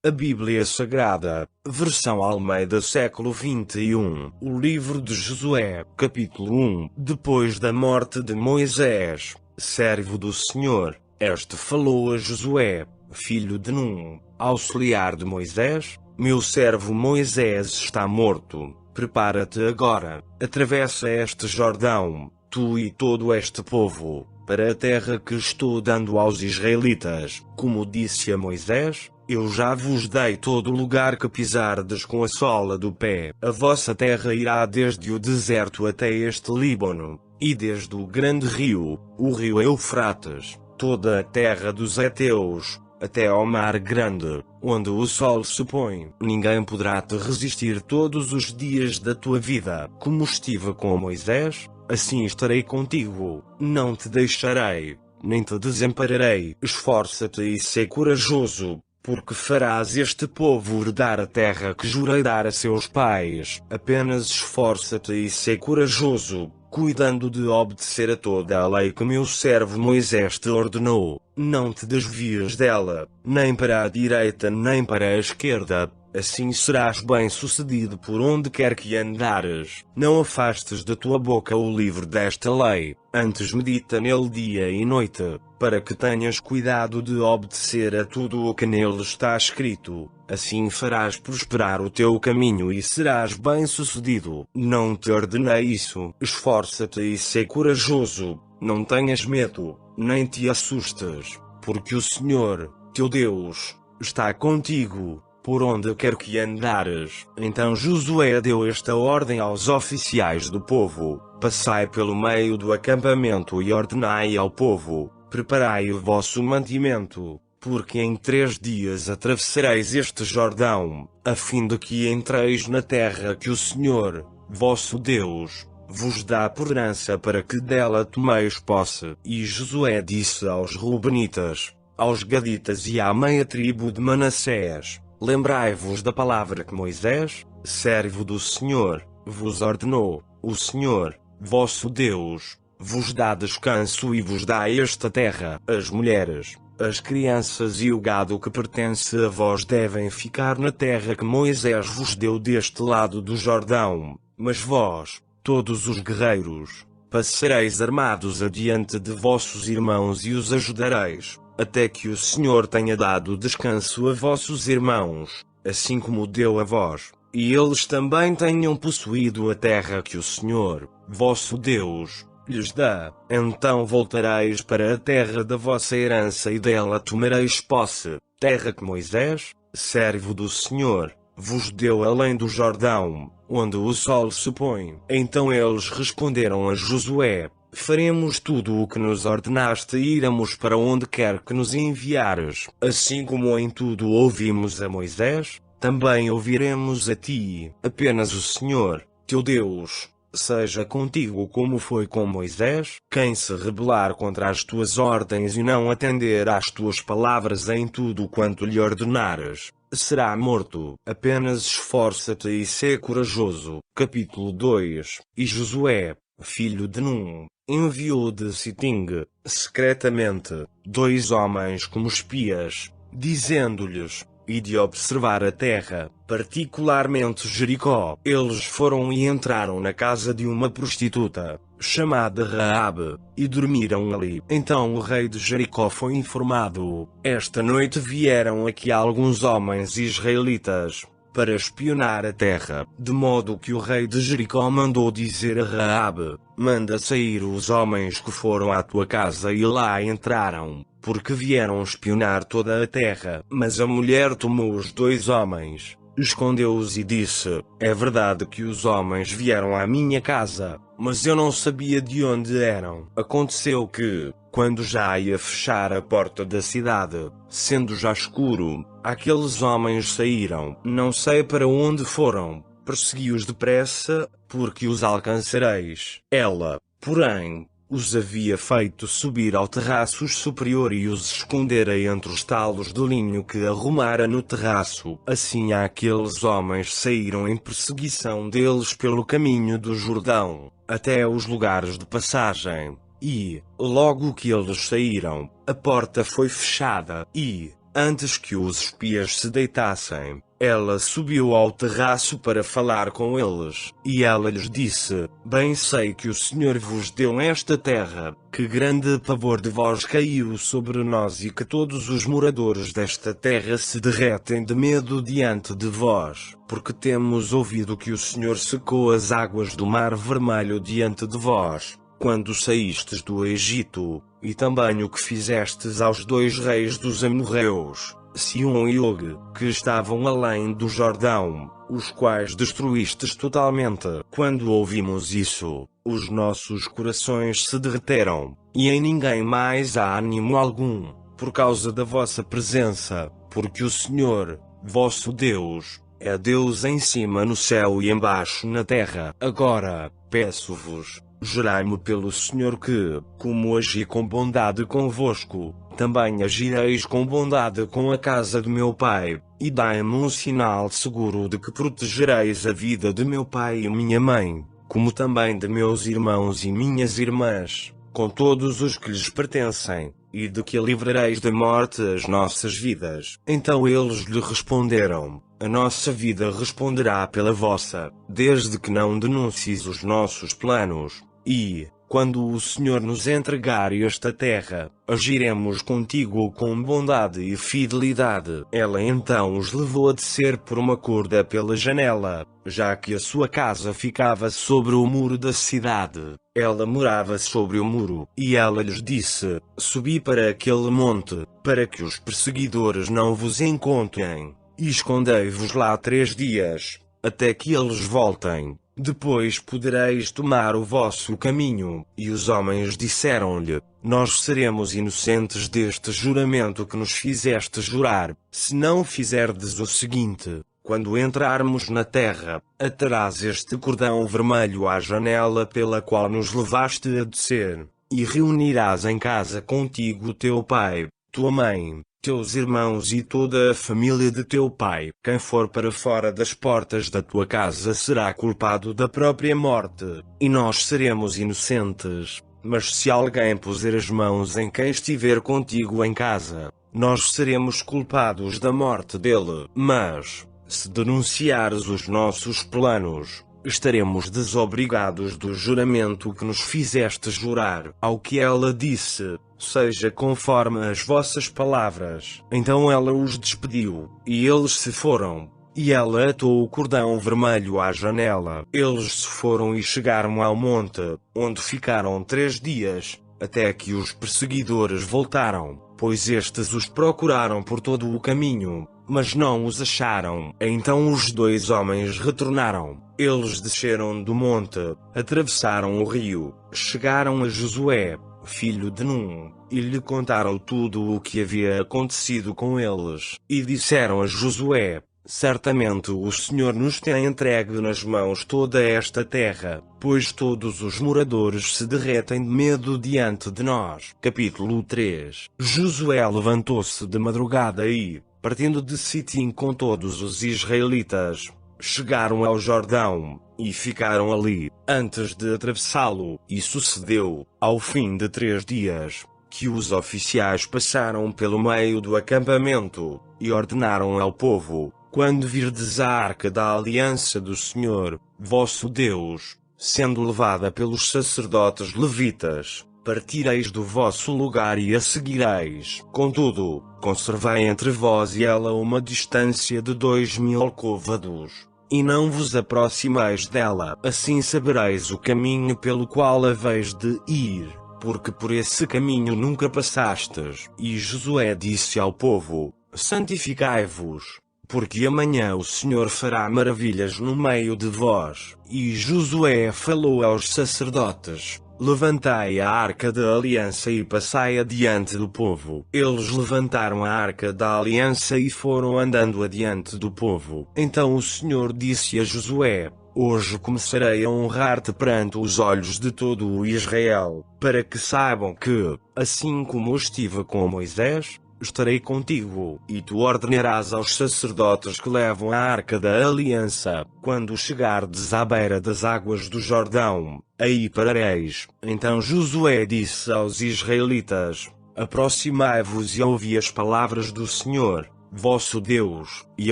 A Bíblia Sagrada, versão Almeida século XXI, o livro de Josué, capítulo 1. Depois da morte de Moisés, servo do Senhor, este falou a Josué, filho de Num, auxiliar de Moisés: meu servo Moisés está morto. Prepara-te agora, atravessa este Jordão, tu e todo este povo, para a terra que estou dando aos israelitas, como disse a Moisés. Eu já vos dei todo o lugar que pisardes com a sola do pé. A vossa terra irá desde o deserto até este Líbano, e desde o grande rio, o rio Eufrates, toda a terra dos heteus, até ao mar grande, onde o sol se põe. Ninguém poderá te resistir todos os dias da tua vida. Como estive com Moisés, assim estarei contigo. Não te deixarei, nem te desampararei. Esforça-te e sê corajoso, porque farás este povo herdar a terra que jurei dar a seus pais. Apenas esforça-te e sê corajoso, cuidando de obedecer a toda a lei que meu servo Moisés te ordenou. Não te desvies dela, nem para a direita nem para a esquerda. Assim serás bem-sucedido por onde quer que andares. Não afastes da tua boca o livro desta lei, antes medita nele dia e noite, para que tenhas cuidado de obedecer a tudo o que nele está escrito. Assim farás prosperar o teu caminho e serás bem-sucedido. Não te ordenei isso? Esforça-te e sê corajoso. Não tenhas medo, nem te assustes, porque o Senhor, teu Deus, está contigo, por onde quer que andares. Então Josué deu esta ordem aos oficiais do povo: passai pelo meio do acampamento e ordenai ao povo: preparai o vosso mantimento, porque em 3 dias atravessareis este Jordão, a fim de que entreis na terra que o Senhor, vosso Deus, vos dá por herança, para que dela tomeis posse. E Josué disse aos Reubenitas, aos Gaditas e à meia tribo de Manassés: lembrai-vos da palavra que Moisés, servo do Senhor, vos ordenou. O Senhor, vosso Deus, vos dá descanso e vos dá esta terra. As mulheres, as crianças e o gado que pertence a vós devem ficar na terra que Moisés vos deu deste lado do Jordão, mas vós, todos os guerreiros, passareis armados adiante de vossos irmãos e os ajudareis, até que o Senhor tenha dado descanso a vossos irmãos, assim como deu a vós, e eles também tenham possuído a terra que o Senhor, vosso Deus, lhes dá. Então voltareis para a terra da vossa herança e dela tomareis posse, terra que Moisés, servo do Senhor, vos deu além do Jordão, onde o sol se põe. Então eles responderam a Josué: faremos tudo o que nos ordenaste e iremos para onde quer que nos enviares. Assim como em tudo ouvimos a Moisés, também ouviremos a ti. Apenas o Senhor, teu Deus, seja contigo como foi com Moisés. Quem se rebelar contra as tuas ordens e não atender às tuas palavras em tudo quanto lhe ordenares, será morto. Apenas esforça-te e sê corajoso. Capítulo 2. E Josué, filho de Num, enviou de Sitim, secretamente, 2 homens como espias, dizendo-lhes: ide observar a terra, particularmente Jericó. Eles foram e entraram na casa de uma prostituta, chamada Raabe, e dormiram ali. Então o rei de Jericó foi informado: esta noite vieram aqui alguns homens israelitas, para espionar a terra, de modo que o rei de Jericó mandou dizer a Raabe: manda sair os homens que foram à tua casa, e lá entraram, porque vieram espionar toda a terra. Mas a mulher tomou os 2 homens, escondeu-os e disse: é verdade que os homens vieram à minha casa, mas eu não sabia de onde eram. Aconteceu que, quando já ia fechar a porta da cidade, sendo já escuro, aqueles homens saíram. Não sei para onde foram. Persegui-os depressa, porque os alcançareis. Ela, porém, os havia feito subir ao terraço superior e os escondera entre os talos de linho que arrumara no terraço. Assim aqueles homens saíram em perseguição deles pelo caminho do Jordão, até os lugares de passagem. E, logo que eles saíram, a porta foi fechada, e, Antes que os espias se deitassem, ela subiu ao terraço para falar com eles, e ela lhes disse: Bem sei que o Senhor vos deu esta terra, que grande pavor de vós caiu sobre nós e que todos os moradores desta terra se derretem de medo diante de vós, porque temos ouvido que o Senhor secou as águas do Mar Vermelho diante de vós, quando saístes do Egito, e também o que fizestes aos 2 reis dos amorreus, Sihon e Og, que estavam além do Jordão, os quais destruístes totalmente. Quando ouvimos isso, os nossos corações se derreteram, e em ninguém mais há ânimo algum, por causa da vossa presença, porque o Senhor, vosso Deus, é Deus em cima no céu e embaixo na terra. Agora, peço-vos, jurai-me pelo Senhor que, como agi com bondade convosco, também agireis com bondade com a casa de meu pai, e dai-me um sinal seguro de que protegereis a vida de meu pai e minha mãe, como também de meus irmãos e minhas irmãs, com todos os que lhes pertencem, e de que livrareis da morte as nossas vidas. Então eles lhe responderam: A nossa vida responderá pela vossa, desde que não denuncies os nossos planos, e, quando o Senhor nos entregar esta terra, agiremos contigo com bondade e fidelidade. Ela então os levou a descer por uma corda pela janela, já que a sua casa ficava sobre o muro da cidade. Ela morava sobre o muro, e ela lhes disse: Subi para aquele monte, para que os perseguidores não vos encontrem, e escondei-vos lá 3 dias, até que eles voltem. Depois podereis tomar o vosso caminho. E os homens disseram-lhe: Nós seremos inocentes deste juramento que nos fizeste jurar, se não fizerdes o seguinte: quando entrarmos na terra, atarás este cordão vermelho à janela pela qual nos levaste a descer, e reunirás em casa contigo teu pai, tua mãe, teus irmãos e toda a família de teu pai. Quem for para fora das portas da tua casa será culpado da própria morte, e nós seremos inocentes. Mas se alguém puser as mãos em quem estiver contigo em casa, nós seremos culpados da morte dele. Mas, se denunciares os nossos planos, estaremos desobrigados do juramento que nos fizeste jurar. Ao que ela disse: Seja conforme as vossas palavras. Então ela os despediu, e eles se foram. E ela atou o cordão vermelho à janela. Eles se foram e chegaram ao monte, onde ficaram 3 dias, até que os perseguidores voltaram, pois estes os procuraram por todo o caminho, mas não os acharam. Então os 2 homens retornaram. Eles desceram do monte, atravessaram o rio, chegaram a Josué, filho de Num, e lhe contaram tudo o que havia acontecido com eles. E disseram a Josué: Certamente o Senhor nos tem entregue nas mãos toda esta terra, pois todos os moradores se derretem de medo diante de nós. Capítulo 3. Josué levantou-se de madrugada e, partindo de Sitim com todos os israelitas, chegaram ao Jordão, e ficaram ali, antes de atravessá-lo. E sucedeu, ao fim de 3 dias, que os oficiais passaram pelo meio do acampamento, e ordenaram ao povo: Quando virdes a arca da aliança do Senhor, vosso Deus, sendo levada pelos sacerdotes levitas, partireis do vosso lugar e a seguireis. Contudo, conservai entre vós e ela uma distância de 2000 côvados, e não vos aproximeis dela. Assim sabereis o caminho pelo qual haveis de ir, porque por esse caminho nunca passastes. E Josué disse ao povo: Santificai-vos, porque amanhã o Senhor fará maravilhas no meio de vós. E Josué falou aos sacerdotes: Levantai a arca da aliança e passai adiante do povo. Eles levantaram a arca da aliança e foram andando adiante do povo. Então o Senhor disse a Josué: Hoje começarei a honrar-te perante os olhos de todo o Israel, para que saibam que, assim como estive com Moisés, estarei contigo. E tu ordenarás aos sacerdotes que levam a arca da aliança: quando chegardes à beira das águas do Jordão, aí parareis. Então Josué disse aos israelitas: aproximai-vos e ouvi as palavras do Senhor, vosso Deus, e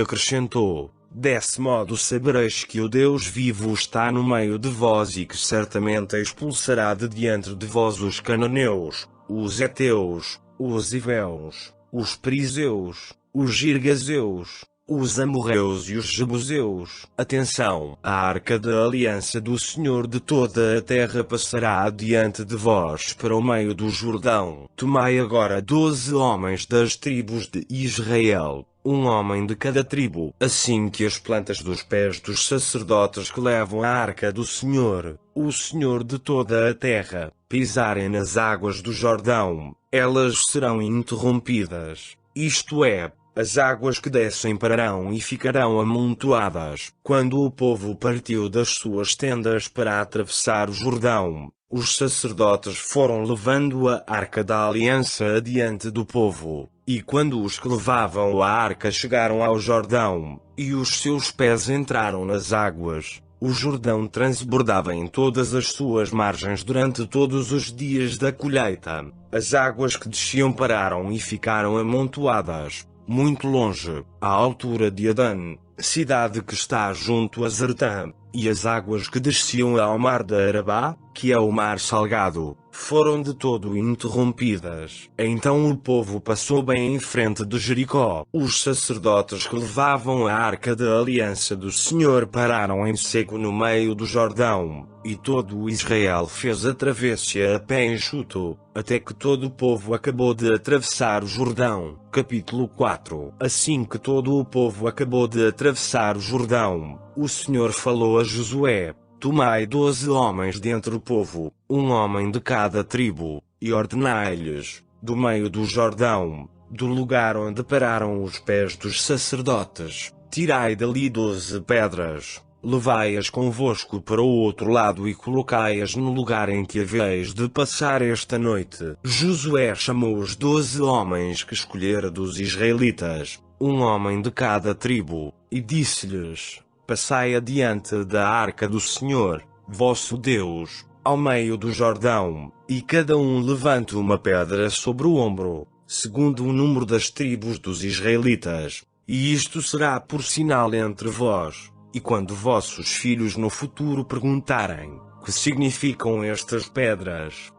acrescentou: desse modo sabereis que o Deus vivo está no meio de vós e que certamente expulsará de diante de vós os cananeus, os heteus, os iveus, os perizeus, os girgazeus, os amorreus e os jebuseus. Atenção! A arca da aliança do Senhor de toda a terra passará adiante de vós para o meio do Jordão. Tomai agora 12 homens das tribos de Israel, um homem de cada tribo, assim que as plantas dos pés dos sacerdotes que levam a arca do Senhor, o Senhor de toda a terra, pisarem nas águas do Jordão, elas serão interrompidas, isto é, as águas que descem pararão e ficarão amontoadas. Quando o povo partiu das suas tendas para atravessar o Jordão, os sacerdotes foram levando a arca da aliança adiante do povo, e quando os que levavam a arca chegaram ao Jordão, e os seus pés entraram nas águas, o Jordão transbordava em todas as suas margens durante todos os dias da colheita. As águas que desciam pararam e ficaram amontoadas, muito longe, à altura de Adã, cidade que está junto a Zartã, e as águas que desciam ao mar da Arabá, que é o mar salgado, foram de todo interrompidas. Então o povo passou bem em frente de Jericó. Os sacerdotes que levavam a arca da aliança do Senhor pararam em seco no meio do Jordão, e todo o Israel fez a travessia a pé enxuto, até que todo o povo acabou de atravessar o Jordão. Capítulo 4. Assim que todo o povo acabou de atravessar o Jordão, o Senhor falou a Josué: tomai 12 homens dentre o povo, um homem de cada tribo, e ordenai-lhes, do meio do Jordão, do lugar onde pararam os pés dos sacerdotes, tirai dali 12 pedras, levai-as convosco para o outro lado e colocai-as no lugar em que haveis de passar esta noite. Josué chamou os 12 homens que escolhera dos israelitas, um homem de cada tribo, e disse-lhes: passai adiante da arca do Senhor, vosso Deus, ao meio do Jordão, e cada um levante uma pedra sobre o ombro, segundo o número das tribos dos israelitas, e isto será por sinal entre vós. E quando vossos filhos no futuro perguntarem: que significam estas pedras?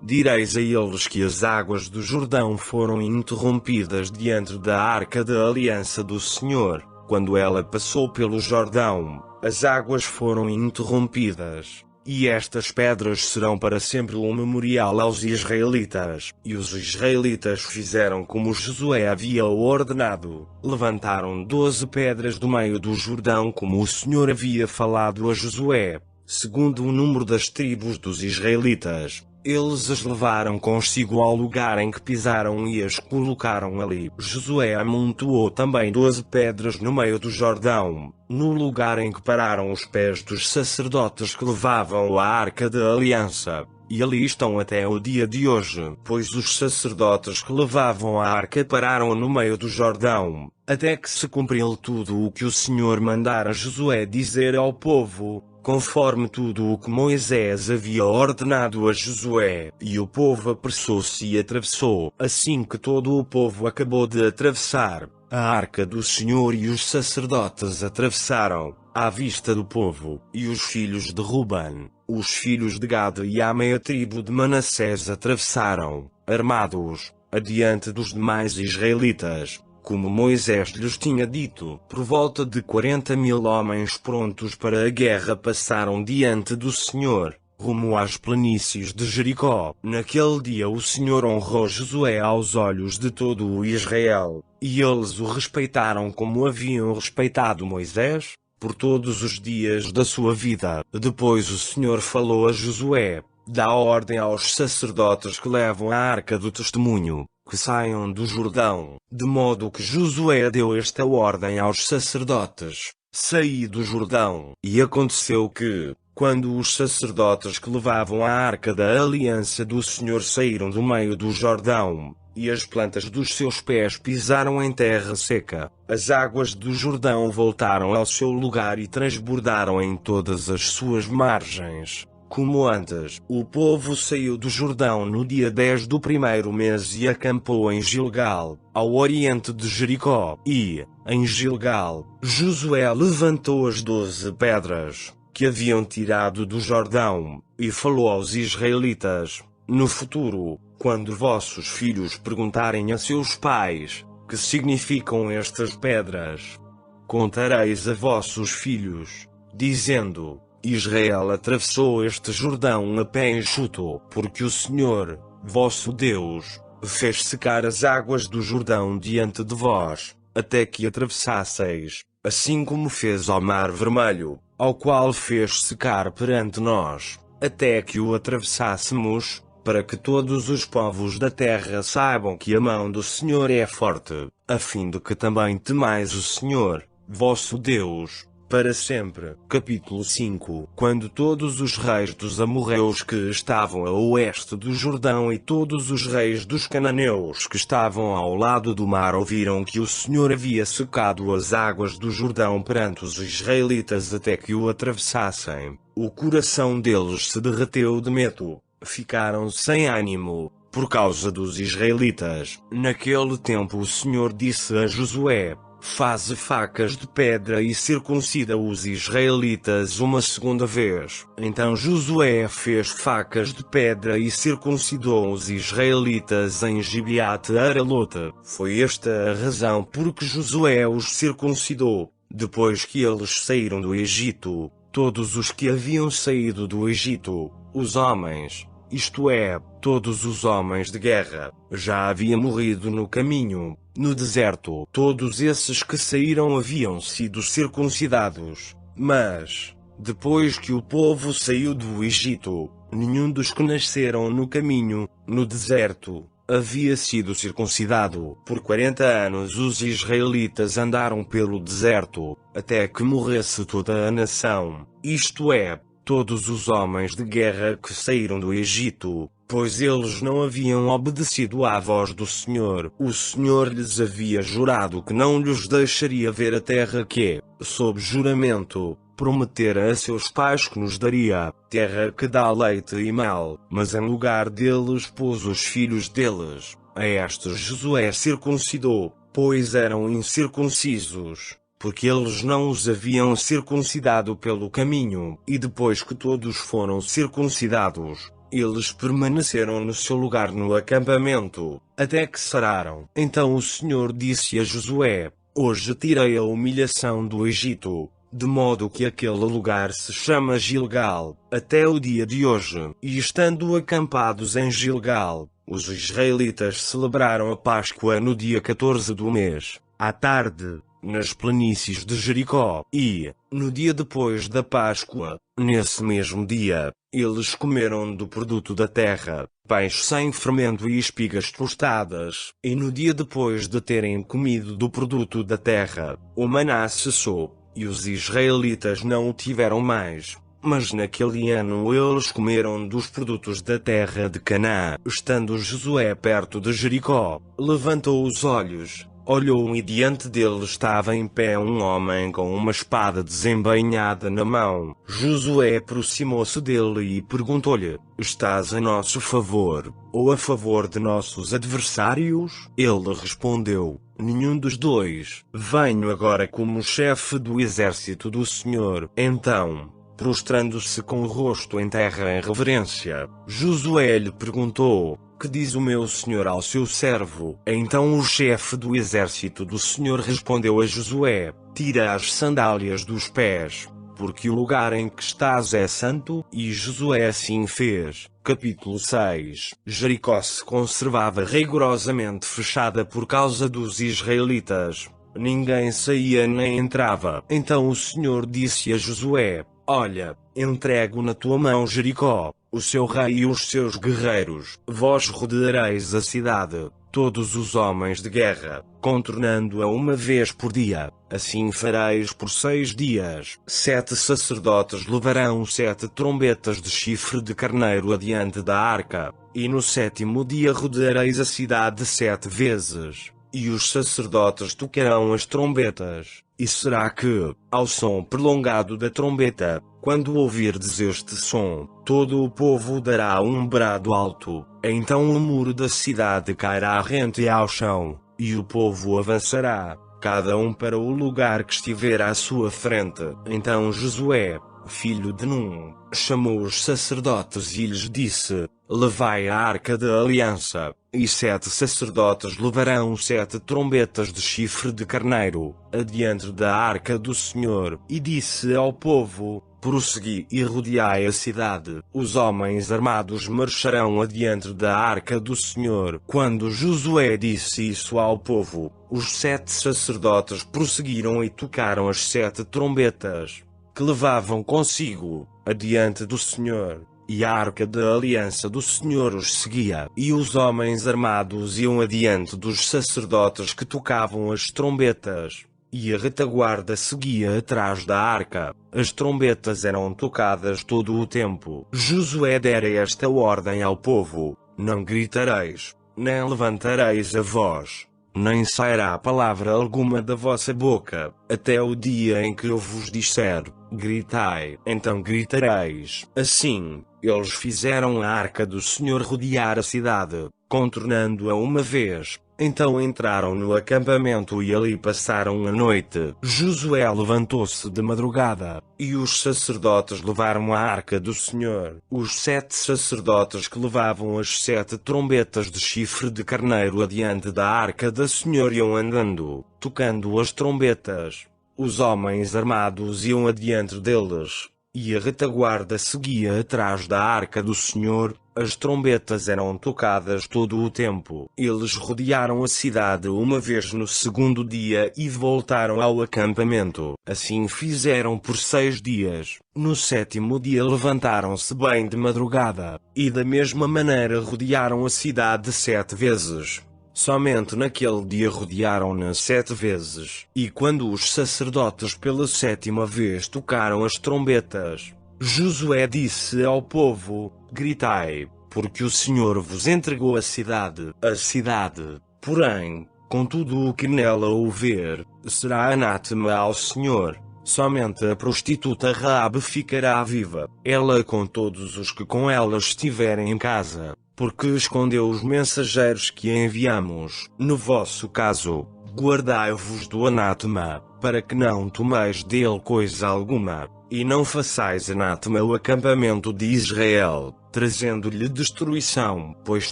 Direis a eles que as águas do Jordão foram interrompidas diante da arca da aliança do Senhor. Quando ela passou pelo Jordão, as águas foram interrompidas, e estas pedras serão para sempre um memorial aos israelitas. E os israelitas fizeram como Josué havia ordenado, levantaram 12 pedras do meio do Jordão como o Senhor havia falado a Josué, segundo o número das tribos dos israelitas. Eles as levaram consigo ao lugar em que pisaram e as colocaram ali. Josué amontoou também 12 pedras no meio do Jordão, no lugar em que pararam os pés dos sacerdotes que levavam a arca da aliança, e ali estão até o dia de hoje, pois os sacerdotes que levavam a arca pararam no meio do Jordão, até que se cumpriu tudo o que o Senhor mandara Josué dizer ao povo, conforme tudo o que Moisés havia ordenado a Josué. E o povo apressou-se e atravessou. Assim que todo o povo acabou de atravessar, a arca do Senhor e os sacerdotes atravessaram, à vista do povo, e os filhos de Ruben, os filhos de Gade e a meia tribo de Manassés atravessaram, armados, adiante dos demais israelitas, como Moisés lhes tinha dito. Por volta de 40.000 homens prontos para a guerra passaram diante do Senhor, rumo às planícies de Jericó. Naquele dia o Senhor honrou Josué aos olhos de todo o Israel, e eles o respeitaram como haviam respeitado Moisés, por todos os dias da sua vida. Depois o Senhor falou a Josué: dá ordem aos sacerdotes que levam a arca do testemunho, que saiam do Jordão. De modo que Josué deu esta ordem aos sacerdotes: saí do Jordão. E aconteceu que, quando os sacerdotes que levavam a arca da aliança do Senhor saíram do meio do Jordão, e as plantas dos seus pés pisaram em terra seca, as águas do Jordão voltaram ao seu lugar e transbordaram em todas as suas margens. como antes. O povo saiu do Jordão no dia 10 do primeiro mês e acampou em Gilgal, ao oriente de Jericó. E, em Gilgal, Josué levantou as 12 pedras que haviam tirado do Jordão, e falou aos israelitas: no futuro, quando vossos filhos perguntarem a seus pais: que significam estas pedras? Contareis a vossos filhos, dizendo: Israel atravessou este Jordão a pé enxuto, porque o Senhor, vosso Deus, fez secar as águas do Jordão diante de vós, até que atravessasseis, assim como fez ao Mar Vermelho, ao qual fez secar perante nós, até que o atravessássemos, para que todos os povos da terra saibam que a mão do Senhor é forte, a fim de que também temais o Senhor, vosso Deus, para sempre. Capítulo 5. Quando todos os reis dos amorreus que estavam a oeste do Jordão e todos os reis dos cananeus que estavam ao lado do mar ouviram que o Senhor havia secado as águas do Jordão perante os israelitas até que o atravessassem, o coração deles se derreteu de medo, ficaram sem ânimo, por causa dos israelitas. Naquele tempo o Senhor disse a Josué: faze facas de pedra e circuncida os israelitas uma segunda vez. Então Josué fez facas de pedra e circuncidou os israelitas em Gibeate-Aralote. Foi esta a razão por que Josué os circuncidou, depois que eles saíram do Egito. Todos os que haviam saído do Egito, os homens, isto é, todos os homens de guerra, já haviam morrido no caminho, no deserto. Todos esses que saíram haviam sido circuncidados, mas, depois que o povo saiu do Egito, nenhum dos que nasceram no caminho, no deserto, havia sido circuncidado. Por 40 anos os israelitas andaram pelo deserto, até que morresse toda a nação, isto é, todos os homens de guerra que saíram do Egito, pois eles não haviam obedecido à voz do Senhor. O Senhor lhes havia jurado que não lhes deixaria ver a terra que, sob juramento, prometera a seus pais que nos daria, terra que dá leite e mel, mas em lugar deles pôs os filhos deles. A estes Josué circuncidou, pois eram incircuncisos, porque eles não os haviam circuncidado pelo caminho. E depois que todos foram circuncidados, eles permaneceram no seu lugar no acampamento, até que sararam. Então o Senhor disse a Josué: hoje tirei a humilhação do Egito, de modo que aquele lugar se chama Gilgal, até o dia de hoje. E estando acampados em Gilgal, os israelitas celebraram a Páscoa no dia 14 do mês, à tarde, nas planícies de Jericó. E, no dia depois da Páscoa, nesse mesmo dia, eles comeram do produto da terra, pães sem fermento e espigas tostadas. E no dia depois de terem comido do produto da terra, o maná cessou, e os israelitas não o tiveram mais. Mas naquele ano eles comeram dos produtos da terra de Canaã. Estando Josué perto de Jericó, levantou os olhos, olhou e diante dele estava em pé um homem com uma espada desembainhada na mão. Josué aproximou-se dele e perguntou-lhe: estás a nosso favor, ou a favor de nossos adversários? Ele respondeu: nenhum dos dois. Venho agora como chefe do exército do Senhor. Então, prostrando-se com o rosto em terra em reverência, Josué lhe perguntou: que diz o meu senhor ao seu servo? Então o chefe do exército do Senhor respondeu a Josué: tira as sandálias dos pés, porque o lugar em que estás é santo. E Josué assim fez. Capítulo 6. Jericó se conservava rigorosamente fechada por causa dos israelitas. Ninguém saía nem entrava. Então o Senhor disse a Josué: olha, entrego na tua mão Jericó, o seu rei e os seus guerreiros. Vós rodeareis a cidade, todos os homens de guerra, contornando-a uma vez por dia. Assim fareis por 6 dias. 7 sacerdotes levarão 7 trombetas de chifre de carneiro adiante da arca, e no 7º dia rodeareis a cidade 7 vezes. E os sacerdotes tocarão as trombetas, E será que, ao som prolongado da trombeta, quando ouvirdes este som, todo o povo dará um brado alto, então o muro da cidade cairá rente ao chão, e o povo avançará, cada um para o lugar que estiver à sua frente. Então Josué, filho de Num, chamou os sacerdotes e lhes disse: Levai a arca da aliança, e 7 sacerdotes levarão 7 trombetas de chifre de carneiro, adiante da arca do Senhor. E disse ao povo: Prossegui e rodeai a cidade. Os homens armados marcharão adiante da arca do Senhor. Quando Josué disse isso ao povo, os 7 sacerdotes prosseguiram e tocaram as 7 trombetas, que levavam consigo, adiante do Senhor. E a arca da aliança do Senhor os seguia. E os homens armados iam adiante dos sacerdotes que tocavam as trombetas. E a retaguarda seguia atrás da arca. As trombetas eram tocadas todo o tempo. Josué dera esta ordem ao povo: Não gritareis, nem levantareis a voz, nem sairá palavra alguma da vossa boca, até o dia em que eu vos disser: gritai, então gritareis. Assim, eles fizeram a arca do Senhor rodear a cidade, contornando-a uma vez. Então entraram no acampamento e ali passaram a noite. Josué levantou-se de madrugada, e os sacerdotes levaram a arca do Senhor. Os 7 sacerdotes que levavam as 7 trombetas de chifre de carneiro adiante da arca do Senhor iam andando, tocando as trombetas. Os homens armados iam adiante deles, e a retaguarda seguia atrás da arca do Senhor. As trombetas eram tocadas todo o tempo. Eles rodearam a cidade uma vez no segundo dia e voltaram ao acampamento. Assim fizeram por 6 dias. No 7º dia levantaram-se bem de madrugada, e da mesma maneira rodearam a cidade 7 vezes. Somente naquele dia rodearam-na 7 vezes. E quando os sacerdotes pela 7ª vez tocaram as trombetas, Josué disse ao povo: Gritai, porque o Senhor vos entregou a cidade. A cidade, porém, com tudo o que nela houver, será anátema ao Senhor. Somente a prostituta Raabe ficará viva, ela com todos os que com ela estiverem em casa, porque escondeu os mensageiros que enviamos. No vosso caso, guardai-vos do anátema, para que não tomeis dele coisa alguma, e não façais anátema o acampamento de Israel, trazendo-lhe destruição, pois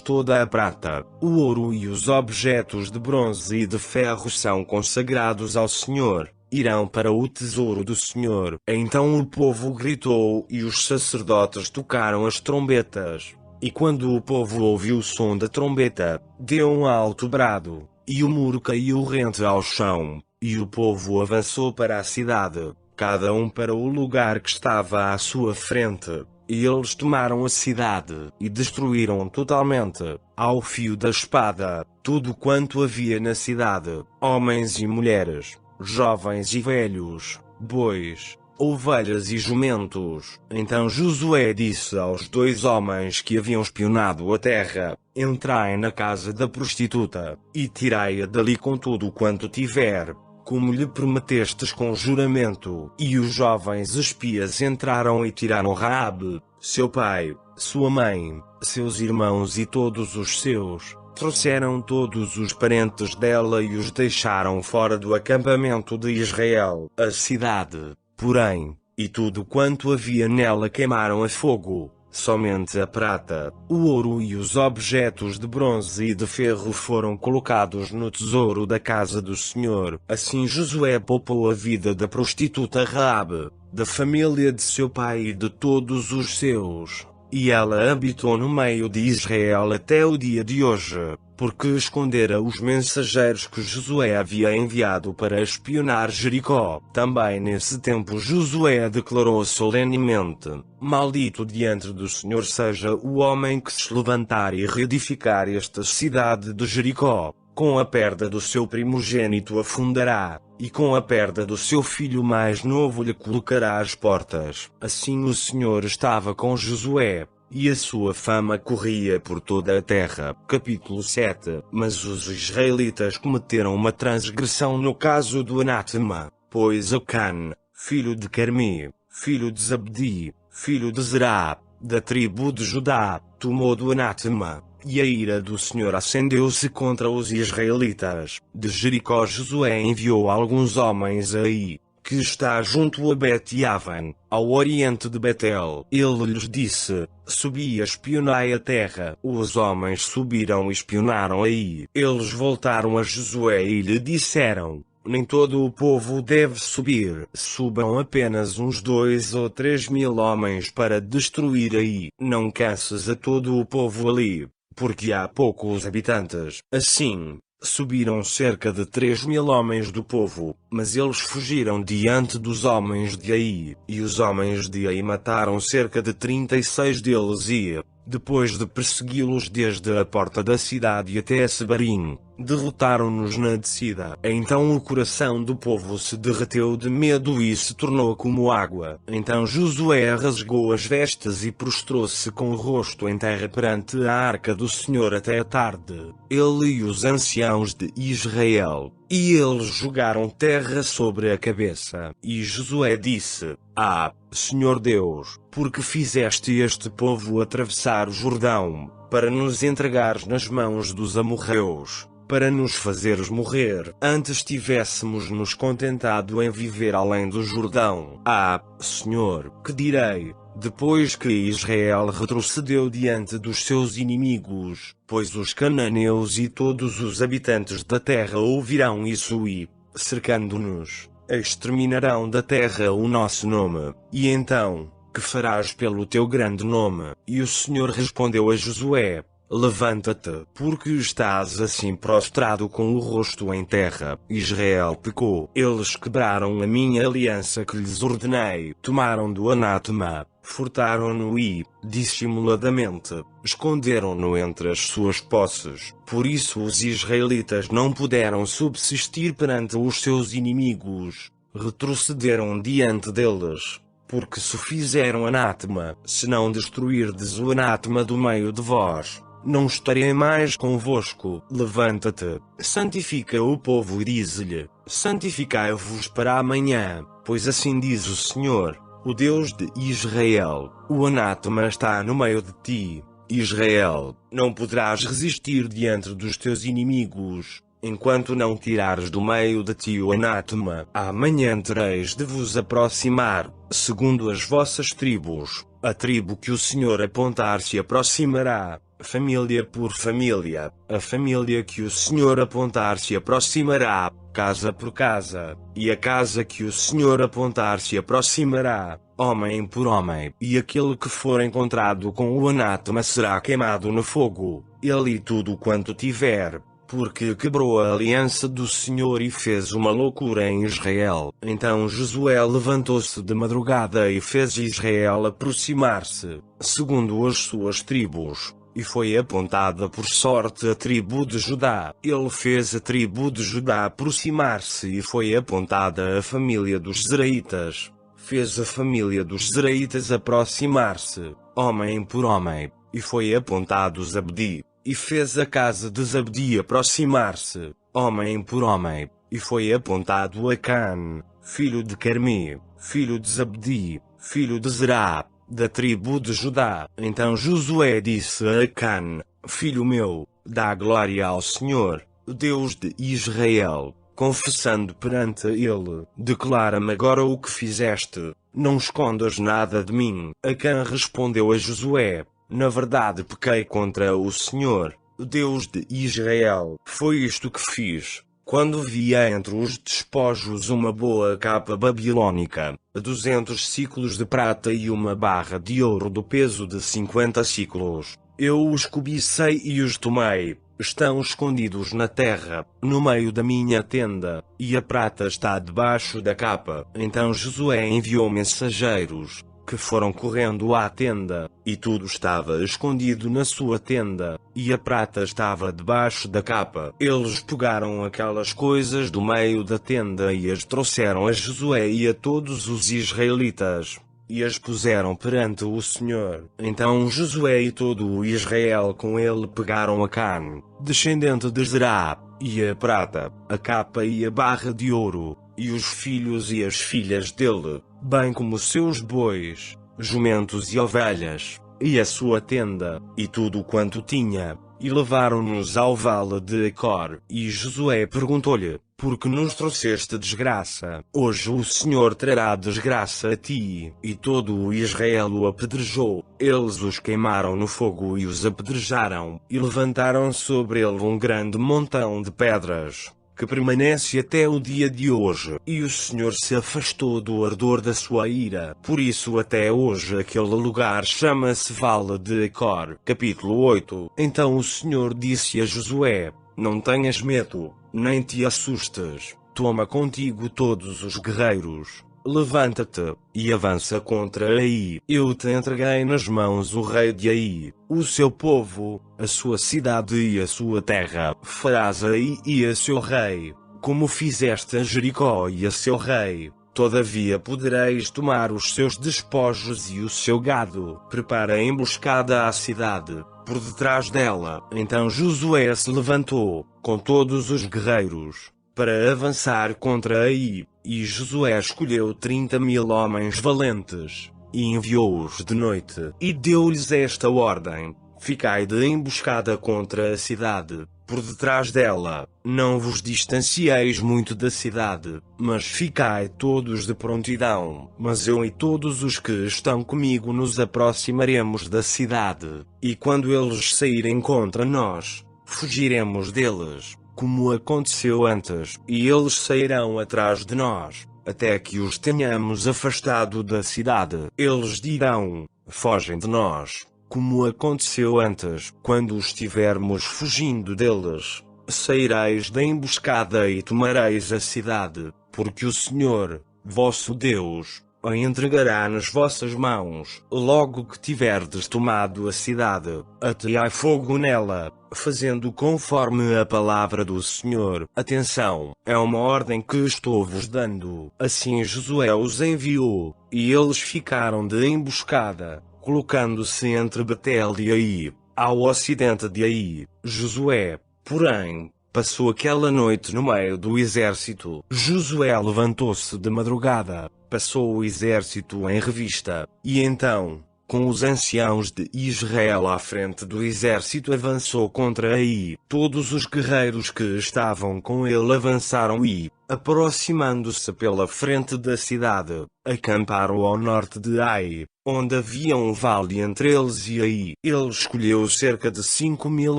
toda a prata, o ouro e os objetos de bronze e de ferro são consagrados ao Senhor, irão para o tesouro do Senhor. Então o povo gritou e os sacerdotes tocaram as trombetas. E quando o povo ouviu o som da trombeta, deu um alto brado, e o muro caiu rente ao chão, e o povo avançou para a cidade, cada um para o lugar que estava à sua frente. E eles tomaram a cidade, e destruíram totalmente, ao fio da espada, tudo quanto havia na cidade, homens e mulheres, jovens e velhos, bois, ovelhas e jumentos. Então Josué disse aos 2 homens que haviam espionado a terra: Entrai na casa da prostituta, e tirai-a dali com tudo quanto tiver, como lhe prometestes com juramento. E os jovens espias entraram e tiraram Raabe, seu pai, sua mãe, seus irmãos e todos os seus. Trouxeram todos os parentes dela e os deixaram fora do acampamento de Israel. A cidade, porém, e tudo quanto havia nela queimaram a fogo. Somente a prata, o ouro e os objetos de bronze e de ferro foram colocados no tesouro da casa do Senhor. Assim Josué poupou a vida da prostituta Raabe, da família de seu pai e de todos os seus. E ela habitou no meio de Israel até o dia de hoje, porque escondera os mensageiros que Josué havia enviado para espionar Jericó. Também nesse tempo Josué declarou solenemente: Maldito diante do Senhor seja o homem que se levantar e reedificar esta cidade de Jericó. Com a perda do seu primogênito a fundará, e com a perda do seu filho mais novo lhe colocará as portas. Assim o Senhor estava com Josué, e a sua fama corria por toda a terra. Capítulo 7. Mas os israelitas cometeram uma transgressão no caso do anátema. pois Acã, filho de Carmi, filho de Zabdi, filho de Zerá, da tribo de Judá, tomou do anátema, e a ira do Senhor acendeu-se contra os israelitas. De Jericó Josué enviou alguns homens a Ai, que está junto a Bet-Aven, ao oriente de Betel. Ele lhes disse: subi e espionai a terra. Os homens subiram e espionaram Ai. Eles voltaram a Josué e lhe disseram: nem todo o povo deve subir. Subam apenas uns 2 ou 3 mil homens para destruir Ai. Não canses a todo o povo ali, porque há poucos habitantes. Assim, subiram cerca de 3 mil homens do povo, mas eles fugiram diante dos homens de Ai, e os homens de Ai mataram cerca de 36 deles e, depois de persegui-los desde a porta da cidade até Sebarim, derrotaram-nos na descida. Então o coração do povo se derreteu de medo e se tornou como água. Então Josué rasgou as vestes e prostrou-se com o rosto em terra perante a arca do Senhor até a tarde, ele e os anciãos de Israel. E eles jogaram terra sobre a cabeça. E Josué disse: ah, Senhor Deus, por que fizeste este povo atravessar o Jordão, para nos entregares nas mãos dos amorreus, para nos fazeres morrer? Antes tivéssemos nos contentado em viver além do Jordão. Ah, Senhor, que direi, depois que Israel retrocedeu diante dos seus inimigos? Pois os cananeus e todos os habitantes da terra ouvirão isso e, cercando-nos, exterminarão da terra o nosso nome. E então, que farás pelo teu grande nome? E o Senhor respondeu a Josué: levanta-te, porque estás assim prostrado com o rosto em terra. Israel pecou. Eles quebraram a minha aliança que lhes ordenei. Tomaram do anátema, furtaram-no e, dissimuladamente, esconderam-no entre as suas posses. Por isso os israelitas não puderam subsistir perante os seus inimigos. Retrocederam diante deles, porque se fizeram anátema. Se não destruirdes o anátema do meio de vós, não estarei mais convosco. Levanta-te, santifica o povo e dize-lhe: santificai-vos para amanhã, pois assim diz o Senhor, o Deus de Israel: o anátema está no meio de ti, Israel. Não poderás resistir diante dos teus inimigos, enquanto não tirares do meio de ti o anátema. Amanhã tereis de vos aproximar, segundo as vossas tribos. A tribo que o Senhor apontar se aproximará, família por família. A família que o Senhor apontar se aproximará, casa por casa. E a casa que o Senhor apontar se aproximará, homem por homem. E aquele que for encontrado com o anátema será queimado no fogo, ele e tudo quanto tiver, porque quebrou a aliança do Senhor e fez uma loucura em Israel. Então Josué levantou-se de madrugada e fez Israel aproximar-se, segundo as suas tribos, e foi apontada por sorte a tribo de Judá. Ele fez a tribo de Judá aproximar-se e foi apontada a família dos Zeraitas. Fez a família dos Zeraitas aproximar-se, homem por homem, e foi apontado Zabdi. E fez a casa de Zabdi aproximar-se, homem por homem, e foi apontado Acã, filho de Carmi, filho de Zabdi, filho de Zerá, da tribo de Judá. Então Josué disse a Acã: filho meu, dá glória ao Senhor, Deus de Israel, confessando perante ele: declara-me agora o que fizeste, não escondas nada de mim. Acã respondeu a Josué: na verdade pequei contra o Senhor, Deus de Israel. Foi isto que fiz: quando via entre os despojos uma boa capa babilônica, 200 siclos de prata e uma barra de ouro do peso de 50 siclos, eu os cobicei e os tomei. Estão escondidos na terra, no meio da minha tenda, e a prata está debaixo da capa. Então Josué enviou mensageiros, que foram correndo à tenda, e tudo estava escondido na sua tenda, e a prata estava debaixo da capa. Eles pegaram aquelas coisas do meio da tenda e as trouxeram a Josué e a todos os israelitas, e as puseram perante o Senhor. Então Josué e todo o Israel com ele pegaram Acã, descendente de Zerá, e a prata, a capa e a barra de ouro, e os filhos e as filhas dele, bem como seus bois, jumentos e ovelhas, e a sua tenda, e tudo quanto tinha, e levaram-nos ao vale de Acor. E Josué perguntou-lhe: por que nos trouxeste desgraça? Hoje o Senhor trará desgraça a ti. E todo o Israel o apedrejou. Eles os queimaram no fogo e os apedrejaram, e levantaram sobre ele um grande montão de pedras, que permanece até o dia de hoje. E o Senhor se afastou do ardor da sua ira. Por isso até hoje aquele lugar chama-se Vale de Acor. Capítulo 8. Então o Senhor disse a Josué: não tenhas medo, nem te assustes. Toma contigo todos os guerreiros. Levanta-te, e avança contra Ai. Eu te entreguei nas mãos o rei de Ai, o seu povo, a sua cidade e a sua terra. Farás a Ai e a seu rei, como fizeste a Jericó e a seu rei. Todavia podereis tomar os seus despojos e o seu gado. Prepara a emboscada à cidade, por detrás dela. Então Josué se levantou, com todos os guerreiros, para avançar contra Ai. E Josué escolheu 30.000 homens valentes, e enviou-os de noite, e deu-lhes esta ordem: ficai de emboscada contra a cidade, por detrás dela. Não vos distancieis muito da cidade, mas ficai todos de prontidão. Mas eu e todos os que estão comigo nos aproximaremos da cidade, e quando eles saírem contra nós, fugiremos deles, como aconteceu antes, e eles sairão atrás de nós, até que os tenhamos afastado da cidade. Eles dirão: fogem de nós, como aconteceu antes. Quando estivermos fugindo deles, saireis da emboscada e tomareis a cidade, porque o Senhor, vosso Deus, a entregará nas vossas mãos. Logo que tiverdes tomado a cidade, ateai fogo nela, fazendo conforme a palavra do Senhor. Atenção, é uma ordem que estou-vos dando. Assim Josué os enviou, e eles ficaram de emboscada, colocando-se entre Betel e Ai, ao ocidente de Ai. Josué, porém, passou aquela noite no meio do exército. Josué levantou-se de madrugada, passou o exército em revista, e então, com os anciãos de Israel à frente do exército, avançou contra Ai. Todos os guerreiros que estavam com ele avançaram e, aproximando-se pela frente da cidade, acamparam ao norte de Ai, onde havia um vale entre eles e Ai. Ele escolheu cerca de 5.000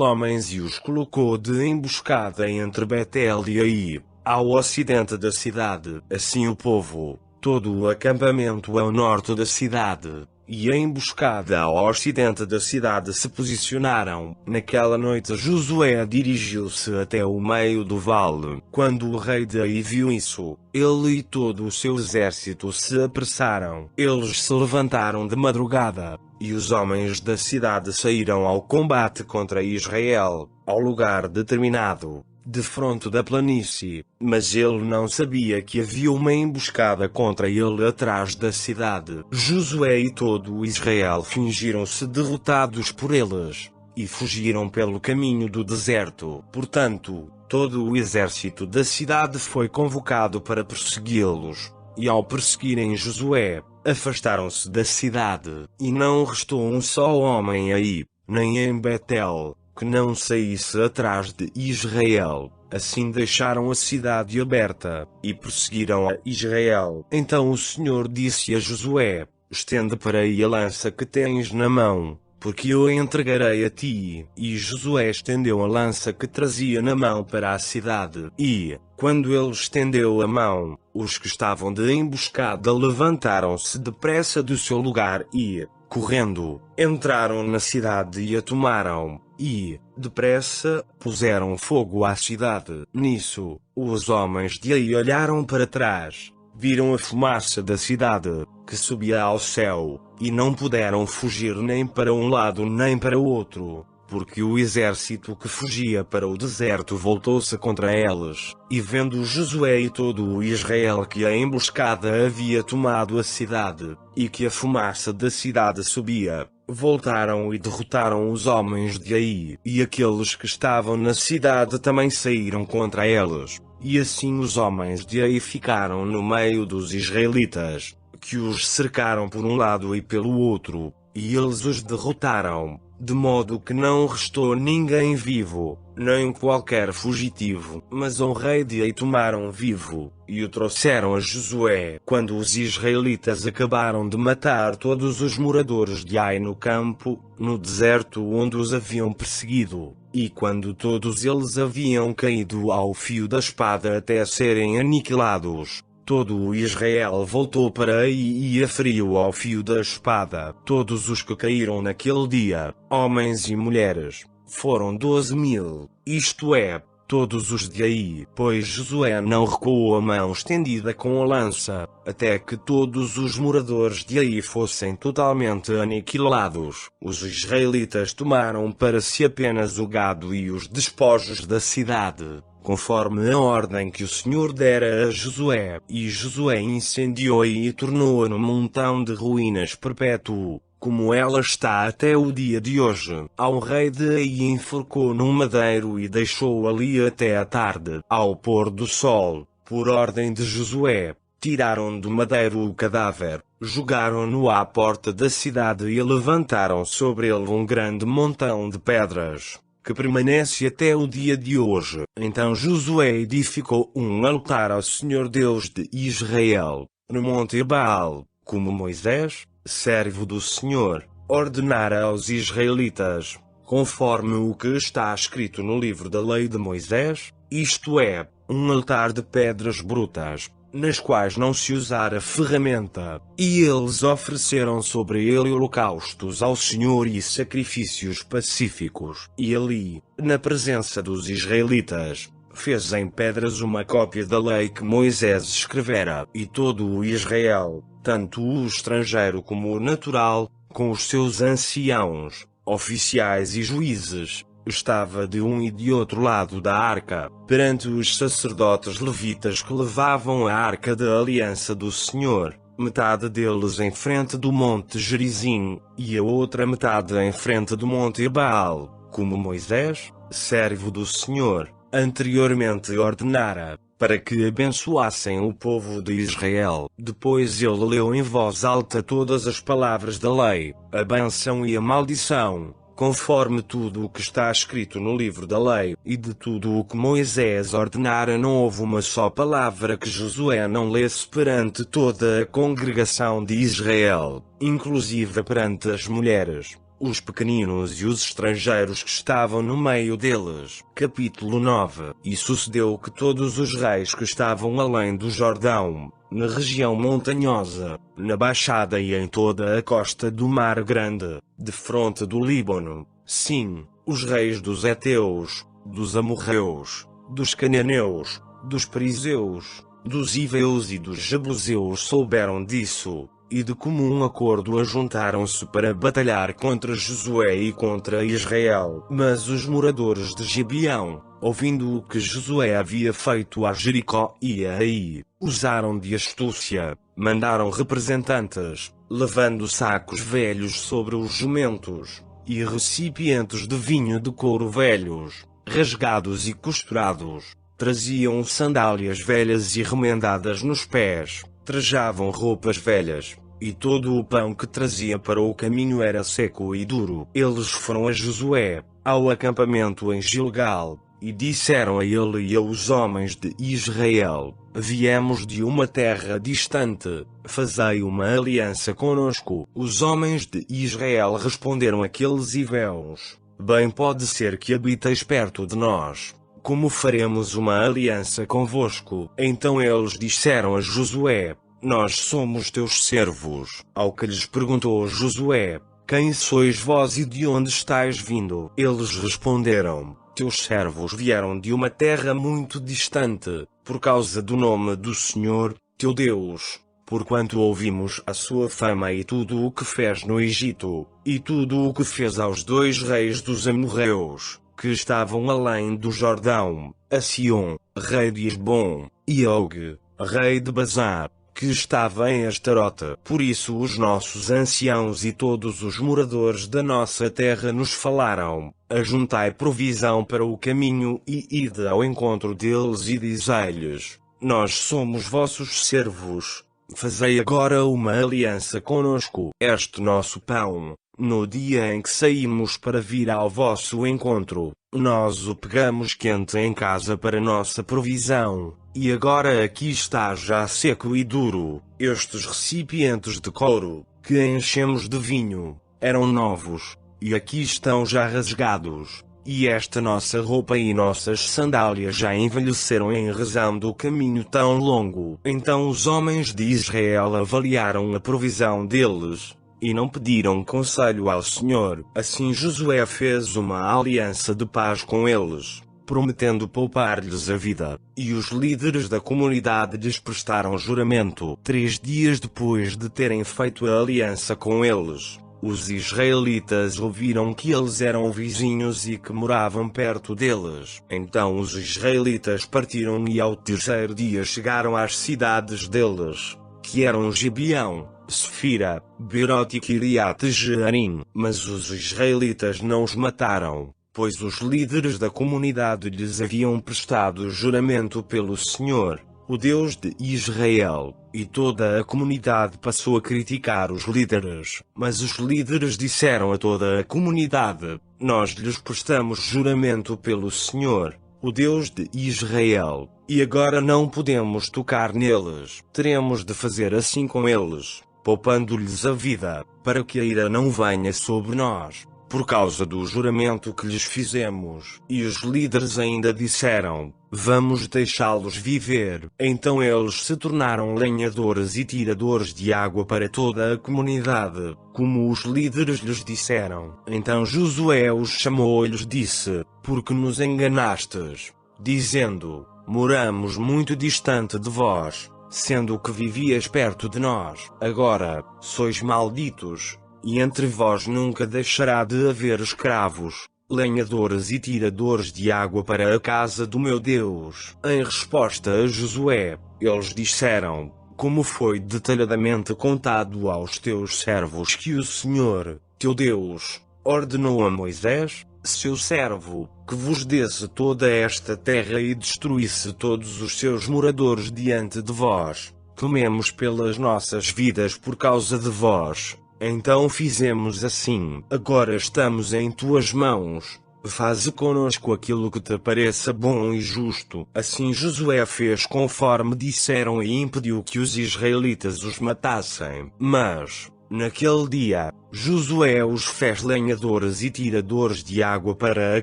homens e os colocou de emboscada entre Betel e Ai, ao ocidente da cidade. Assim o povo, todo o acampamento ao norte da cidade, e a emboscada ao ocidente da cidade se posicionaram. Naquela noite Josué dirigiu-se até o meio do vale. Quando o rei de Ai viu isso, ele e todo o seu exército se apressaram. Eles se levantaram de madrugada, e os homens da cidade saíram ao combate contra Israel, ao lugar determinado, defronte da planície. Mas ele não sabia que havia uma emboscada contra ele atrás da cidade. Josué e todo o Israel fingiram-se derrotados por eles, e fugiram pelo caminho do deserto. Portanto, todo o exército da cidade foi convocado para persegui-los, e ao perseguirem Josué, afastaram-se da cidade, e não restou um só homem aí, nem em Betel, que não saísse atrás de Israel. Assim deixaram a cidade aberta, e perseguiram a Israel. Então o Senhor disse a Josué: estende para aí a lança que tens na mão, porque eu a entregarei a ti. E Josué estendeu a lança que trazia na mão para a cidade. E, quando ele estendeu a mão, os que estavam de emboscada levantaram-se depressa do seu lugar e, correndo, entraram na cidade e a tomaram. E, depressa, puseram fogo à cidade. Nisso, os homens de Ai olharam para trás, viram a fumaça da cidade, que subia ao céu, e não puderam fugir nem para um lado nem para o outro, porque o exército que fugia para o deserto voltou-se contra eles. E vendo Josué e todo o Israel que a emboscada havia tomado a cidade, e que a fumaça da cidade subia, voltaram e derrotaram os homens de Ai. E aqueles que estavam na cidade também saíram contra eles, E assim os homens de Ai ficaram no meio dos israelitas, que os cercaram por um lado e pelo outro, e eles os derrotaram, de modo que não restou ninguém vivo, nem qualquer fugitivo, mas o rei de Ai tomaram vivo, e o trouxeram a Josué. Quando os israelitas acabaram de matar todos os moradores de Ai no campo, no deserto onde os haviam perseguido, e quando todos eles haviam caído ao fio da espada até serem aniquilados, todo o Israel voltou para Ai e feriu ao fio da espada. Todos os que caíram naquele dia, homens e mulheres, foram 12.000, isto é, todos os de Ai, pois Josué não recuou a mão estendida com a lança, até que todos os moradores de Ai fossem totalmente aniquilados. Os israelitas tomaram para si apenas o gado e os despojos da cidade, conforme a ordem que o Senhor dera a Josué, e Josué incendiou e tornou-a num montão de ruínas perpétuo, como ela está até o dia de hoje. Ao rei de Ai enforcou num madeiro e deixou-o ali até à tarde. Ao pôr do sol, por ordem de Josué, tiraram do madeiro o cadáver, jogaram-no à porta da cidade e levantaram sobre ele um grande montão de pedras, que permanece até o dia de hoje. Então Josué edificou um altar ao Senhor Deus de Israel, no monte Ebal, como Moisés, servo do Senhor, ordenara aos israelitas, conforme o que está escrito no livro da lei de Moisés, isto é, um altar de pedras brutas, nas quais não se usara ferramenta, e eles ofereceram sobre ele holocaustos ao Senhor e sacrifícios pacíficos. E ali, na presença dos israelitas, fez em pedras uma cópia da lei que Moisés escrevera, e todo o Israel, tanto o estrangeiro como o natural, com os seus anciãos, oficiais e juízes, estava de um e de outro lado da arca, perante os sacerdotes levitas que levavam a arca da aliança do Senhor, metade deles em frente do monte Gerizim, e a outra metade em frente do monte Ebal, como Moisés, servo do Senhor, anteriormente ordenara, para que abençoassem o povo de Israel. Depois ele leu em voz alta todas as palavras da lei, a bênção e a maldição, conforme tudo o que está escrito no livro da lei. E de tudo o que Moisés ordenara não houve uma só palavra que Josué não lesse perante toda a congregação de Israel, inclusive perante as mulheres, os pequeninos e os estrangeiros que estavam no meio deles. Capítulo 9. E sucedeu que todos os reis que estavam além do Jordão, na região montanhosa, na baixada e em toda a costa do Mar Grande, defronte do Líbano, sim, os reis dos Heteus, dos Amorreus, dos Cananeus, dos Perizeus, dos Iveus e dos Jebuseus souberam disso, e de comum acordo ajuntaram-se para batalhar contra Josué e contra Israel. Mas os moradores de Gibeão, ouvindo o que Josué havia feito a Jericó e a Ai, usaram de astúcia, mandaram representantes, levando sacos velhos sobre os jumentos, e recipientes de vinho de couro velhos, rasgados e costurados, traziam sandálias velhas e remendadas nos pés, trajavam roupas velhas, e todo o pão que trazia para o caminho era seco e duro. Eles foram a Josué, ao acampamento em Gilgal, e disseram a ele e aos homens de Israel: viemos de uma terra distante, fazei uma aliança conosco. Os homens de Israel responderam àqueles Iveus: bem pode ser que habiteis perto de nós. Como faremos uma aliança convosco? Então eles disseram a Josué: nós somos teus servos. Ao que lhes perguntou Josué: quem sois vós e de onde estáis vindo? Eles responderam: teus servos vieram de uma terra muito distante, por causa do nome do Senhor, teu Deus, porquanto ouvimos a sua fama e tudo o que fez no Egito, e tudo o que fez aos 2 reis dos amorreus, que estavam além do Jordão, a Sion, rei de Hesbom, e a Og, rei de Bazar, que estava em Astarote. Por isso os nossos anciãos e todos os moradores da nossa terra nos falaram, ajuntai provisão para o caminho e ide ao encontro deles e dizei-lhes: nós somos vossos servos. Fazei agora uma aliança conosco. Este nosso pão, no dia em que saímos para vir ao vosso encontro, nós o pegamos quente em casa para nossa provisão, e agora aqui está já seco e duro. Estes recipientes de couro, que enchemos de vinho, eram novos, e aqui estão já rasgados. E esta nossa roupa e nossas sandálias já envelheceram em razão do caminho tão longo. Então os homens de Israel avaliaram a provisão deles, e não pediram conselho ao Senhor. Assim Josué fez uma aliança de paz com eles, prometendo poupar-lhes a vida. E os líderes da comunidade lhes prestaram juramento. 3 dias depois de terem feito a aliança com eles, os israelitas ouviram que eles eram vizinhos e que moravam perto deles. Então os israelitas partiram e ao 3º dia chegaram às cidades deles, que eram Gibeão, Sefira, Beerote e Kiriat-Jearim. Mas os israelitas não os mataram, pois os líderes da comunidade lhes haviam prestado juramento pelo Senhor, o Deus de Israel. E toda a comunidade passou a criticar os líderes. Mas os líderes disseram a toda a comunidade: nós lhes prestamos juramento pelo Senhor, o Deus de Israel, e agora não podemos tocar neles. Teremos de fazer assim com eles, poupando-lhes a vida, para que a ira não venha sobre nós, por causa do juramento que lhes fizemos. E os líderes ainda disseram: vamos deixá-los viver. Então eles se tornaram lenhadores e tiradores de água para toda a comunidade, como os líderes lhes disseram. Então Josué os chamou e lhes disse: por que nos enganastes, dizendo: moramos muito distante de vós, sendo que vivias perto de nós? Agora, sois malditos, e entre vós nunca deixará de haver escravos, lenhadores e tiradores de água para a casa do meu Deus. Em resposta a Josué, eles disseram: como foi detalhadamente contado aos teus servos que o Senhor, teu Deus, ordenou a Moisés, seu servo, que vos desse toda esta terra e destruísse todos os seus moradores diante de vós. Tememos pelas nossas vidas por causa de vós. Então fizemos assim. Agora estamos em tuas mãos. Faze conosco aquilo que te pareça bom e justo. Assim Josué fez conforme disseram e impediu que os israelitas os matassem. Mas, naquele dia, Josué os fez lenhadores e tiradores de água para a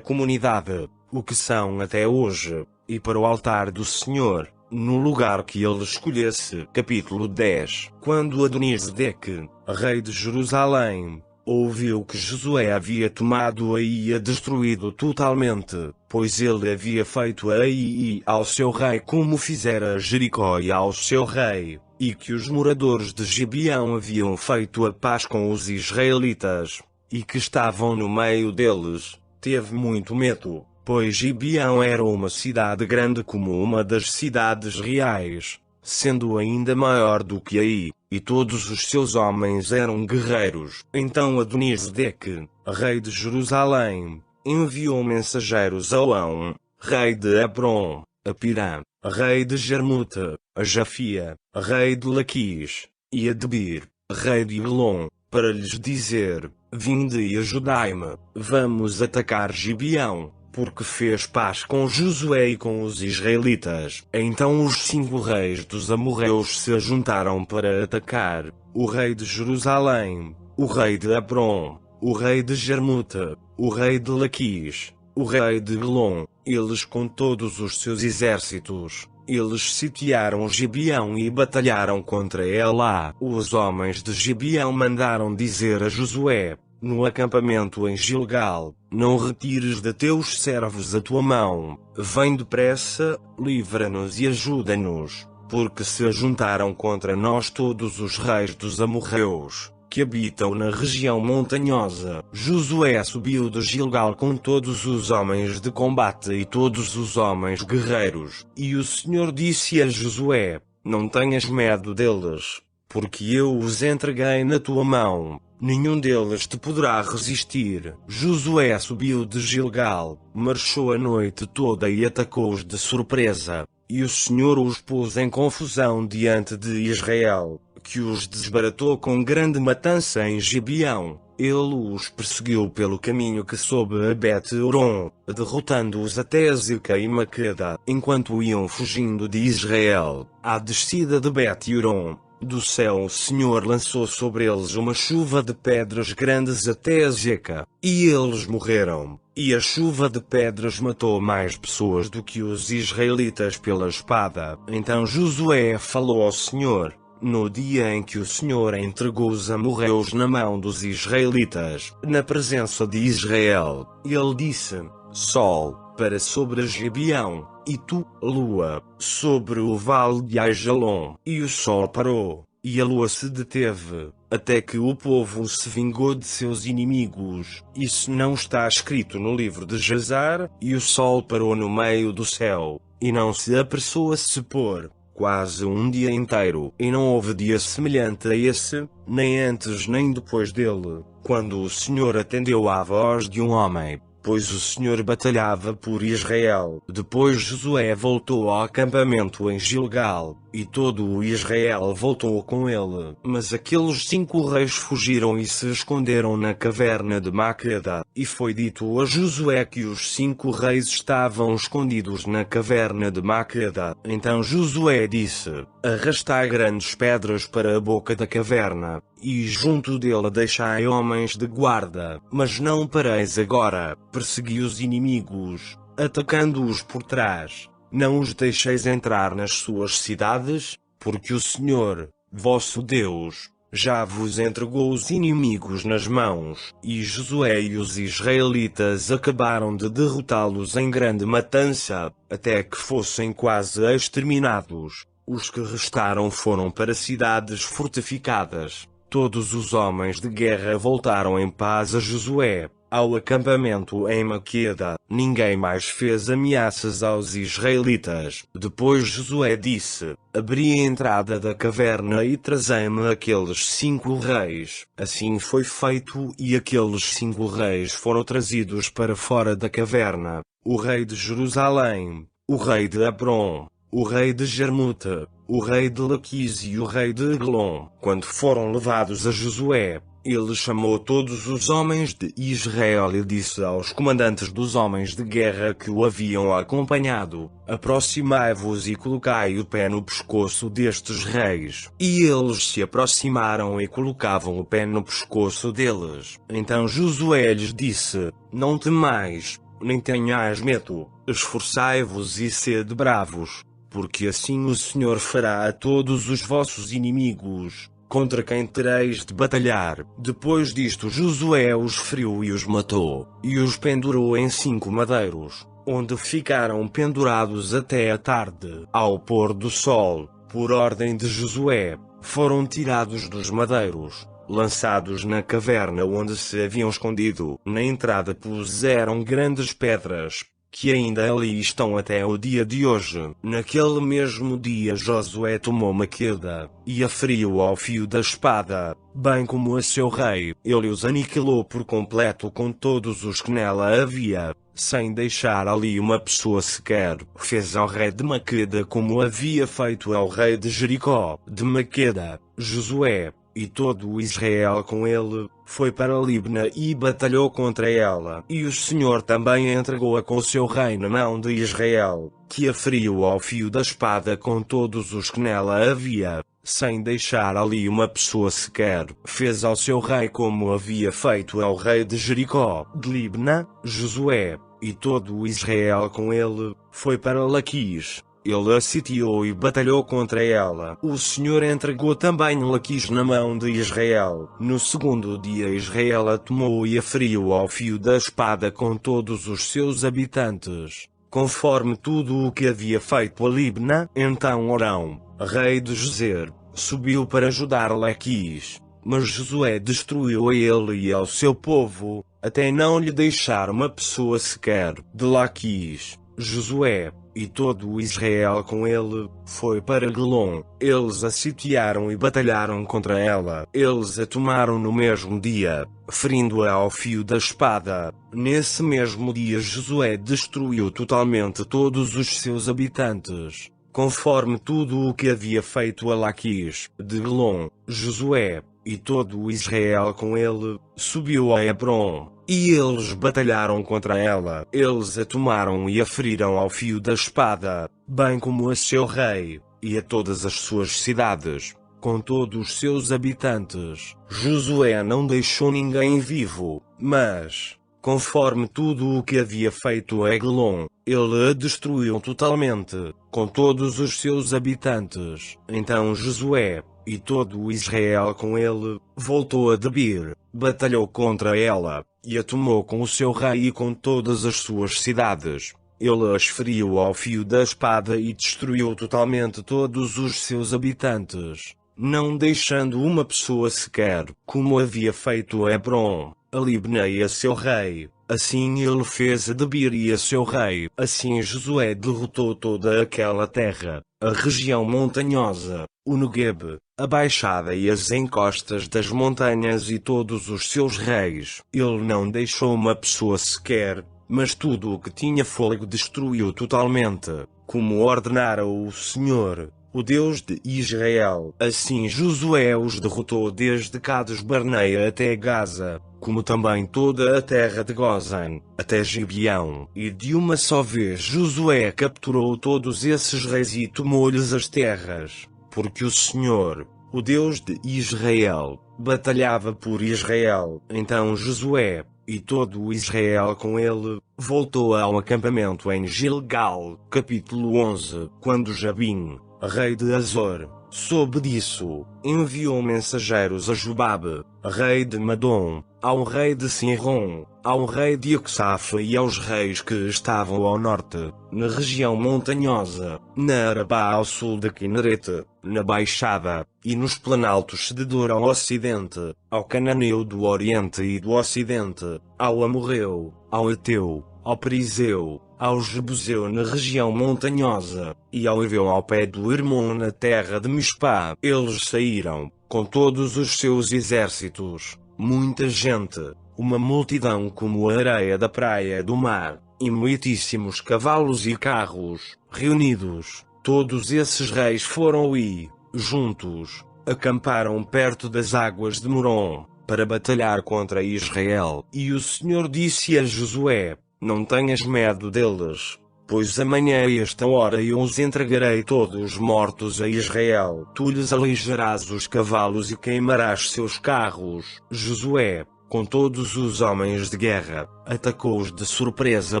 comunidade, o que são até hoje, e para o altar do Senhor, no lugar que ele escolhesse. Capítulo 10. Quando Adonisedeque, rei de Jerusalém, ouviu que Josué havia tomado Ai e a destruído totalmente, pois ele havia feito a Ai e ao seu rei como fizera a Jericó e ao seu rei, e que os moradores de Gibeão haviam feito a paz com os israelitas, e que estavam no meio deles, teve muito medo, pois Gibeão era uma cidade grande como uma das cidades reais, sendo ainda maior do que Ai, e todos os seus homens eram guerreiros. Então Adonisedeque, rei de Jerusalém, enviou mensageiros a Oão, rei de Hebron, a Pirã, rei de Jarmute, a Jafia, rei de Laquis, e a Debir, rei de Elon, para lhes dizer: vinde e ajudai-me, vamos atacar Gibeão, porque fez paz com Josué e com os israelitas. Então os 5 reis dos amorreus se ajuntaram para atacar: o rei de Jerusalém, o rei de Hebron, o rei de Jarmute, o rei de Laquis, o rei de Elon, eles com todos os seus exércitos. Eles sitiaram Gibeão e batalharam contra Elá. Os homens de Gibeão mandaram dizer a Josué, no acampamento em Gilgal: não retires de teus servos a tua mão, vem depressa, livra-nos e ajuda-nos, porque se ajuntaram contra nós todos os reis dos amorreus, que habitam na região montanhosa. Josué subiu de Gilgal com todos os homens de combate e todos os homens guerreiros, e o Senhor disse a Josué: não tenhas medo deles, porque eu os entreguei na tua mão. Nenhum deles te poderá resistir. Josué subiu de Gilgal, marchou a noite toda e atacou-os de surpresa. E o Senhor os pôs em confusão diante de Israel, que os desbaratou com grande matança em Gibeão. Ele os perseguiu pelo caminho que sobe a Bet-horon, derrotando-os até Azekah e Maqueda, enquanto iam fugindo de Israel. À descida de Bet-horon, do céu o Senhor lançou sobre eles uma chuva de pedras grandes até Azekah, e eles morreram. E a chuva de pedras matou mais pessoas do que os israelitas pela espada. Então Josué falou ao Senhor, no dia em que o Senhor entregou os amorreus na mão dos israelitas, na presença de Israel. Ele disse: Sol, para sobre Gibeão, e tu, lua, sobre o vale de Aijalon. E o sol parou, e a lua se deteve, até que o povo se vingou de seus inimigos. Isso não está escrito no livro de Jasar. E o sol parou no meio do céu, e não se apressou a se pôr, quase um dia inteiro. E não houve dia semelhante a esse, nem antes nem depois dele, quando o Senhor atendeu à voz de um homem, pois o Senhor batalhava por Israel. Depois Josué voltou ao acampamento em Gilgal, e todo o Israel voltou com ele. Mas aqueles 5 reis fugiram e se esconderam na caverna de Maqueda. E foi dito a Josué que os 5 reis estavam escondidos na caverna de Maqueda. Então Josué disse: Arrastai grandes pedras para a boca da caverna, e junto dele deixai homens de guarda. Mas não pareis agora, persegui os inimigos, atacando-os por trás. Não os deixeis entrar nas suas cidades, porque o Senhor, vosso Deus, já vos entregou os inimigos nas mãos. E Josué e os israelitas acabaram de derrotá-los em grande matança, até que fossem quase exterminados. Os que restaram foram para cidades fortificadas. Todos os homens de guerra voltaram em paz a Josué, ao acampamento em Maqueda. Ninguém mais fez ameaças aos israelitas. Depois Josué disse: Abri a entrada da caverna e trazei-me aqueles 5 reis. Assim foi feito, e aqueles 5 reis foram trazidos para fora da caverna: o rei de Jerusalém, o rei de Hebron, o rei de Jarmute, o rei de Laquis e o rei de Eglon. Quando foram levados a Josué, ele chamou todos os homens de Israel e disse aos comandantes dos homens de guerra que o haviam acompanhado: Aproximai-vos e colocai o pé no pescoço destes reis. E eles se aproximaram e colocavam o pé no pescoço deles. Então Josué lhes disse: Não temais, nem tenhais medo, esforçai-vos e sede bravos, porque assim o Senhor fará a todos os vossos inimigos, contra quem tereis de batalhar. Depois disto Josué os feriu e os matou, e os pendurou em 5 madeiros, onde ficaram pendurados até a tarde. Ao pôr do sol, por ordem de Josué, foram tirados dos madeiros, lançados na caverna onde se haviam escondido. Na entrada puseram grandes pedras, que ainda ali estão até o dia de hoje. Naquele mesmo dia Josué tomou Maqueda, e a feriu ao fio da espada, bem como a seu rei. Ele os aniquilou por completo com todos os que nela havia, sem deixar ali uma pessoa sequer. Fez ao rei de Maqueda como havia feito ao rei de Jericó. De Maqueda, Josué, e todo o Israel com ele, foi para Libna e batalhou contra ela. E o Senhor também entregou-a com seu rei na mão de Israel, que a feriu ao fio da espada com todos os que nela havia, sem deixar ali uma pessoa sequer. Fez ao seu rei como havia feito ao rei de Jericó. De Libna, Josué, e todo o Israel com ele, foi para Laquis. Ele a sitiou e batalhou contra ela. O Senhor entregou também Laquis na mão de Israel. No segundo dia Israel a tomou e a feriu ao fio da espada com todos os seus habitantes, conforme tudo o que havia feito a Libna. Então Orão, rei de Gezer, subiu para ajudar Laquis, mas Josué destruiu a ele e ao seu povo, até não lhe deixar uma pessoa sequer. De Laquis, Josué, e todo o Israel com ele, foi para Guelom. Eles a sitiaram e batalharam contra ela. Eles a tomaram no mesmo dia, ferindo-a ao fio da espada. Nesse mesmo dia Josué destruiu totalmente todos os seus habitantes, conforme tudo o que havia feito a Laquis de Guelom. Josué, e todo o Israel com ele, subiu a Hebrom, e eles batalharam contra ela. Eles a tomaram e a feriram ao fio da espada, bem como a seu rei, e a todas as suas cidades, com todos os seus habitantes. Josué não deixou ninguém vivo, mas, conforme tudo o que havia feito a Eglon, ele a destruiu totalmente, com todos os seus habitantes. Então Josué, e todo o Israel com ele, voltou a Debir, batalhou contra ela, e a tomou com o seu rei e com todas as suas cidades. Ele as feriu ao fio da espada e destruiu totalmente todos os seus habitantes, não deixando uma pessoa sequer, como havia feito a Hebrom, a Libna e a seu rei. Assim ele fez a Debir e a seu rei. Assim Josué derrotou toda aquela terra, a região montanhosa, o Negueb, a baixada e as encostas das montanhas e todos os seus reis. Ele não deixou uma pessoa sequer, mas tudo o que tinha fôlego destruiu totalmente, como ordenara o Senhor, o Deus de Israel. Assim Josué os derrotou desde Cades Barneia até Gaza, como também toda a terra de Gozan, até Gibeão. E de uma só vez Josué capturou todos esses reis e tomou-lhes as terras, porque o Senhor, o Deus de Israel, batalhava por Israel. Então Josué, e todo o Israel com ele, voltou ao acampamento em Gilgal. Capítulo 11. Quando Jabim, rei de Azor, soube disso, enviou mensageiros a Jobabe, rei de Madom, ao rei de Sinrom, ao rei de Oxaf e aos reis que estavam ao norte, na região montanhosa, na Arabá ao sul de Quinerete, na Baixada, e nos planaltos de Dor ao ocidente, ao Cananeu do oriente e do ocidente, ao Amorreu, ao Eteu, ao Perizeu, ao Jebuseu na região montanhosa, e ao Eveu ao pé do Hermon na terra de Mispá. Eles saíram, com todos os seus exércitos, muita gente, uma multidão como a areia da praia do mar, e muitíssimos cavalos e carros, reunidos. Todos esses reis foram e, juntos, acamparam perto das águas de Morom, para batalhar contra Israel. E o Senhor disse a Josué: não tenhas medo deles, pois amanhã a esta hora eu os entregarei todos mortos a Israel. Tu lhes alijarás os cavalos e queimarás seus carros. Josué, com todos os homens de guerra, atacou-os de surpresa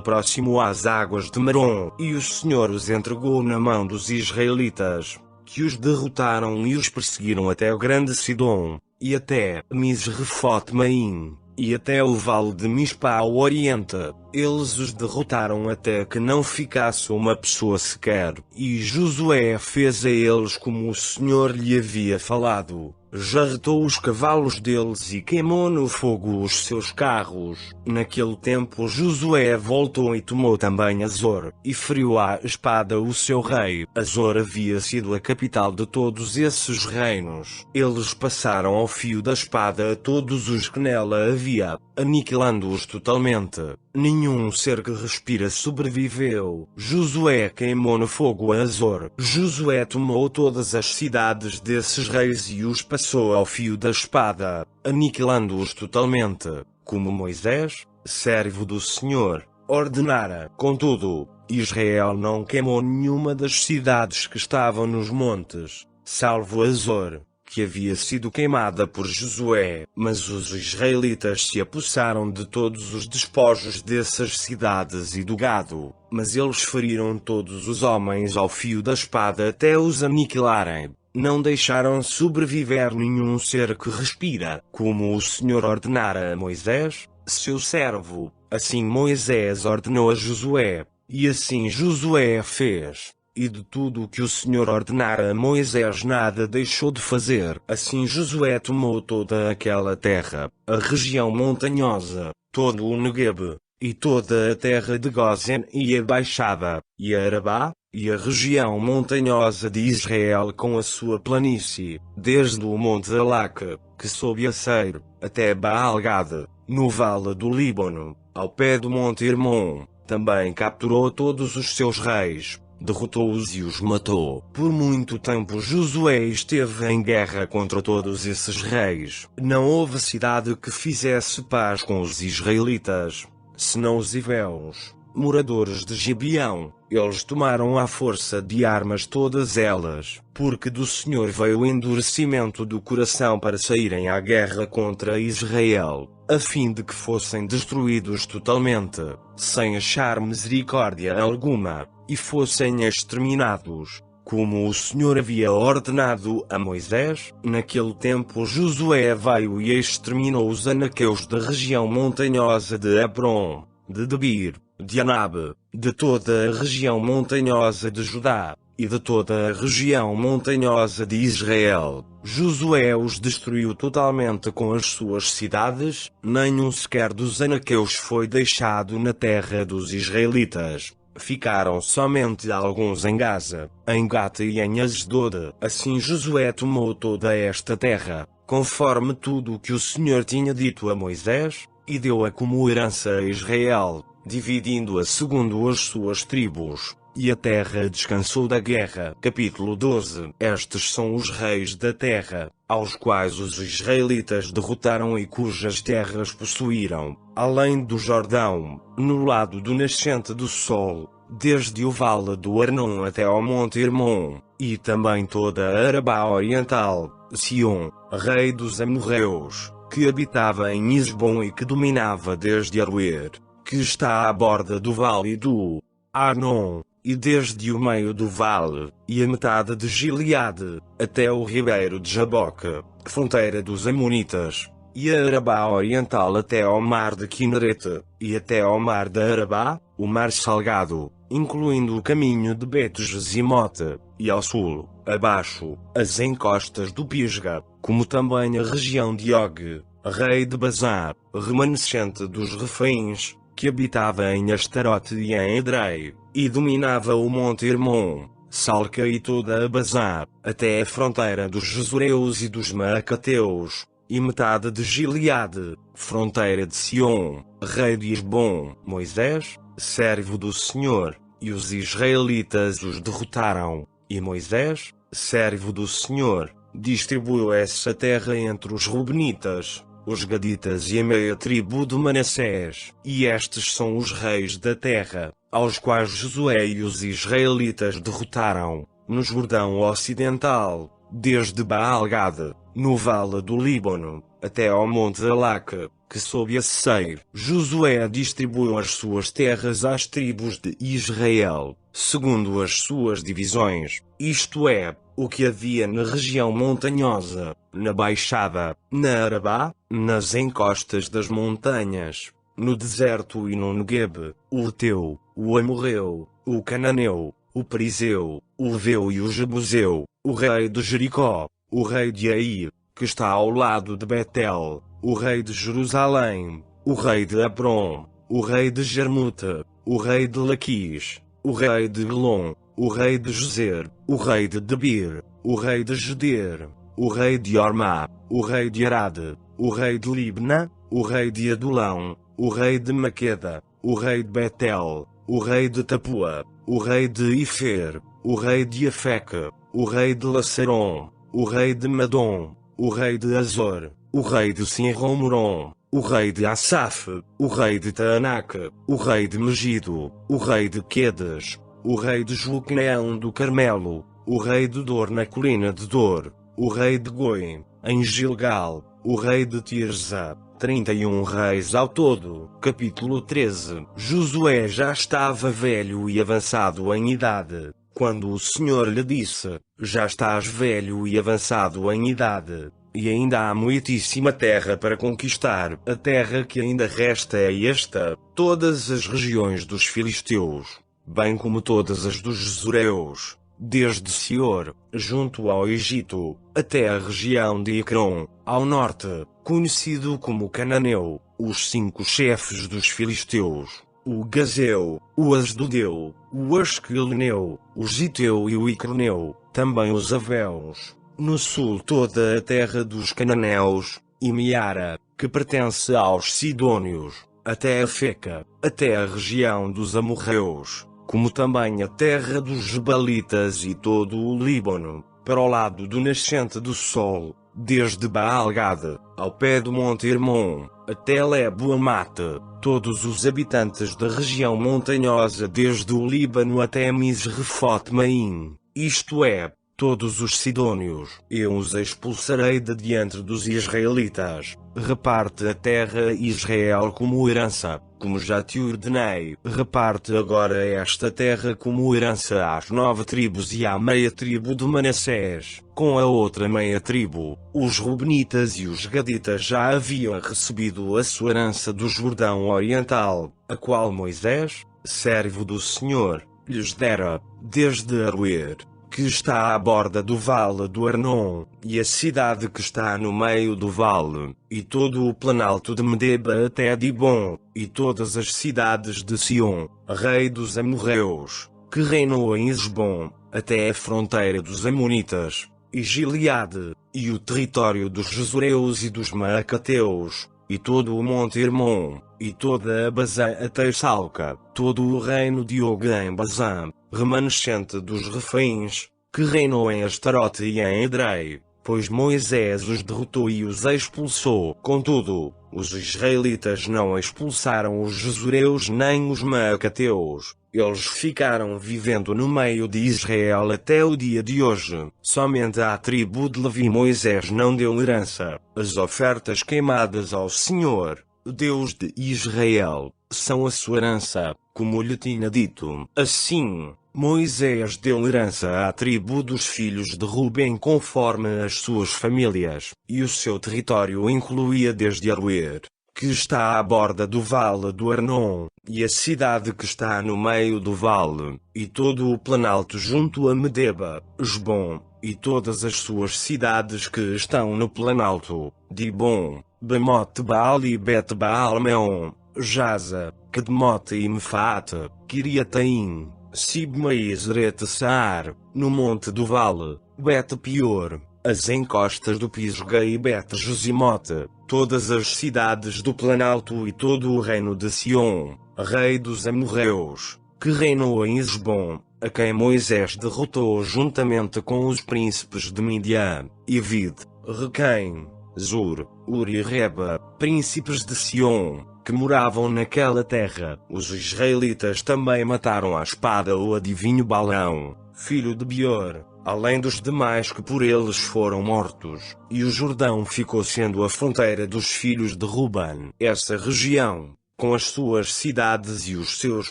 próximo às águas de Merom, e o Senhor os entregou na mão dos israelitas, que os derrotaram e os perseguiram até o grande Sidom, e até Misrefote-Maim, e até o vale de Mispa ao oriente. Eles os derrotaram até que não ficasse uma pessoa sequer. E Josué fez a eles como o Senhor lhe havia falado. Jarretou os cavalos deles e queimou no fogo os seus carros. Naquele tempo Josué voltou e tomou também Azor, e feriu à espada o seu rei. Azor havia sido a capital de todos esses reinos. Eles passaram ao fio da espada a todos os que nela havia, aniquilando-os totalmente. Nenhum ser que respira sobreviveu. Josué queimou no fogo a Azor. Josué tomou todas as cidades desses reis e os passou ao fio da espada, aniquilando-os totalmente, como Moisés, servo do Senhor, ordenara. Contudo, Israel não queimou nenhuma das cidades que estavam nos montes, salvo Azor, que havia sido queimada por Josué. Mas os israelitas se apossaram de todos os despojos dessas cidades e do gado, mas eles feriram todos os homens ao fio da espada até os aniquilarem. Não deixaram sobreviver nenhum ser que respira, como o Senhor ordenara a Moisés, seu servo. Assim Moisés ordenou a Josué, e assim Josué fez. E de tudo o que o Senhor ordenara a Moisés nada deixou de fazer. Assim Josué tomou toda aquela terra, a região montanhosa, todo o Negueb, e toda a terra de Gósen e a Baixada, e a Arabá, e a região montanhosa de Israel com a sua planície, desde o monte Alaque, que sobe a Seir, até Baal-Gade, no vale do Líbano, ao pé do monte Hermon. Também capturou todos os seus reis, derrotou-os e os matou. Por muito tempo Josué esteve em guerra contra todos esses reis. Não houve cidade que fizesse paz com os israelitas, senão os heveus, moradores de Gibeão. Eles tomaram à força de armas todas elas, porque do Senhor veio o endurecimento do coração para saírem à guerra contra Israel, a fim de que fossem destruídos totalmente, sem achar misericórdia alguma, e fossem exterminados, como o Senhor havia ordenado a Moisés. Naquele tempo Josué veio e exterminou os anaqueus da região montanhosa de Hebron, de Debir, de Anabe, de toda a região montanhosa de Judá, e de toda a região montanhosa de Israel. Josué os destruiu totalmente com as suas cidades, nenhum sequer dos anaqueus foi deixado na terra dos israelitas. Ficaram somente alguns em Gaza, em Gata e em Asdod. Assim Josué tomou toda esta terra, conforme tudo o que o Senhor tinha dito a Moisés, e deu-a como herança a Israel, dividindo-a segundo as suas tribos. E a terra descansou da guerra. Capítulo 12. Estes são os reis da terra, aos quais os israelitas derrotaram e cujas terras possuíram, além do Jordão, no lado do nascente do sol, desde o vale do Arnon até ao monte Hermon, e também toda a Arabá oriental, Sion, rei dos amorreus, que habitava em Isbom e que dominava desde Aroer, que está à borda do vale do Arnon, e desde o meio do vale, e a metade de Gileade, até o ribeiro de Jaboque, fronteira dos Amonitas, e a Arabá oriental até ao mar de Quinerete, e até ao mar da Arabá, o mar salgado, incluindo o caminho de Bet-Jesimote, e ao sul, abaixo, as encostas do Pisga, como também a região de Og, rei de Bazã, remanescente dos Refaíns, que habitava em Astarote e em Edrei, e dominava o monte Hermon, Salca e toda a Bazã, até a fronteira dos Gesureus e dos Maacateus, e metade de Gileade, fronteira de Sion, rei de Esbom. Moisés, servo do Senhor, e os israelitas os derrotaram, e Moisés, servo do Senhor, distribuiu essa terra entre os Rubenitas, os Gaditas e a meia tribo de Manassés. E estes são os reis da terra, aos quais Josué e os israelitas derrotaram, no Jordão ocidental, desde Baal-Gade, no vale do Líbano, até ao monte Alaque, que sob a Seir. Josué distribuiu as suas terras às tribos de Israel, segundo as suas divisões, isto é, o que havia na região montanhosa, na Baixada, na Arabá, nas encostas das montanhas, no deserto e no Negueb, o Eteu, o Amorreu, o Cananeu, o Perizeu, o Heveu e o Jebuseu, o rei de Jericó, o rei de Ai, que está ao lado de Betel, o rei de Jerusalém, o rei de Hebron, o rei de Jarmute, o rei de Laquis, o rei de Elon, o rei de Gezer, o rei de Debir, o rei de Geder, o rei de Ormá, o rei de Arade, o rei de Libna, o rei de Adulão, o rei de Maqueda, o rei de Betel, o rei de Tapua, o rei de Ifer, o rei de Afeque, o rei de Laceron, o rei de Madom, o rei de Azor, o rei de Sinromoron, o rei de Asaf, o rei de Taanac, o rei de Megido, o rei de Quedes, o rei de Joqueneão do Carmelo, o rei de Dor na colina de Dor, o rei de Goim, em Gilgal, o rei de Tirza. 31 reis ao todo. Capítulo 13. Josué já estava velho e avançado em idade, quando o Senhor lhe disse: já estás velho e avançado em idade, e ainda há muitíssima terra para conquistar. A terra que ainda resta é esta: todas as regiões dos filisteus, bem como todas as dos gesureus, desde Sior, junto ao Egito, até a região de Ecrom, ao norte, conhecido como Cananeu, os 5 chefes dos filisteus, o Gazeu, o Asdodeu, o Asqueleneu, o Giteu e o Icroneu, também os Aveus, no sul toda a terra dos cananeus, e Meara, que pertence aos sidônios, até a Feca, até a região dos amorreus, como também a terra dos gebalitas e todo o Líbano, para o lado do nascente do sol, desde Baal-Gade, ao pé do Monte Hermon, até Lebo-Amate, todos os habitantes da região montanhosa desde o Líbano até Misrefote-Maim, isto é, todos os sidônios, eu os expulsarei de diante dos israelitas. Reparte a terra Israel como herança, como já te ordenei. Reparte agora esta terra como herança às 9 tribos e à meia tribo de Manassés. Com a outra meia tribo, os Rubenitas e os Gaditas já haviam recebido a sua herança do Jordão Oriental, a qual Moisés, servo do Senhor, lhes dera, desde Aroer, que está à borda do vale do Arnon, e a cidade que está no meio do vale, e todo o planalto de Medeba até Dibon, e todas as cidades de Sion, rei dos amorreus, que reinou em Esbom, até a fronteira dos amonitas, e Gileade, e o território dos Gesureus e dos Maacateus, e todo o monte Hermon, e toda a Bazã até Salca, todo o reino de Og em Bazã, remanescente dos Refaíns, que reinou em Astarote e em Edrei, pois Moisés os derrotou e os expulsou. Contudo, os israelitas não expulsaram os Gesureus nem os Maacateus, eles ficaram vivendo no meio de Israel até o dia de hoje. Somente à tribo de Levi Moisés não deu herança. As ofertas queimadas ao Senhor, Deus de Israel, são a sua herança, como lhe tinha dito. Assim, Moisés deu herança à tribo dos filhos de Ruben conforme as suas famílias, e o seu território incluía desde Aroer, que está à borda do vale do Arnon, e a cidade que está no meio do vale, e todo o planalto junto a Medeba, Esbom, e todas as suas cidades que estão no planalto, Dibon, Bemote Baal e Bet-Baal-Meon, Jaza, Kedmote e Mefaate, Kiriataim, Sibma e Zeret-Saar, no monte do vale, Bet-Pior, as encostas do Pisga e Bet-Josimote, todas as cidades do planalto e todo o reino de Sion, rei dos amorreus, que reinou em Esbom, a quem Moisés derrotou juntamente com os príncipes de Midian, Evid, Requém, Zur, Ur e Reba, príncipes de Sion, que moravam naquela terra. Os israelitas também mataram à espada o adivinho Balaão, filho de Beor, além dos demais que por eles foram mortos, e o Jordão ficou sendo a fronteira dos filhos de Ruben. Essa região, com as suas cidades e os seus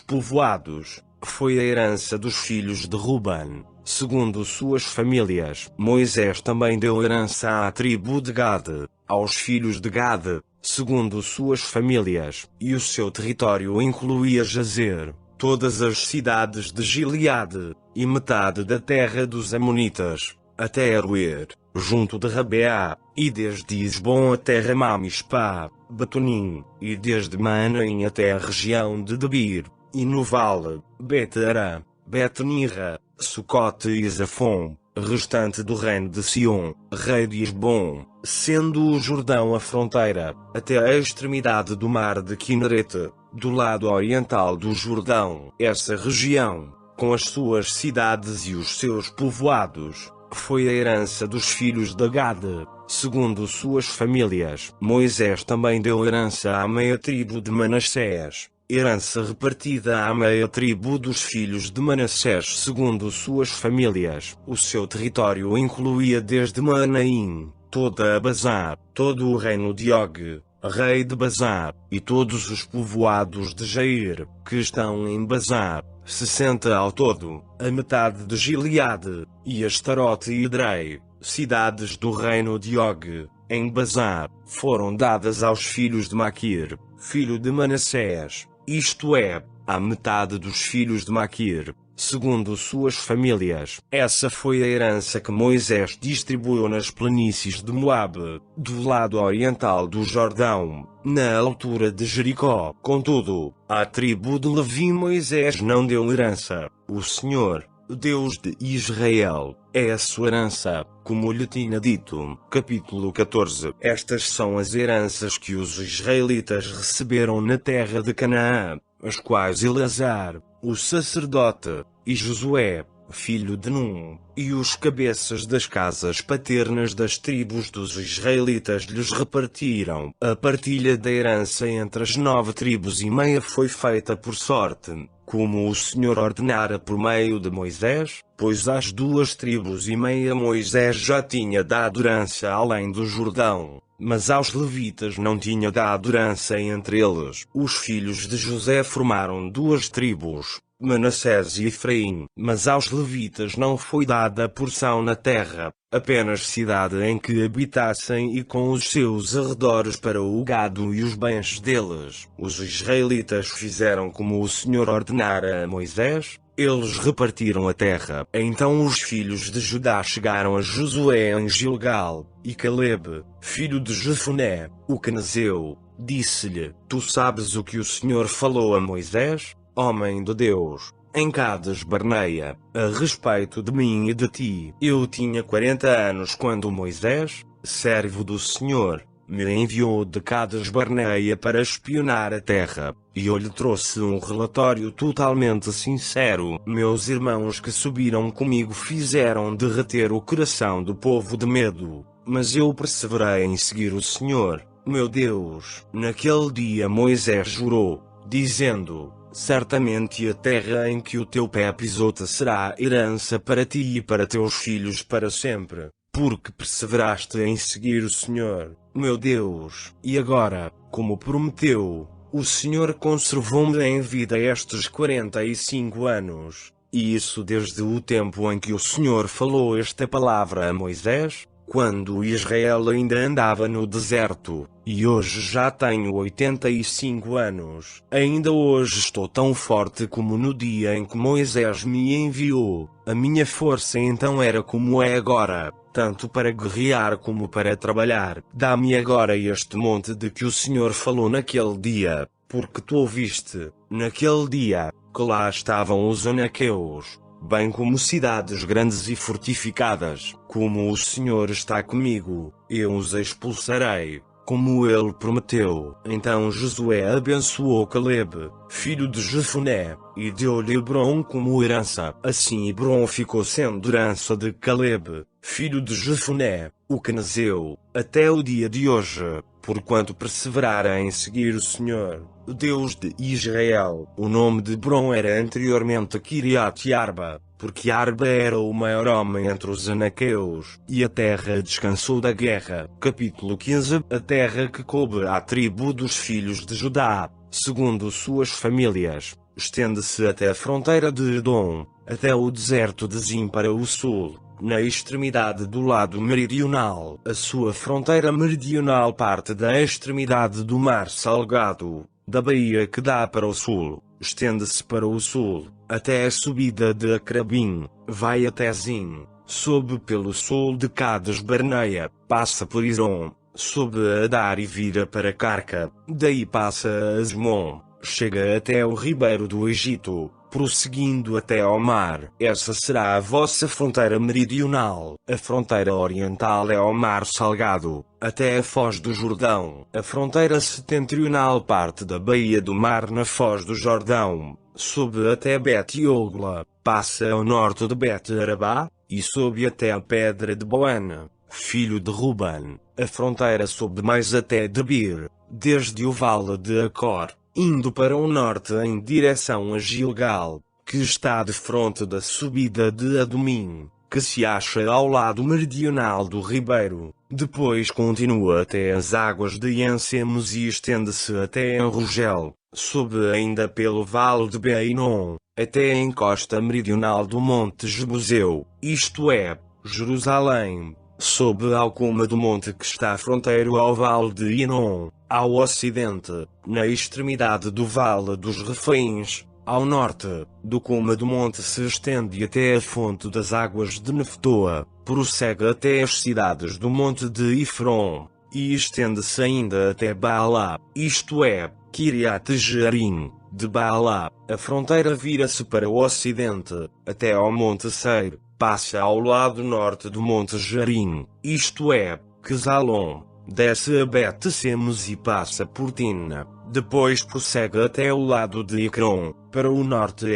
povoados, foi a herança dos filhos de Ruben, segundo suas famílias. Moisés também deu herança à tribo de Gade, aos filhos de Gade, segundo suas famílias, e o seu território incluía Jazer, todas as cidades de Gileade, e metade da terra dos Amonitas, até Aroer, junto de Rabeá, e desde Esbom até Ramá-Mispá, Betonim, e desde Manaim até a região de Debir, e no vale, Bet-Ará, Bet-Nira, Sucote e Zafon, restante do reino de Sion, rei de Esbom, sendo o Jordão a fronteira, até a extremidade do mar de Quinerete, do lado oriental do Jordão. Essa região, com as suas cidades e os seus povoados, foi a herança dos filhos de Gade, segundo suas famílias. Moisés também deu herança à meia tribo de Manassés, herança repartida à meia tribo dos filhos de Manassés segundo suas famílias. O seu território incluía desde Manaim, toda a Bazã, todo o reino de Og, rei de Bazã, e todos os povoados de Jair, que estão em Bazã, 60 ao todo, a metade de Gileade, e Astarote e Edrei, cidades do reino de Og, em Bazã, foram dadas aos filhos de Maquir, filho de Manassés, isto é, à metade dos filhos de Maquir, segundo suas famílias. Essa foi a herança que Moisés distribuiu nas planícies de Moabe, do lado oriental do Jordão, na altura de Jericó. Contudo, à tribo de Levi Moisés não deu herança. O Senhor, Deus de Israel, é a sua herança, como lhe tinha dito. Capítulo 14. Estas são as heranças que os israelitas receberam na terra de Canaã, as quais Eleazar, o sacerdote, e Josué, filho de Num, e os cabeças das casas paternas das tribos dos israelitas lhes repartiram. A partilha da herança entre as 9 tribos e meia foi feita por sorte, como o Senhor ordenara por meio de Moisés, pois às 2 tribos e meia Moisés já tinha dado herança além do Jordão, mas aos levitas não tinha dado herança entre eles. Os filhos de José formaram 2 tribos, Manassés e Efraim, mas aos levitas não foi dada porção na terra, apenas cidade em que habitassem e com os seus arredores para o gado e os bens deles. Os israelitas fizeram como o Senhor ordenara a Moisés. Eles repartiram a terra. Então os filhos de Judá chegaram a Josué em Gilgal, e Caleb, filho de Jefoné, o quenezeu, disse-lhe: Tu sabes o que o Senhor falou a Moisés, homem de Deus, em Cades Barneia, a respeito de mim e de ti. Eu tinha 40 anos quando Moisés, servo do Senhor, me enviou de Cades Barneia para espionar a terra, e eu lhe trouxe um relatório totalmente sincero. Meus irmãos que subiram comigo fizeram derreter o coração do povo de medo, mas eu perseverei em seguir o Senhor, meu Deus. Naquele dia Moisés jurou, dizendo: Certamente a terra em que o teu pé pisou te será herança para ti e para teus filhos para sempre, porque perseveraste em seguir o Senhor, meu Deus. E agora, como prometeu, o Senhor conservou-me em vida estes 45 anos, e isso desde o tempo em que o Senhor falou esta palavra a Moisés, quando Israel ainda andava no deserto, e hoje já tenho 85 anos. Ainda hoje estou tão forte como no dia em que Moisés me enviou. A minha força então era como é agora, tanto para guerrear como para trabalhar. Dá-me agora este monte de que o Senhor falou naquele dia, porque tu ouviste, naquele dia, que lá estavam os anaqueus, bem como cidades grandes e fortificadas. Como o Senhor está comigo, eu os expulsarei, como ele prometeu. Então Josué abençoou Caleb, filho de Jefoné, e deu-lhe Hebron como herança. Assim Hebron ficou sendo herança de Caleb, filho de Jefoné, o quenezeu, até o dia de hoje, porquanto perseverara em seguir o Senhor, o Deus de Israel. O nome de Hebron era anteriormente Kiriat Arba, porque Arba era o maior homem entre os anaqueus, e a terra descansou da guerra. Capítulo 15. A terra que coube à tribo dos filhos de Judá, segundo suas famílias, estende-se até a fronteira de Edom, até o deserto de Zim para o sul, na extremidade do lado meridional. A sua fronteira meridional parte da extremidade do Mar Salgado, da baía que dá para o sul, estende-se para o sul, até a subida de Acrabim, vai até Zim, sobe pelo sul de Cades Barneia, passa por Irom, sobe a Adar e vira para Carca, daí passa a Asmon, chega até o ribeiro do Egito, prosseguindo até ao mar. Essa será a vossa fronteira meridional. A fronteira oriental é ao Mar Salgado, até a foz do Jordão. A fronteira setentrional parte da baía do mar na foz do Jordão, sobe até Bet-Ogla, passa ao norte de Bet-Arabá, e sobe até a pedra de Boana, filho de Ruben. A fronteira sobe mais até Debir, desde o vale de Acor, indo para o norte em direção a Gilgal, que está de fronte da subida de Adomim, que se acha ao lado meridional do ribeiro. Depois continua até as águas de Ensemos e estende-se até Enrogel, sobe ainda pelo vale de Beinom, até a encosta meridional do monte Jebuseu, isto é, Jerusalém, sob a alcuma do monte que está fronteiro ao vale de Inom, ao ocidente, na extremidade do vale dos Refaíns, Ao norte, do cume do monte se estende até a fonte das águas de Neftoa, prossegue até as cidades do monte de Efron, e estende-se ainda até Baalá, isto é, Kiriat-Jearim. De Baalá, a fronteira vira-se para o ocidente, até ao monte Seir, passa ao lado norte do monte Jarim, isto é, Quesalon, desce a Bet-Semes e passa por Tina, depois prossegue até o lado de Ecrom, para o norte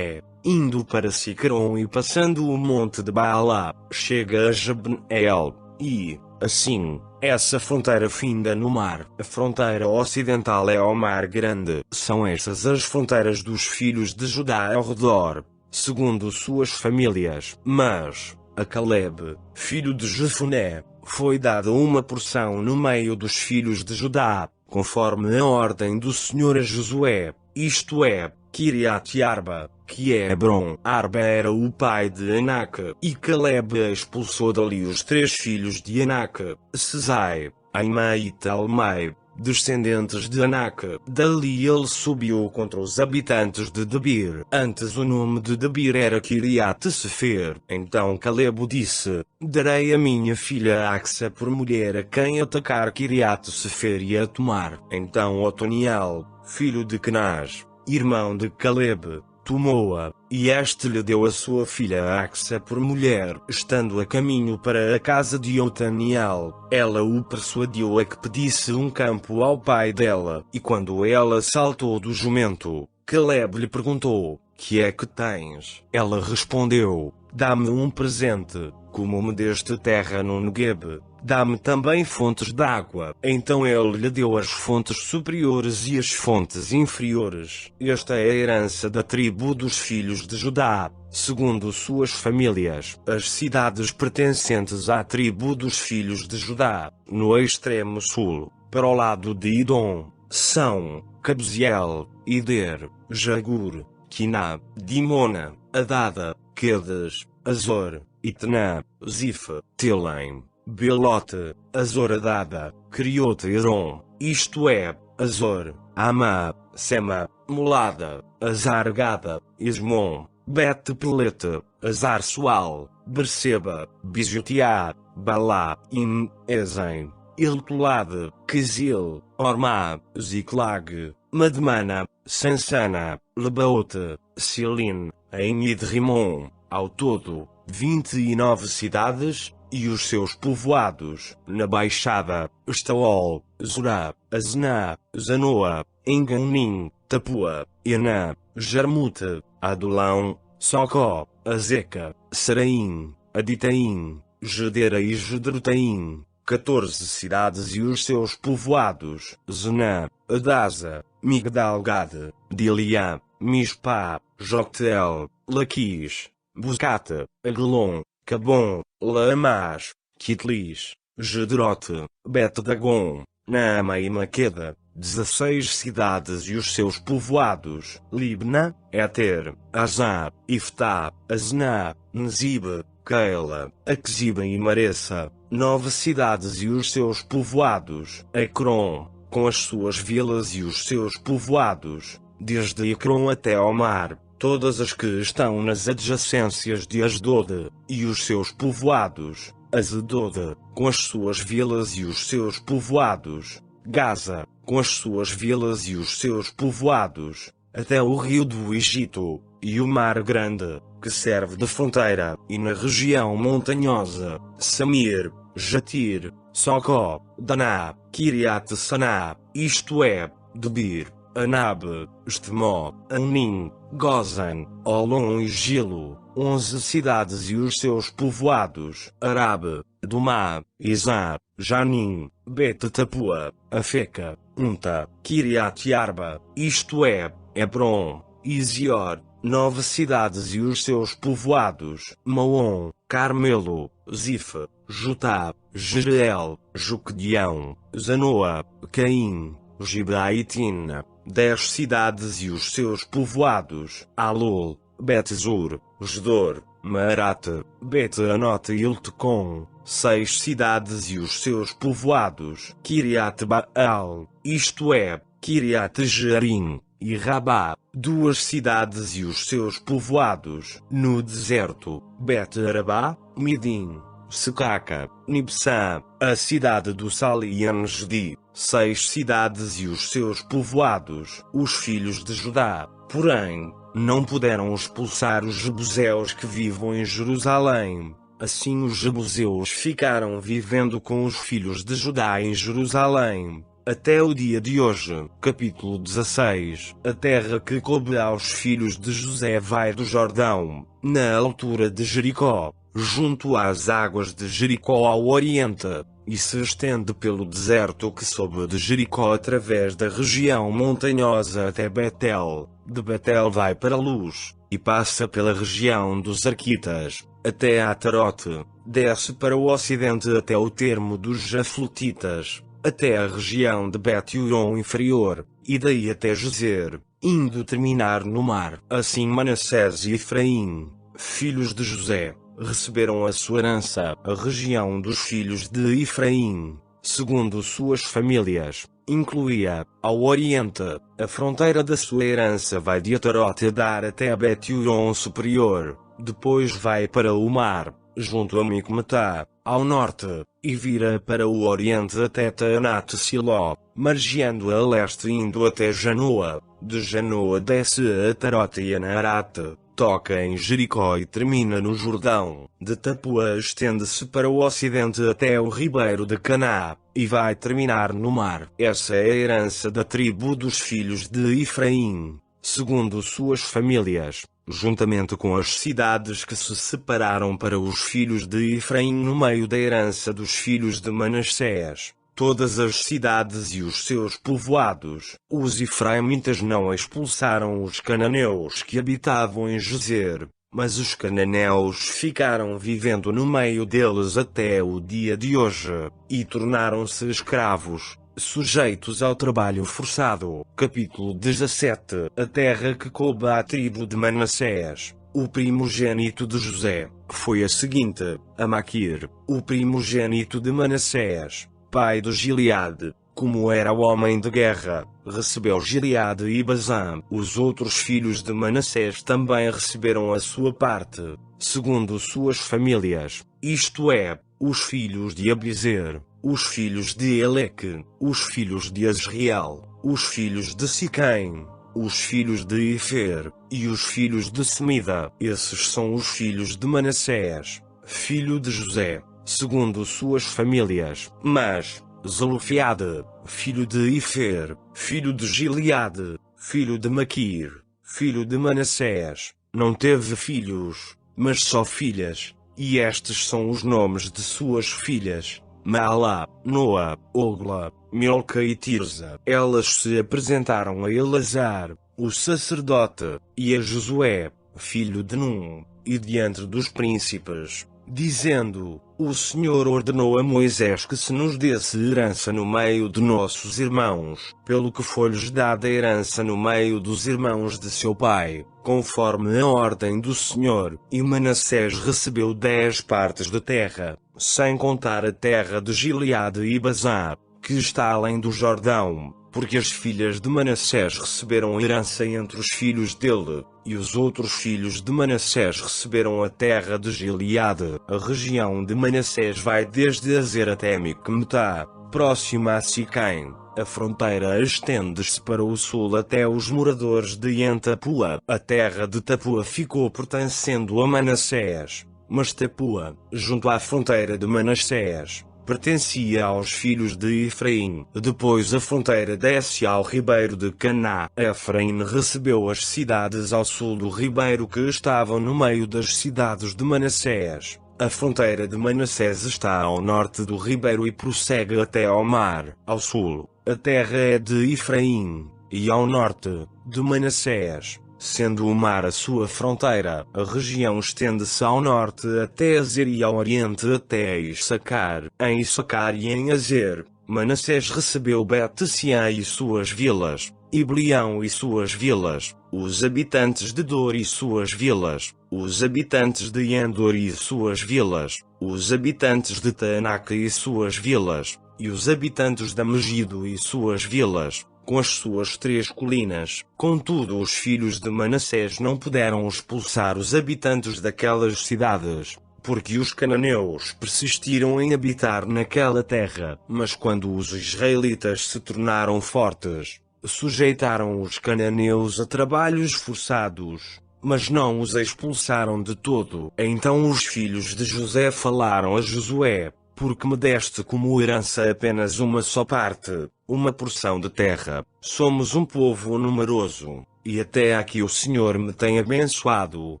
indo para Sicron e passando o monte de Baalá, chega a Jabneel, e, assim, essa fronteira finda no mar. A fronteira ocidental é ao Mar Grande. São estas as fronteiras dos filhos de Judá ao redor, segundo suas famílias. Mas, a Caleb, filho de Jefoné, foi dada uma porção no meio dos filhos de Judá, conforme a ordem do Senhor a Josué, isto é, Kiriat-Arba, que é Hebron. Arba era o pai de Anak, e Caleb expulsou dali os 3 filhos de Anak, Sesai, Aimei e Talmai, descendentes de Anak. Dali ele subiu contra os habitantes de Debir. Antes o nome de Debir era Kiriat-Sefer. Então Caleb disse: darei a minha filha Axa por mulher a quem atacar Kiriat-Sefer e a tomar. Então Otoniel, filho de Kenaz, irmão de Caleb, tomou-a, e este lhe deu a sua filha Axa por mulher. Estando a caminho para a casa de Otaniel, ela o persuadiu a que pedisse um campo ao pai dela. E quando ela saltou do jumento, Caleb lhe perguntou: que é que tens? Ela respondeu: dá-me um presente, como me deste terra no Negueb, dá-me também fontes d'água. Então ele lhe deu as fontes superiores e as fontes inferiores. Esta é a herança da tribo dos filhos de Judá, segundo suas famílias. As cidades pertencentes à tribo dos filhos de Judá, no extremo sul, para o lado de Idom, são Cabziel, Ider, Jagur, Quiná, Dimona, Adada, Quedes, Azor, Itná, Zif, Telém, Belote, Azor-Adada, Criot-Heron, isto é, Azor, Amá, Sema, Molada, Azar-Gada, Ismon, Bet-Pelete, Azar-Sual, Berseba, Bijutiá, Balá, Im, Ezen, Eltolade, Quizil, Ormá, Ziklag, Madmana, Sansana, Lebaote, Silin, Aimid-Rimon, ao todo, 29 cidades, e os seus povoados, na Baixada, Estaol, Zorá, Azná, Zanoa, Enganim, Tapua, Ená, Jarmute, Adulão, Socó, Azeca, Saraim, Aditaim, Gedera e Gedrotaim, 14 cidades e os seus povoados, Zená, Adasa, Migdal-Gade, Diliá, Mispá, Joctel, Laquis, Buscate, Aglon, Cabon, Laamás, Kitlis, Gederote, Bet-Dagon, Naama e Maqueda, 16 cidades e os seus povoados, Libna, Eter, Azar, Iftá, Azná, Nezibe, Keila, Aquziba e Maressa, 9 cidades e os seus povoados, Ecrom, com as suas vilas e os seus povoados, desde Ecrom até ao mar, todas as que estão nas adjacências de Asdod, e os seus povoados, Azedod, com as suas vilas e os seus povoados, Gaza, com as suas vilas e os seus povoados, até o rio do Egito, e o Mar Grande, que serve de fronteira, e na região montanhosa, Samir, Jatir, Socó, Daná, Kiriat-Saná, isto é, Debir, Anab, Estemó, Anim, Gozan, Olon e Gilo, 11 cidades e os seus povoados, Arabe, Dumá, Izar, Janim, Bet-Tapua, Afeca, Unta, Kiriat-Arba, isto é, Hebron, Izior, 9 cidades e os seus povoados, Maom, Carmelo, Zif, Jutá, Jereel, Juquedião, Zanoa, Caim, Gibeaitina, 10 cidades e os seus povoados, Alol, Bet-Zur, Gedor, Maarate, Bet-Anote e Iltecom, 6 cidades e os seus povoados, Kiriat-Baal, isto é, Kiriat-Jearim, e Rabá, 2 cidades e os seus povoados. No deserto, Bet-Arabá, Midim, Secaca, Nibsã, a cidade do sal e En-Gedi, 6 cidades e os seus povoados. Os filhos de Judá, porém, não puderam expulsar os jebuseus que vivam em Jerusalém. Assim os jebuseus ficaram vivendo com os filhos de Judá em Jerusalém, até o dia de hoje. Capítulo 16. A terra que coube aos filhos de José vai do Jordão, na altura de Jericó, junto às águas de Jericó ao oriente, e se estende pelo deserto que sobe de Jericó através da região montanhosa até Betel. De Betel vai para Luz, e passa pela região dos Arquitas, até Atarote, desce para o ocidente até o termo dos Jafletitas, até a região de Bet-Horon inferior, e daí até Gezer, indo terminar no mar. Assim Manassés e Efraim, filhos de José, receberam a sua herança. A região dos filhos de Efraim, segundo suas famílias, incluía, ao oriente, a fronteira da sua herança vai de Atarote dar até a Bet-Horon superior, depois vai para o mar, junto a Micmetá, ao norte, e vira para o oriente até Taanat-Siló, margeando a leste indo até Janoa. De Janoa desce a Atarote e a Naarate, toca em Jericó e termina no Jordão. De Tapua estende-se para o ocidente até o ribeiro de Caná, e vai terminar no mar. Essa é a herança da tribo dos filhos de Efraim, segundo suas famílias, juntamente com as cidades que se separaram para os filhos de Efraim no meio da herança dos filhos de Manassés. Todas as cidades e os seus povoados. Os efraimitas não expulsaram os cananeus que habitavam em Gezer, mas os cananeus ficaram vivendo no meio deles até o dia de hoje, e tornaram-se escravos, sujeitos ao trabalho forçado. Capítulo 17. A terra que coube à tribo de Manassés, o primogênito de José, foi a seguinte: a Maquir, o primogênito de Manassés, pai de Gileade, como era homem de guerra, recebeu Gileade e Bazã. Os outros filhos de Manassés também receberam a sua parte, segundo suas famílias, isto é, os filhos de Abizer, os filhos de Eleque, os filhos de Azriel, os filhos de Siquém, os filhos de Ifer, e os filhos de Semida. Esses são os filhos de Manassés, filho de José, segundo suas famílias. Mas Zelofeade, filho de Ifer, filho de Gileade, filho de Maquir, filho de Manassés, não teve filhos, mas só filhas, e estes são os nomes de suas filhas: Maalá, Noa, Ogla, Milca e Tirza. Elas se apresentaram a Elazar, o sacerdote, e a Josué, filho de Num, e diante dos príncipes, dizendo: o Senhor ordenou a Moisés que se nos desse herança no meio de nossos irmãos, pelo que foi-lhes dada herança no meio dos irmãos de seu pai, conforme a ordem do Senhor. E Manassés recebeu 10 partes de terra, sem contar a terra de Gileade e Bazã, que está além do Jordão, porque as filhas de Manassés receberam herança entre os filhos dele, e os outros filhos de Manassés receberam a terra de Gileade. A região de Manassés vai desde Azer até Micmetá, próxima a Siquém. A fronteira estende-se para o sul até os moradores de En-Tapua. A terra de Tapua ficou pertencendo a Manassés, mas Tapua, junto à fronteira de Manassés, pertencia aos filhos de Efraim. Depois a fronteira desce ao ribeiro de Caná. Efraim recebeu as cidades ao sul do ribeiro que estavam no meio das cidades de Manassés. A fronteira de Manassés está ao norte do ribeiro e prossegue até ao mar. Ao sul, a terra é de Efraim, e ao norte, de Manassés, sendo o mar a sua fronteira. A região estende-se ao norte até Azer e ao oriente até Issacar. Em Issacar e em Azer, Manassés recebeu Bet-Sean e suas vilas, Ibleão e suas vilas, os habitantes de Dor e suas vilas, os habitantes de Endor e suas vilas, os habitantes de Taanac e suas vilas, e os habitantes de Megido e suas vilas, com as suas 3 colinas. Contudo, os filhos de Manassés não puderam expulsar os habitantes daquelas cidades, porque os cananeus persistiram em habitar naquela terra. Mas quando os israelitas se tornaram fortes, sujeitaram os cananeus a trabalhos forçados, mas não os expulsaram de todo. Então os filhos de José falaram a Josué: porque me deste como herança apenas uma só parte, uma porção de terra. Somos um povo numeroso, e até aqui o Senhor me tem abençoado.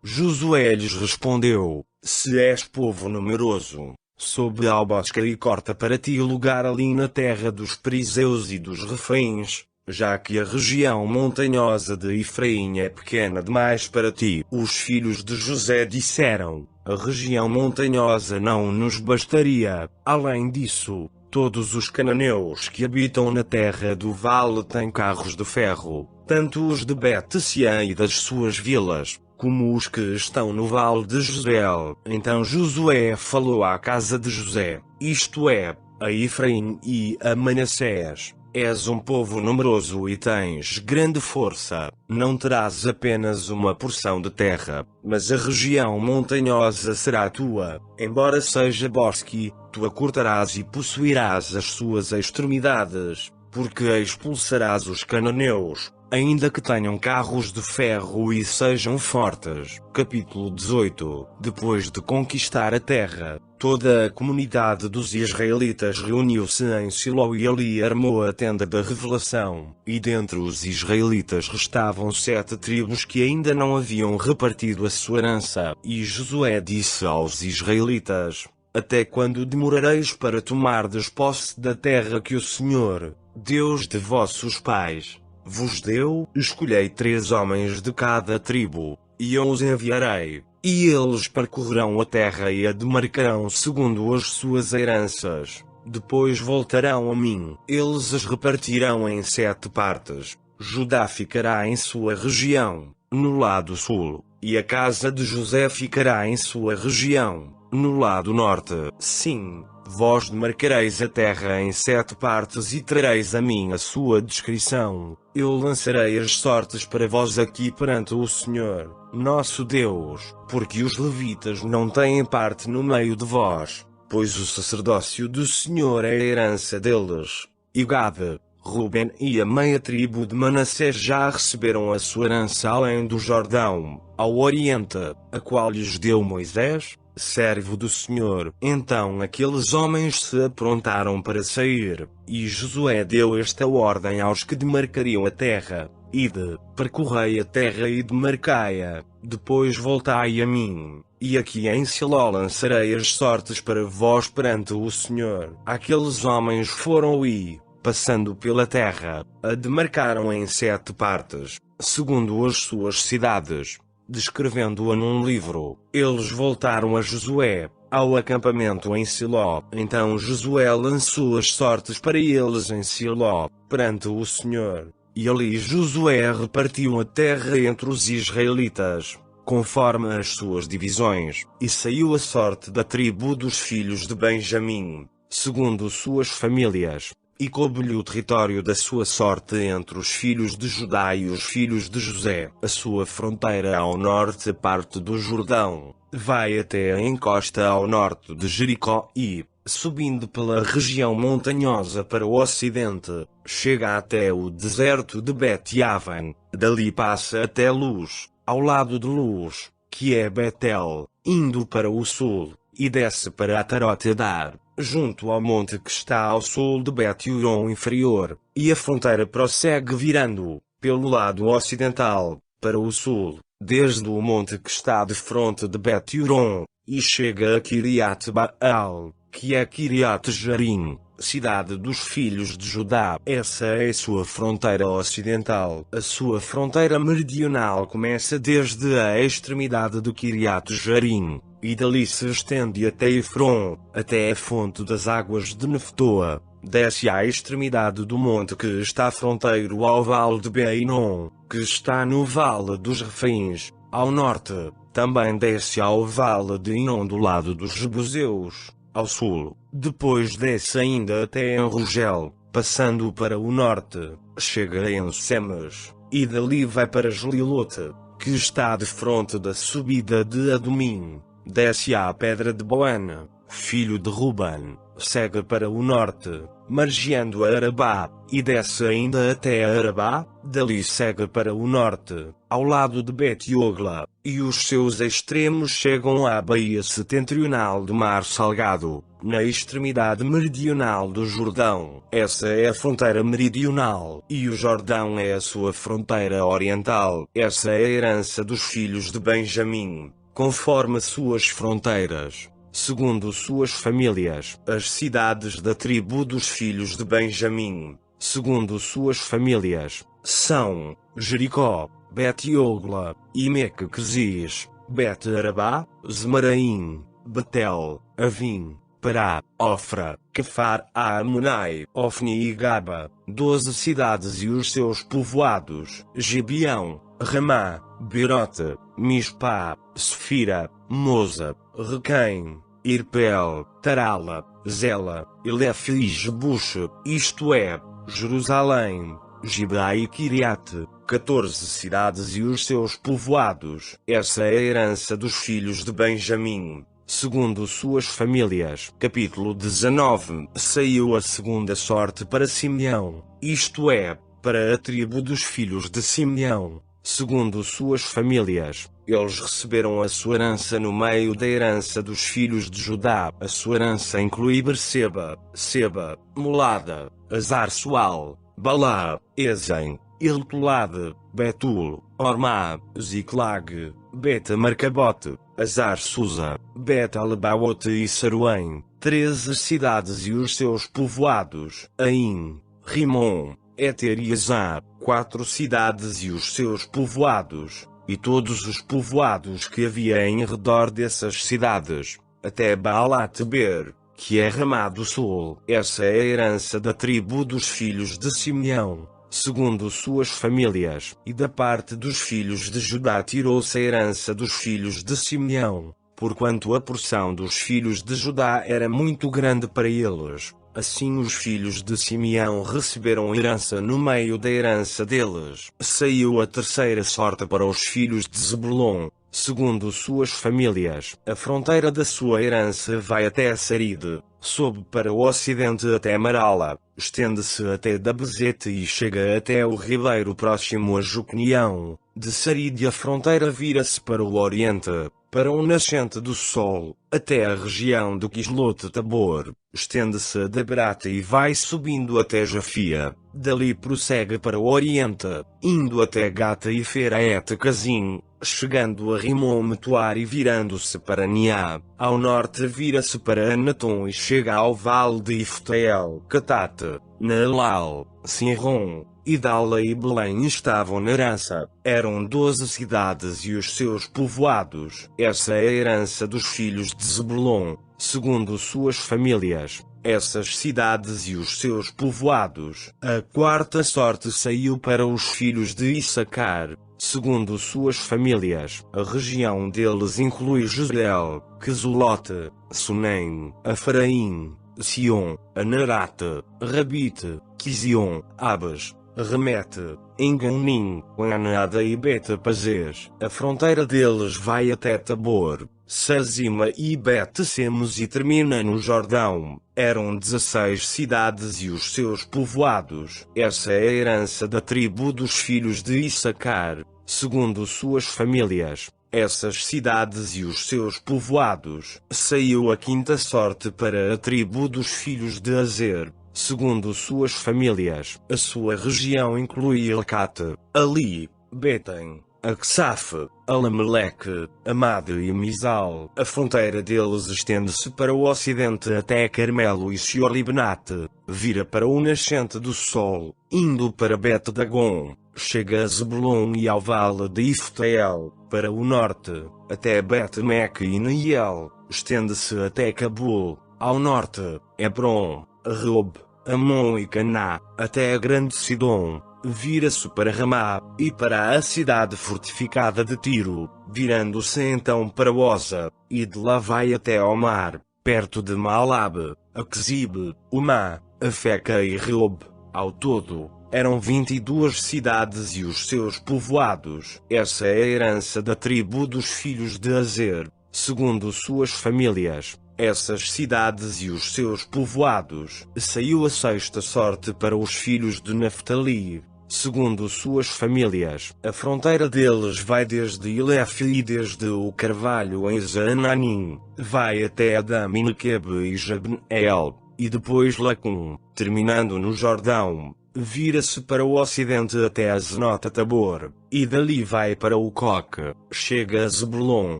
Josué lhes respondeu: se és povo numeroso, sobe ao bosque e corta para ti lugar ali na terra dos Perizeus e dos Refaíns, já que a região montanhosa de Efraim é pequena demais para ti. Os filhos de José disseram: a região montanhosa não nos bastaria. Além disso, todos os cananeus que habitam na terra do vale têm carros de ferro, tanto os de Bet-Sean e das suas vilas, como os que estão no vale de Jezreel. Então Josué falou à casa de José, isto é, a Efraim e a Manassés: és um povo numeroso e tens grande força. Não terás apenas uma porção de terra, mas a região montanhosa será tua. Embora seja bosque, tu a cortarás e possuirás as suas extremidades, porque expulsarás os cananeus, ainda que tenham carros de ferro e sejam fortes. Capítulo 18. Depois de conquistar a terra, toda a comunidade dos israelitas reuniu-se em Siló e ali armou a tenda da revelação. E dentre os israelitas restavam 7 tribos que ainda não haviam repartido a sua herança. E Josué disse aos israelitas: até quando demorareis para tomardes posse da terra que o Senhor, Deus de vossos pais, vos deu? Escolhei 3 homens de cada tribo, e eu os enviarei, e eles percorrerão a terra e a demarcarão segundo as suas heranças. Depois voltarão a mim. Eles as repartirão em 7 partes. Judá ficará em sua região, no lado sul, e a casa de José ficará em sua região, no lado norte. Sim, vós demarcareis a terra em 7 partes e trareis a mim a sua descrição. Eu lançarei as sortes para vós aqui perante o Senhor, nosso Deus, porque os levitas não têm parte no meio de vós, pois o sacerdócio do Senhor é a herança deles. E Gade, Ruben e a meia tribo de Manassés já receberam a sua herança além do Jordão, ao oriente, a qual lhes deu Moisés, servo do Senhor. Então aqueles homens se aprontaram para sair, e Josué deu esta ordem aos que demarcariam a terra: ide, percorrei a terra e demarcai-a, depois voltai a mim, e aqui em Siló lançarei as sortes para vós perante o Senhor. Aqueles homens foram e, passando pela terra, a demarcaram em 7 partes, segundo as suas cidades, descrevendo-a num livro. Eles voltaram a Josué, ao acampamento em Siló. Então Josué lançou as sortes para eles em Siló, perante o Senhor. E ali Josué repartiu a terra entre os israelitas, conforme as suas divisões, e saiu a sorte da tribo dos filhos de Benjamim, segundo suas famílias. E coube-lhe o território da sua sorte entre os filhos de Judá e os filhos de José. A sua fronteira ao norte, a parte do Jordão, vai até a encosta ao norte de Jericó e, subindo pela região montanhosa para o ocidente, chega até o deserto de Bet-Aven. Dali passa até Luz, ao lado de Luz, que é Betel, indo para o sul, e desce para Atarot-Adar, junto ao monte que está ao sul de Bet-Horon inferior, e a fronteira prossegue virando, pelo lado ocidental, para o sul, desde o monte que está de fronte de Bet-Horon, e chega a Kiriat-Baal, que é Kiriat-Jearim, cidade dos filhos de Judá. Essa é a sua fronteira ocidental. A sua fronteira meridional começa desde a extremidade do Kiriat-Jearim, e dali se estende até Efron, até a fonte das águas de Neftoa. Desce à extremidade do monte que está fronteiro ao vale de Beinon, que está no vale dos Refaíns, ao norte. Também desce ao vale de Inon do lado dos Jebuseus, ao sul. Depois desce ainda até Enrogel, Passando para o norte, chega em Semes, e dali vai para Gelilote, que está defronte da subida de Adomim. Desce à pedra de Boana, filho de Ruben, segue para o norte, margeando a Arabá, e desce ainda até a Arabá, dali segue para o norte, ao lado de Bet-Ogla, e os seus extremos chegam à baía setentrional do Mar Salgado, na extremidade meridional do Jordão. Essa é a fronteira meridional, e o Jordão é a sua fronteira oriental. Essa é a herança dos filhos de Benjamim, conforme suas fronteiras, segundo suas famílias, as cidades da tribo dos filhos de Benjamim, segundo suas famílias, são Jericó, Bet-Ogla, Imeque-Quezis, Bet-Arabá, Zemaraim, Betel, Avim, Pará, Ofra, Quefar, Amonai, Ofni e Gaba, 12 cidades e os seus povoados, Gibeão, Ramá, Berote, Mispá, Sefira, Moza, Requém, Irpel, Tarala, Zela, Elef e Jebuche, isto é, Jerusalém, Gibá e Quiriate, 14 cidades e os seus povoados. Essa é a herança dos filhos de Benjamim, segundo suas famílias. Capítulo 19. Saiu a segunda sorte para Simeão, isto é, para a tribo dos filhos de Simeão, segundo suas famílias. Eles receberam a sua herança no meio da herança dos filhos de Judá. A sua herança inclui Berseba, Seba, Molada, Azar-Sual, Balá, Ezem, Eltolade, Betul, Ormá, Ziklag, Bet-Marcabote, Azar-Susa, Bet-Alebaote e Saruém, 13 cidades e os seus povoados, Aim, Rimon, Eter e Azar, 4 cidades e os seus povoados, e todos os povoados que havia em redor dessas cidades, até Baalat-Beer, que é Ramá do Sul. Essa é a herança da tribo dos filhos de Simeão, segundo suas famílias, e da parte dos filhos de Judá tirou-se a herança dos filhos de Simeão, porquanto a porção dos filhos de Judá era muito grande para eles. Assim os filhos de Simeão receberam herança no meio da herança deles. Saiu a terceira sorte para os filhos de Zebulon, segundo suas famílias. A fronteira da sua herança vai até Saride, sobe para o ocidente até Marala, estende-se até Dabezete e chega até o ribeiro próximo a Joquenião. De Saride a fronteira vira-se para o oriente, para o nascente do sol, até a região do Quislote-Tabor, estende-se a Daberate e vai subindo até Jafia. Dali prossegue para o oriente, indo até Gata e Feraete-Cazim, chegando a Rimon-Metuar e virando-se para Niá. Ao norte vira-se para Anatom e chega ao vale de Iftael. Catate, Naalal, Sinron, Idala e Belém estavam na herança. Eram 12 cidades e os seus povoados. Essa é a herança dos filhos de Zebulon, segundo suas famílias. Essas cidades e os seus povoados. A quarta sorte saiu para os filhos de Issacar, segundo suas famílias. A região deles inclui Jezreel, Quezolote, Sunem, Afaraim, Sion, Anarate, Rabite, Quizion, Abas, Remete, Enganim, Anada e Bet-Pazes. A fronteira deles vai até Tabor, Sazima e Bet-Semes e termina no Jordão. Eram 16 cidades e os seus povoados. Essa é a herança da tribo dos filhos de Issacar, segundo suas famílias. Essas cidades e os seus povoados. Saiu a quinta sorte para a tribo dos filhos de Azer, segundo suas famílias. A sua região inclui Elcate, Ali, Betem, Aksaf, Alameleque, Amade e Mizal. A fronteira deles estende-se para o ocidente até Carmelo e Sior-Libnate, vira para o nascente do sol, indo para Bet-Dagon, chega a Zebulon e ao vale de Iftael, para o norte, até Bet-Meque e Neiel, estende-se até Cabul, ao norte, Hebron, Reob, Amon e Caná, até a grande Sidom, vira-se para Ramá, e para a cidade fortificada de Tiro, virando-se então para Oza, e de lá vai até ao mar, perto de Maalabe, Aquzibe, Umá, Afeca e Reob. Ao todo, eram 22 cidades e os seus povoados. Essa é a herança da tribo dos filhos de Azer, segundo suas famílias. Essas cidades e os seus povoados. Saiu a sexta sorte para os filhos de Naftali, segundo suas famílias. A fronteira deles vai desde Ilef e desde o carvalho em Zaananim, vai até Adam e Nequeb e Jabneel, e depois Lacum, terminando no Jordão. Vira-se para o ocidente até a Zenota Tabor, e dali vai para o Coque, chega a Zebulon,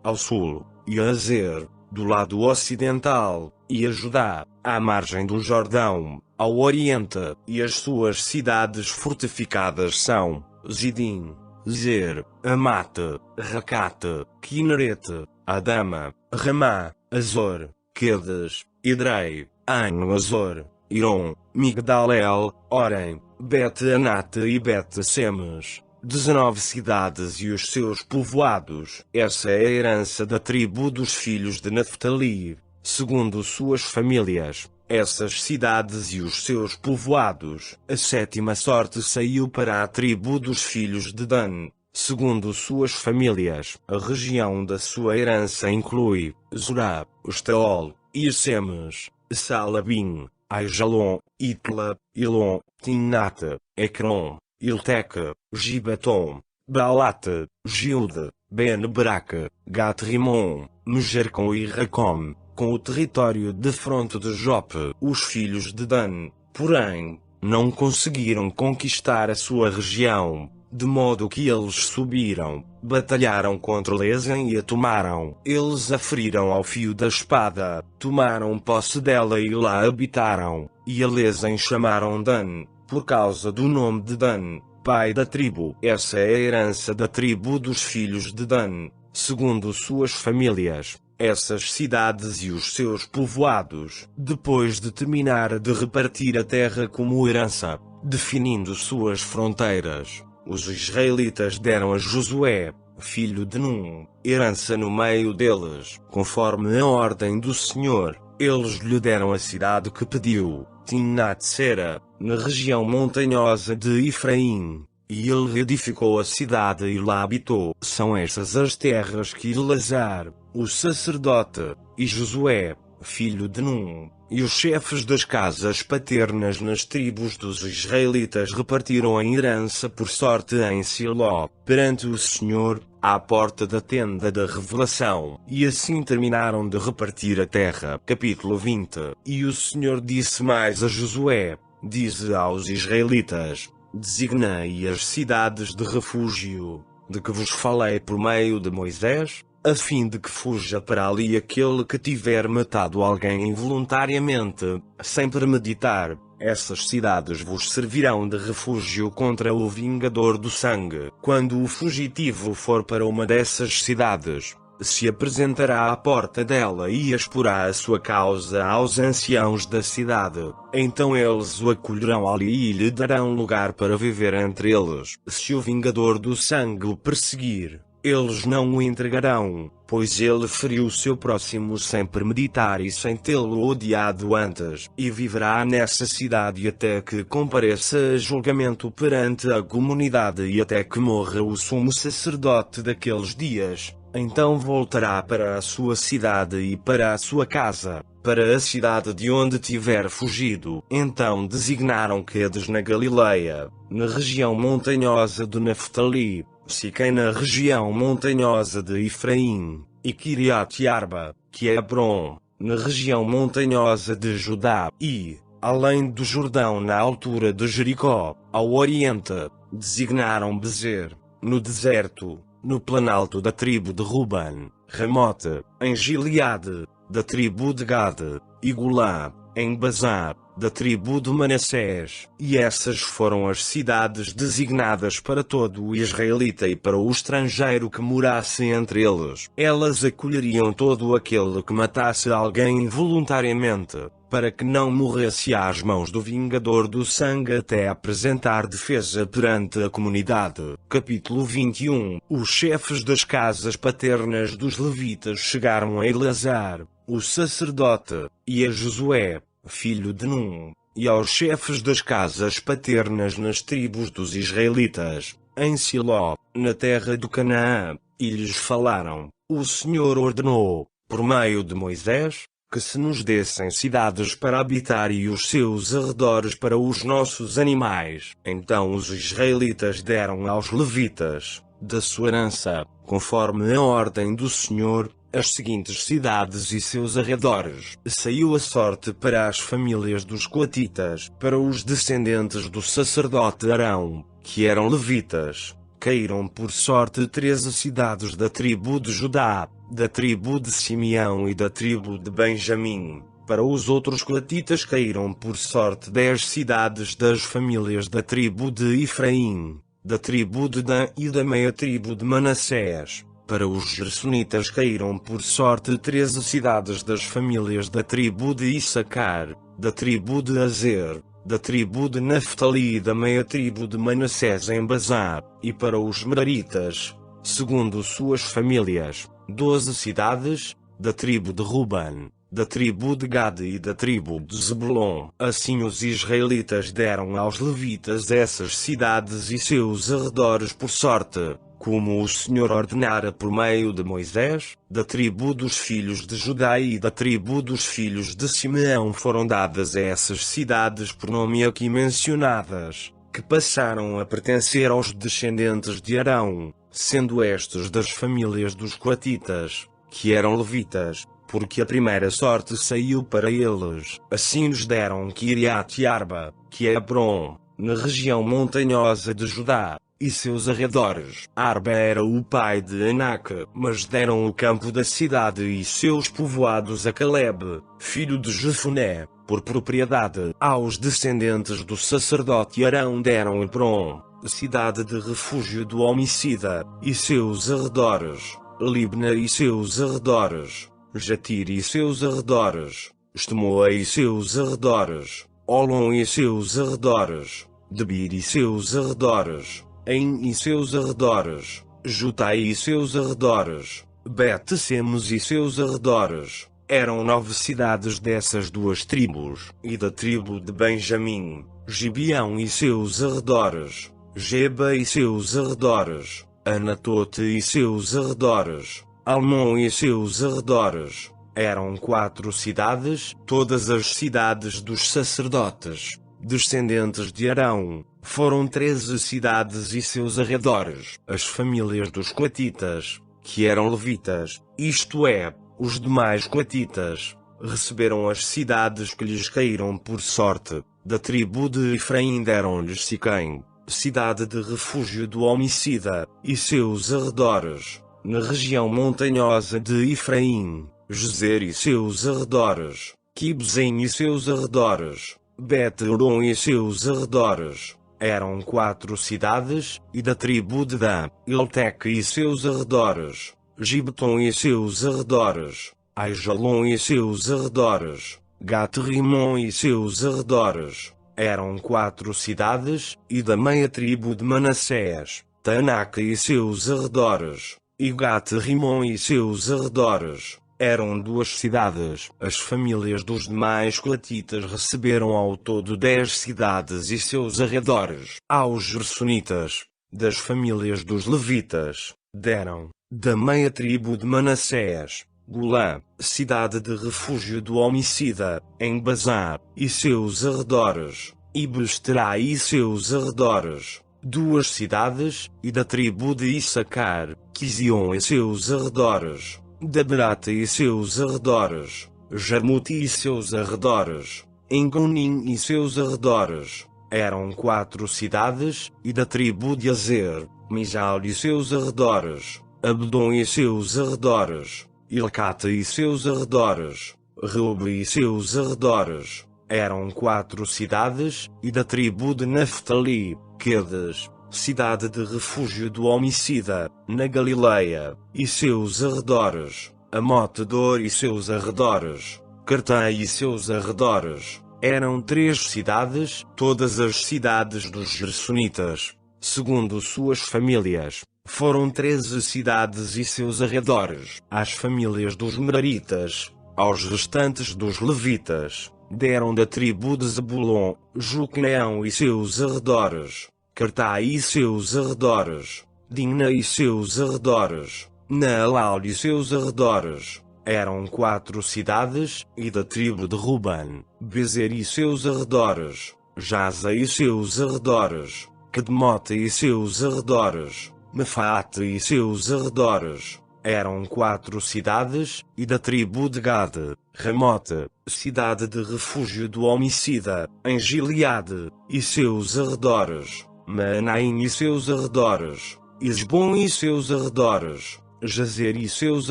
ao sul, e a Azer, do lado ocidental, e a Judá, à margem do Jordão, ao oriente, e as suas cidades fortificadas são Zidim, Zer, Amate, Racate, Kinerete, Adama, Ramá, Azor, Quedes, Idrei, Ain Azor, Iron, Migdalel, Orem, Bet-Anate e Bet-Semes. 19 cidades e os seus povoados. Essa é a herança da tribo dos filhos de Naftali, segundo suas famílias. Essas cidades e os seus povoados. A sétima sorte saiu para a tribo dos filhos de Dan, segundo suas famílias. A região da sua herança inclui Zorá, Estaol, Irsemes, Salabim, Aijalon, Itla, Ilon, Timnate, Ecrom, Ilteca, Gibaton, Baalate, Gilde, Ben-Beraque, Gat-Rimon, Mejercom e Racom, com o território de fronte de Jope. Os filhos de Dan, porém, não conseguiram conquistar a sua região, de modo que eles subiram, batalharam contra Lezem e a tomaram. Eles a feriram ao fio da espada, tomaram posse dela e lá habitaram, e a Lezem chamaram Dan, por causa do nome de Dan, pai da tribo. Essa é a herança da tribo dos filhos de Dan, segundo suas famílias. Essas cidades e os seus povoados, depois de terminar de repartir a terra como herança, definindo suas fronteiras, os israelitas deram a Josué, filho de Num, herança no meio deles, conforme a ordem do Senhor. Eles lhe deram a cidade que pediu, Timnat-Sera, na região montanhosa de Efraim, e ele reedificou a cidade e lá habitou. São estas as terras que Eleazar, o sacerdote, e Josué, filho de Num, e os chefes das casas paternas nas tribos dos israelitas repartiram em herança por sorte em Siló, perante o Senhor, à porta da tenda da revelação. E assim terminaram de repartir a terra. Capítulo 20. E o Senhor disse mais a Josué: dize aos israelitas: designei as cidades de refúgio, de que vos falei por meio de Moisés, a fim de que fuja para ali aquele que tiver matado alguém involuntariamente, sem premeditar. Essas cidades vos servirão de refúgio contra o vingador do sangue. Quando o fugitivo for para uma dessas cidades, se apresentará à porta dela e exporá a sua causa aos anciãos da cidade. Então eles o acolherão ali e lhe darão lugar para viver entre eles. Se o vingador do sangue o perseguir, eles não o entregarão, pois ele feriu o seu próximo sem premeditar e sem tê-lo odiado antes, e viverá nessa cidade até que compareça a julgamento perante a comunidade e até que morra o sumo sacerdote daqueles dias. Então voltará para a sua cidade e para a sua casa, para a cidade de onde tiver fugido. Então designaram Quedes na Galileia, na região montanhosa de Naftali, Siquém na região montanhosa de Efraim, e Kiriat-Arba, que é Hebron, na região montanhosa de Judá, e, além do Jordão na altura de Jericó, ao oriente, designaram Bezer, no deserto, no planalto da tribo de Ruben, Ramote, em Gileade, da tribo de Gade, e Golá, em Bazar, da tribo de Manassés. E essas foram as cidades designadas para todo o israelita e para o estrangeiro que morasse entre eles. Elas acolheriam todo aquele que matasse alguém involuntariamente, para que não morresse às mãos do vingador do sangue até apresentar defesa perante a comunidade. Capítulo 21. Os chefes das casas paternas dos levitas chegaram a Eleazar, o sacerdote, e a Josué, filho de Num, e aos chefes das casas paternas nas tribos dos israelitas, em Siló, na terra do Canaã, e lhes falaram: o Senhor ordenou, por meio de Moisés, que se nos dessem cidades para habitar e os seus arredores para os nossos animais. Então os israelitas deram aos levitas, da sua herança, conforme a ordem do Senhor, as seguintes cidades e seus arredores. Saiu a sorte para as famílias dos coatitas, para os descendentes do sacerdote Arão, que eram levitas. Caíram por sorte 13 cidades da tribo de Judá, da tribo de Simeão e da tribo de Benjamim. Para os outros coatitas caíram por sorte 10 cidades das famílias da tribo de Efraim, da tribo de Dan e da meia tribo de Manassés. Para os gersonitas caíram por sorte 13 cidades das famílias da tribo de Issacar, da tribo de Azer, da tribo de Naftali e da meia tribo de Manassés em Bazar. E para os meraritas, segundo suas famílias, 12 cidades, da tribo de Ruben, da tribo de Gade e da tribo de Zebulon. Assim os israelitas deram aos levitas essas cidades e seus arredores por sorte, como o Senhor ordenara por meio de Moisés. Da tribo dos filhos de Judá e da tribo dos filhos de Simeão foram dadas essas cidades por nome aqui mencionadas, que passaram a pertencer aos descendentes de Arão, sendo estes das famílias dos coatitas, que eram levitas, porque a primeira sorte saiu para eles. Assim lhes deram Kiriat Arba, que é Hebron, na região montanhosa de Judá, e seus arredores. Arba era o pai de Anak, mas deram o campo da cidade e seus povoados a Caleb, filho de Jefoné, por propriedade. Aos descendentes do sacerdote Arão deram Hebron, cidade de refúgio do homicida, e seus arredores, Libna e seus arredores, Jatir e seus arredores, Estemoa e seus arredores, Olom e seus arredores, Debir e seus arredores, Ain e seus arredores, Jutai e seus arredores, Bet-Semes e seus arredores. Eram 9 cidades dessas duas tribos, e da tribo de Benjamim, Gibeão e seus arredores, Geba e seus arredores, Anatote e seus arredores, Almon e seus arredores. Eram 4 cidades, todas as cidades dos sacerdotes, descendentes de Arão. Foram 13 cidades e seus arredores. As famílias dos coatitas, que eram levitas, isto é, os demais coatitas, receberam as cidades que lhes caíram por sorte. Da tribo de Efraim deram-lhes Siquém, cidade de refúgio do homicida, e seus arredores, na região montanhosa de Efraim, Gezer e seus arredores, Quibzim e seus arredores, Bet-Horon e seus arredores. Eram 4 cidades, e da tribo de Dan, Elteque e seus arredores, Gibeton e seus arredores, Aijalon e seus arredores, Gat-Rimon e seus arredores. Eram 4 cidades, e da meia tribo de Manassés, Tanaca e seus arredores, e Gat-Rimon e seus arredores. Eram 2 cidades. As famílias dos demais coatitas receberam ao todo 10 cidades e seus arredores. Aos gersonitas, das famílias dos levitas, deram, da meia tribo de Manassés, Golã, cidade de refúgio do homicida, em Bazar, e seus arredores, e Besterá e seus arredores, 2 cidades, e da tribo de Issacar, Quizion e seus arredores, Daberata e seus arredores, Jarmuti e seus arredores, Engonim e seus arredores. Eram 4 cidades, e da tribo de Azer, Mijal e seus arredores, Abdon e seus arredores, Ilcata e seus arredores, Reube e seus arredores. Eram 4 cidades, e da tribo de Naftali, Quedes, cidade de refúgio do homicida, na Galileia, e seus arredores, Amotedor e seus arredores, Cartã e seus arredores. Eram 3 cidades, todas as cidades dos gersonitas, segundo suas famílias. Foram 13 cidades e seus arredores. Às famílias dos meraritas, aos restantes dos levitas, deram da tribo de Zebulon, Joqueneão e seus arredores, Cartai e seus arredores, Dimna e seus arredores, Naalal e seus arredores. Eram 4 cidades, e da tribo de Ruben, Bezer e seus arredores, Jaza e seus arredores, Quedemote e seus arredores, Mefaate e seus arredores. Eram 4 cidades, e da tribo de Gade, Ramote, cidade de refúgio do homicida, em Gileade, e seus arredores, Maanaim e seus arredores, Esbom e seus arredores, Jazer e seus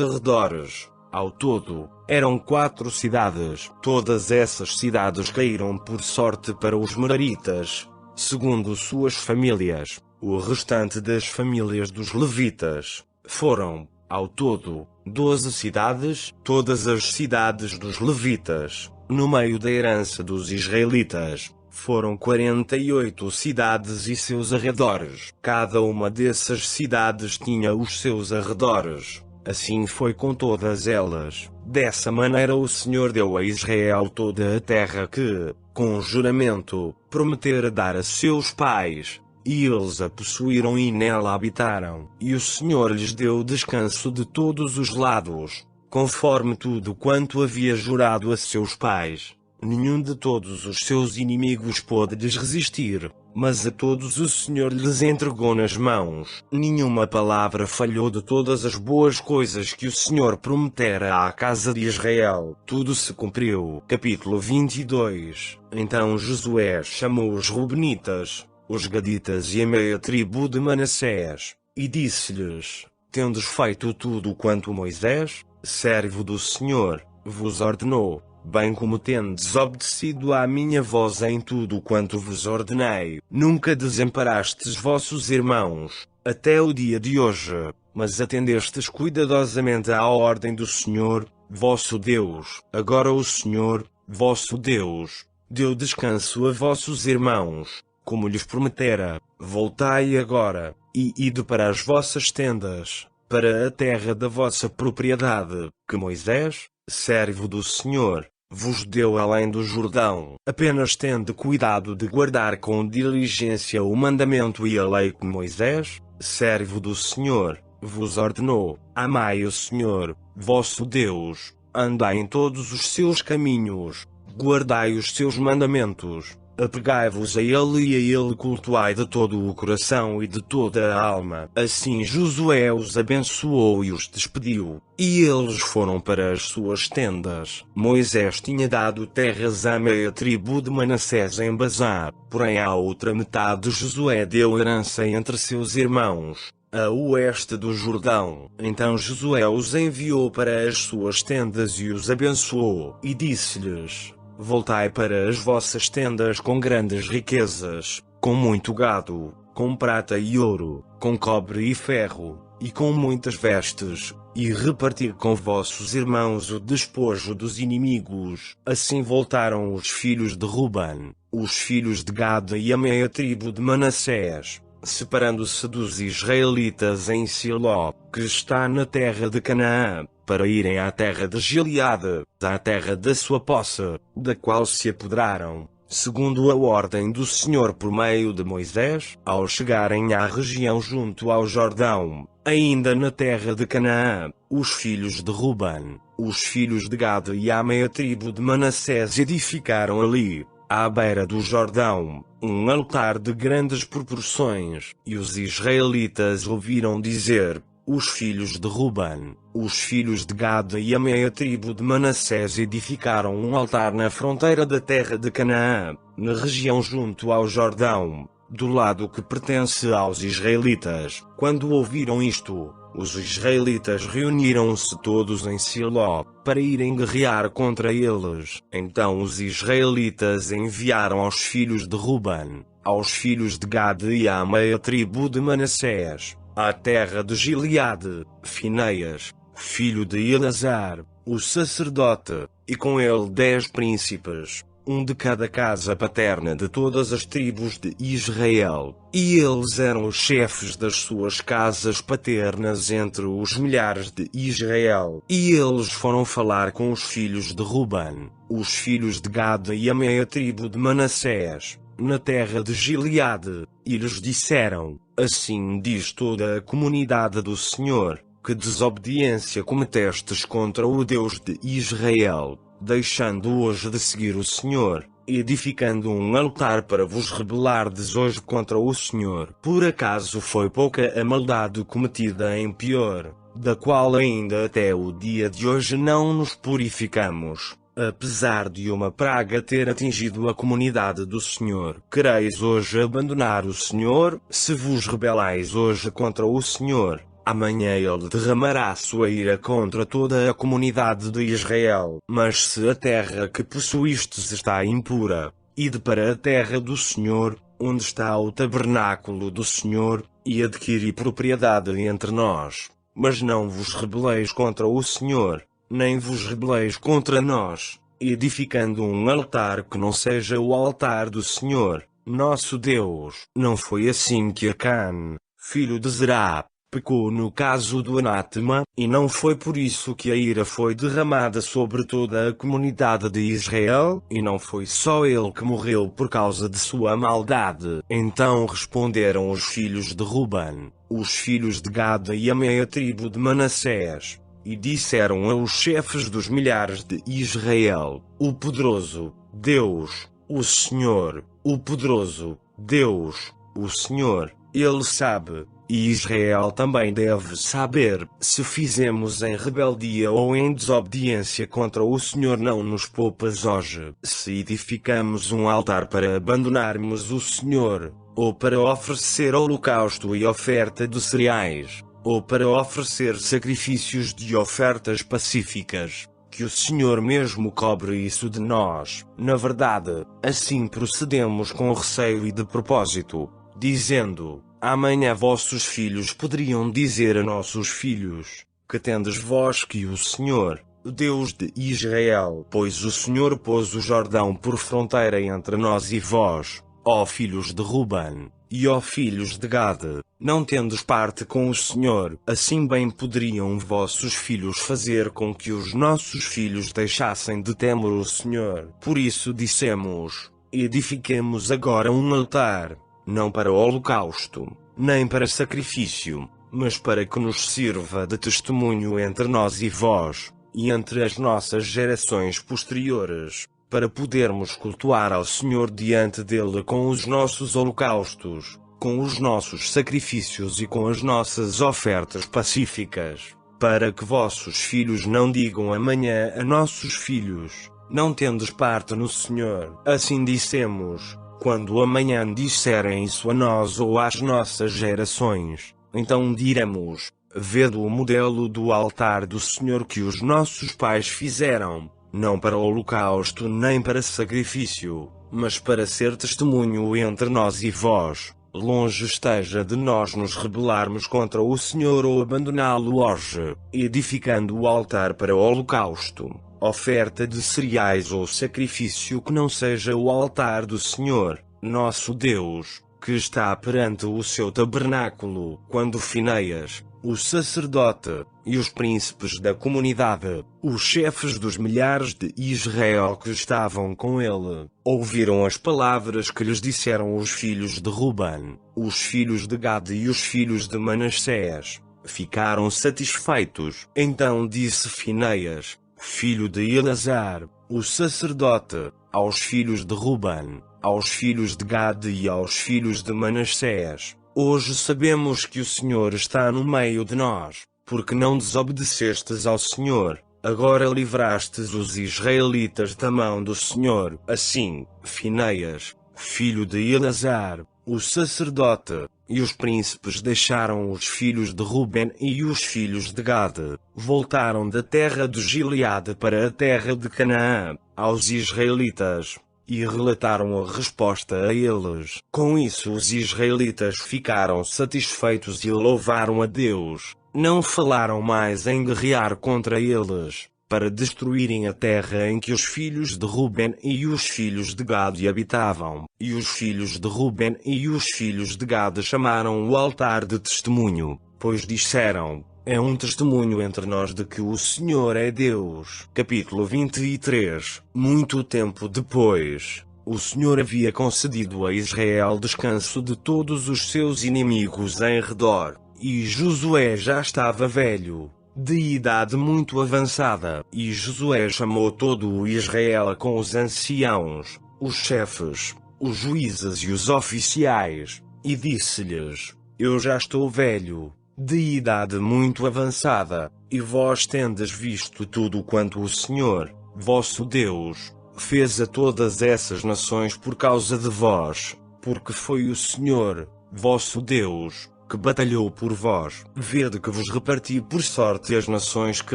arredores. Ao todo, eram 4 cidades. Todas essas cidades caíram por sorte para os Meraritas, segundo suas famílias. O restante das famílias dos Levitas foram, ao todo, 12 cidades, todas as cidades dos Levitas, no meio da herança dos israelitas. Foram 48 cidades e seus arredores. Cada uma dessas cidades tinha os seus arredores. Assim foi com todas elas. Dessa maneira o Senhor deu a Israel toda a terra que, com juramento, prometera dar a seus pais. E eles a possuíram e nela habitaram. E o Senhor lhes deu descanso de todos os lados, conforme tudo quanto havia jurado a seus pais. Nenhum de todos os seus inimigos pôde lhes resistir, mas a todos o Senhor lhes entregou nas mãos. Nenhuma palavra falhou de todas as boas coisas que o Senhor prometera à casa de Israel. Tudo se cumpriu. Capítulo 22. Então Josué chamou os Rubenitas, os Gaditas e a meia tribo de Manassés, e disse-lhes: Tendes feito tudo quanto Moisés, servo do Senhor, vos ordenou, bem como tendes obedecido à minha voz em tudo quanto vos ordenei. Nunca desamparastes vossos irmãos, até o dia de hoje, mas atendestes cuidadosamente à ordem do Senhor, vosso Deus. Agora o Senhor, vosso Deus, deu descanso a vossos irmãos, como lhes prometera. Voltai agora, e ide para as vossas tendas, para a terra da vossa propriedade, que Moisés, servo do Senhor, vos deu além do Jordão. Apenas tende cuidado de guardar com diligência o mandamento e a lei que Moisés, servo do Senhor, vos ordenou. Amai o Senhor, vosso Deus, andai em todos os seus caminhos, guardai os seus mandamentos, apegai-vos a ele e a ele cultuai de todo o coração e de toda a alma. Assim Josué os abençoou e os despediu, e eles foram para as suas tendas. Moisés tinha dado terras à meia tribo de Manassés em Bazar, porém à outra metade Josué deu herança entre seus irmãos, a oeste do Jordão. Então Josué os enviou para as suas tendas e os abençoou, e disse-lhes: Voltai para as vossas tendas com grandes riquezas, com muito gado, com prata e ouro, com cobre e ferro, e com muitas vestes, e repartir com vossos irmãos o despojo dos inimigos. Assim voltaram os filhos de Ruben, os filhos de Gade e a meia tribo de Manassés, separando-se dos israelitas em Siló, que está na terra de Canaã, para irem à terra de Gileade, à terra da sua posse, da qual se apoderaram, segundo a ordem do Senhor por meio de Moisés. Ao chegarem à região junto ao Jordão, ainda na terra de Canaã, os filhos de Ruben, os filhos de Gade e a meia tribo de Manassés edificaram ali, à beira do Jordão, um altar de grandes proporções. E os israelitas ouviram dizer: os filhos de Ruben, os filhos de Gade e a meia tribo de Manassés edificaram um altar na fronteira da terra de Canaã, na região junto ao Jordão, do lado que pertence aos israelitas. Quando ouviram isto, os israelitas reuniram-se todos em Siló, para irem guerrear contra eles. Então os israelitas enviaram aos filhos de Ruben, aos filhos de Gade e à meia tribo de Manassés, à terra de Gileade, Fineias, filho de Eleazar, o sacerdote, e com ele 10 príncipes, um de cada casa paterna de todas as tribos de Israel, e eles eram os chefes das suas casas paternas entre os milhares de Israel. E eles foram falar com os filhos de Ruben, os filhos de Gade e a meia tribo de Manassés, na terra de Gileade, e lhes disseram: assim diz toda a comunidade do Senhor, que desobediência cometestes contra o Deus de Israel, deixando hoje de seguir o Senhor, edificando um altar para vos rebelardes hoje contra o Senhor. Por acaso foi pouca a maldade cometida em Peor, da qual ainda até o dia de hoje não nos purificamos, apesar de uma praga ter atingido a comunidade do Senhor. Quereis hoje abandonar o Senhor? Se vos rebelais hoje contra o Senhor, amanhã ele derramará sua ira contra toda a comunidade de Israel. Mas se a terra que possuístes está impura, ide para a terra do Senhor, onde está o tabernáculo do Senhor, e adquiri propriedade entre nós. Mas não vos rebeleis contra o Senhor, nem vos rebeleis contra nós, edificando um altar que não seja o altar do Senhor, nosso Deus. Não foi assim que Acã, filho de Zerá, pecou no caso do anátema, e não foi por isso que a ira foi derramada sobre toda a comunidade de Israel, e não foi só ele que morreu por causa de sua maldade. Então responderam os filhos de Ruben, os filhos de Gade e a meia tribo de Manassés, e disseram aos chefes dos milhares de Israel: o poderoso Deus, o Senhor, o poderoso Deus, o Senhor, ele sabe. E Israel também deve saber, se fizemos em rebeldia ou em desobediência contra o Senhor, não nos poupas hoje. Se edificamos um altar para abandonarmos o Senhor, ou para oferecer holocausto e oferta de cereais, ou para oferecer sacrifícios de ofertas pacíficas, que o Senhor mesmo cobre isso de nós. Na verdade, assim procedemos com receio e de propósito, dizendo: amanhã vossos filhos poderiam dizer a nossos filhos: que tendes vós que o Senhor, o Deus de Israel, pois o Senhor pôs o Jordão por fronteira entre nós e vós, ó filhos de Ruben, e ó filhos de Gade, não tendes parte com o Senhor. Assim bem poderiam vossos filhos fazer com que os nossos filhos deixassem de temer o Senhor. Por isso dissemos: edifiquemos agora um altar, não para holocausto, nem para sacrifício, mas para que nos sirva de testemunho entre nós e vós, e entre as nossas gerações posteriores, para podermos cultuar ao Senhor diante dele com os nossos holocaustos, com os nossos sacrifícios e com as nossas ofertas pacíficas, para que vossos filhos não digam amanhã a nossos filhos: não tendes parte no Senhor. Assim dissemos: quando amanhã disserem isso a nós ou às nossas gerações, então diremos: vede o modelo do altar do Senhor que os nossos pais fizeram, não para holocausto nem para sacrifício, mas para ser testemunho entre nós e vós. Longe esteja de nós nos rebelarmos contra o Senhor ou abandoná-lo hoje, edificando o altar para o holocausto, oferta de cereais ou sacrifício que não seja o altar do Senhor, nosso Deus, que está perante o seu tabernáculo. Quando Finéias, o sacerdote, e os príncipes da comunidade, os chefes dos milhares de Israel que estavam com ele, ouviram as palavras que lhes disseram os filhos de Ruben, os filhos de Gade e os filhos de Manassés, ficaram satisfeitos. Então disse Finéias, filho de Eleazar, o sacerdote, aos filhos de Ruben, aos filhos de Gade e aos filhos de Manassés: hoje sabemos que o Senhor está no meio de nós, porque não desobedecestes ao Senhor, agora livrastes os israelitas da mão do Senhor. Assim, Finéias, filho de Eleazar, o sacerdote, e os príncipes deixaram os filhos de Ruben e os filhos de Gade, voltaram da terra de Gileade para a terra de Canaã, aos israelitas, e relataram a resposta a eles. Com isso os israelitas ficaram satisfeitos e louvaram a Deus. Não falaram mais em guerrear contra eles. para destruírem a terra em que os filhos de Ruben e os filhos de Gade habitavam. E os filhos de Ruben e os filhos de Gade chamaram o altar de testemunho, pois disseram: é um testemunho entre nós de que o Senhor é Deus. Capítulo 23. Muito tempo depois, o Senhor havia concedido a Israel descanso de todos os seus inimigos em redor, e Josué já estava velho, de idade muito avançada, e Josué chamou todo o Israel com os anciãos, os chefes, os juízes e os oficiais, e disse-lhes: eu já estou velho, de idade muito avançada, e vós tendes visto tudo quanto o Senhor, vosso Deus, fez a todas essas nações por causa de vós, porque foi o Senhor, vosso Deus, que batalhou por vós. Vede que vos reparti por sorte as nações que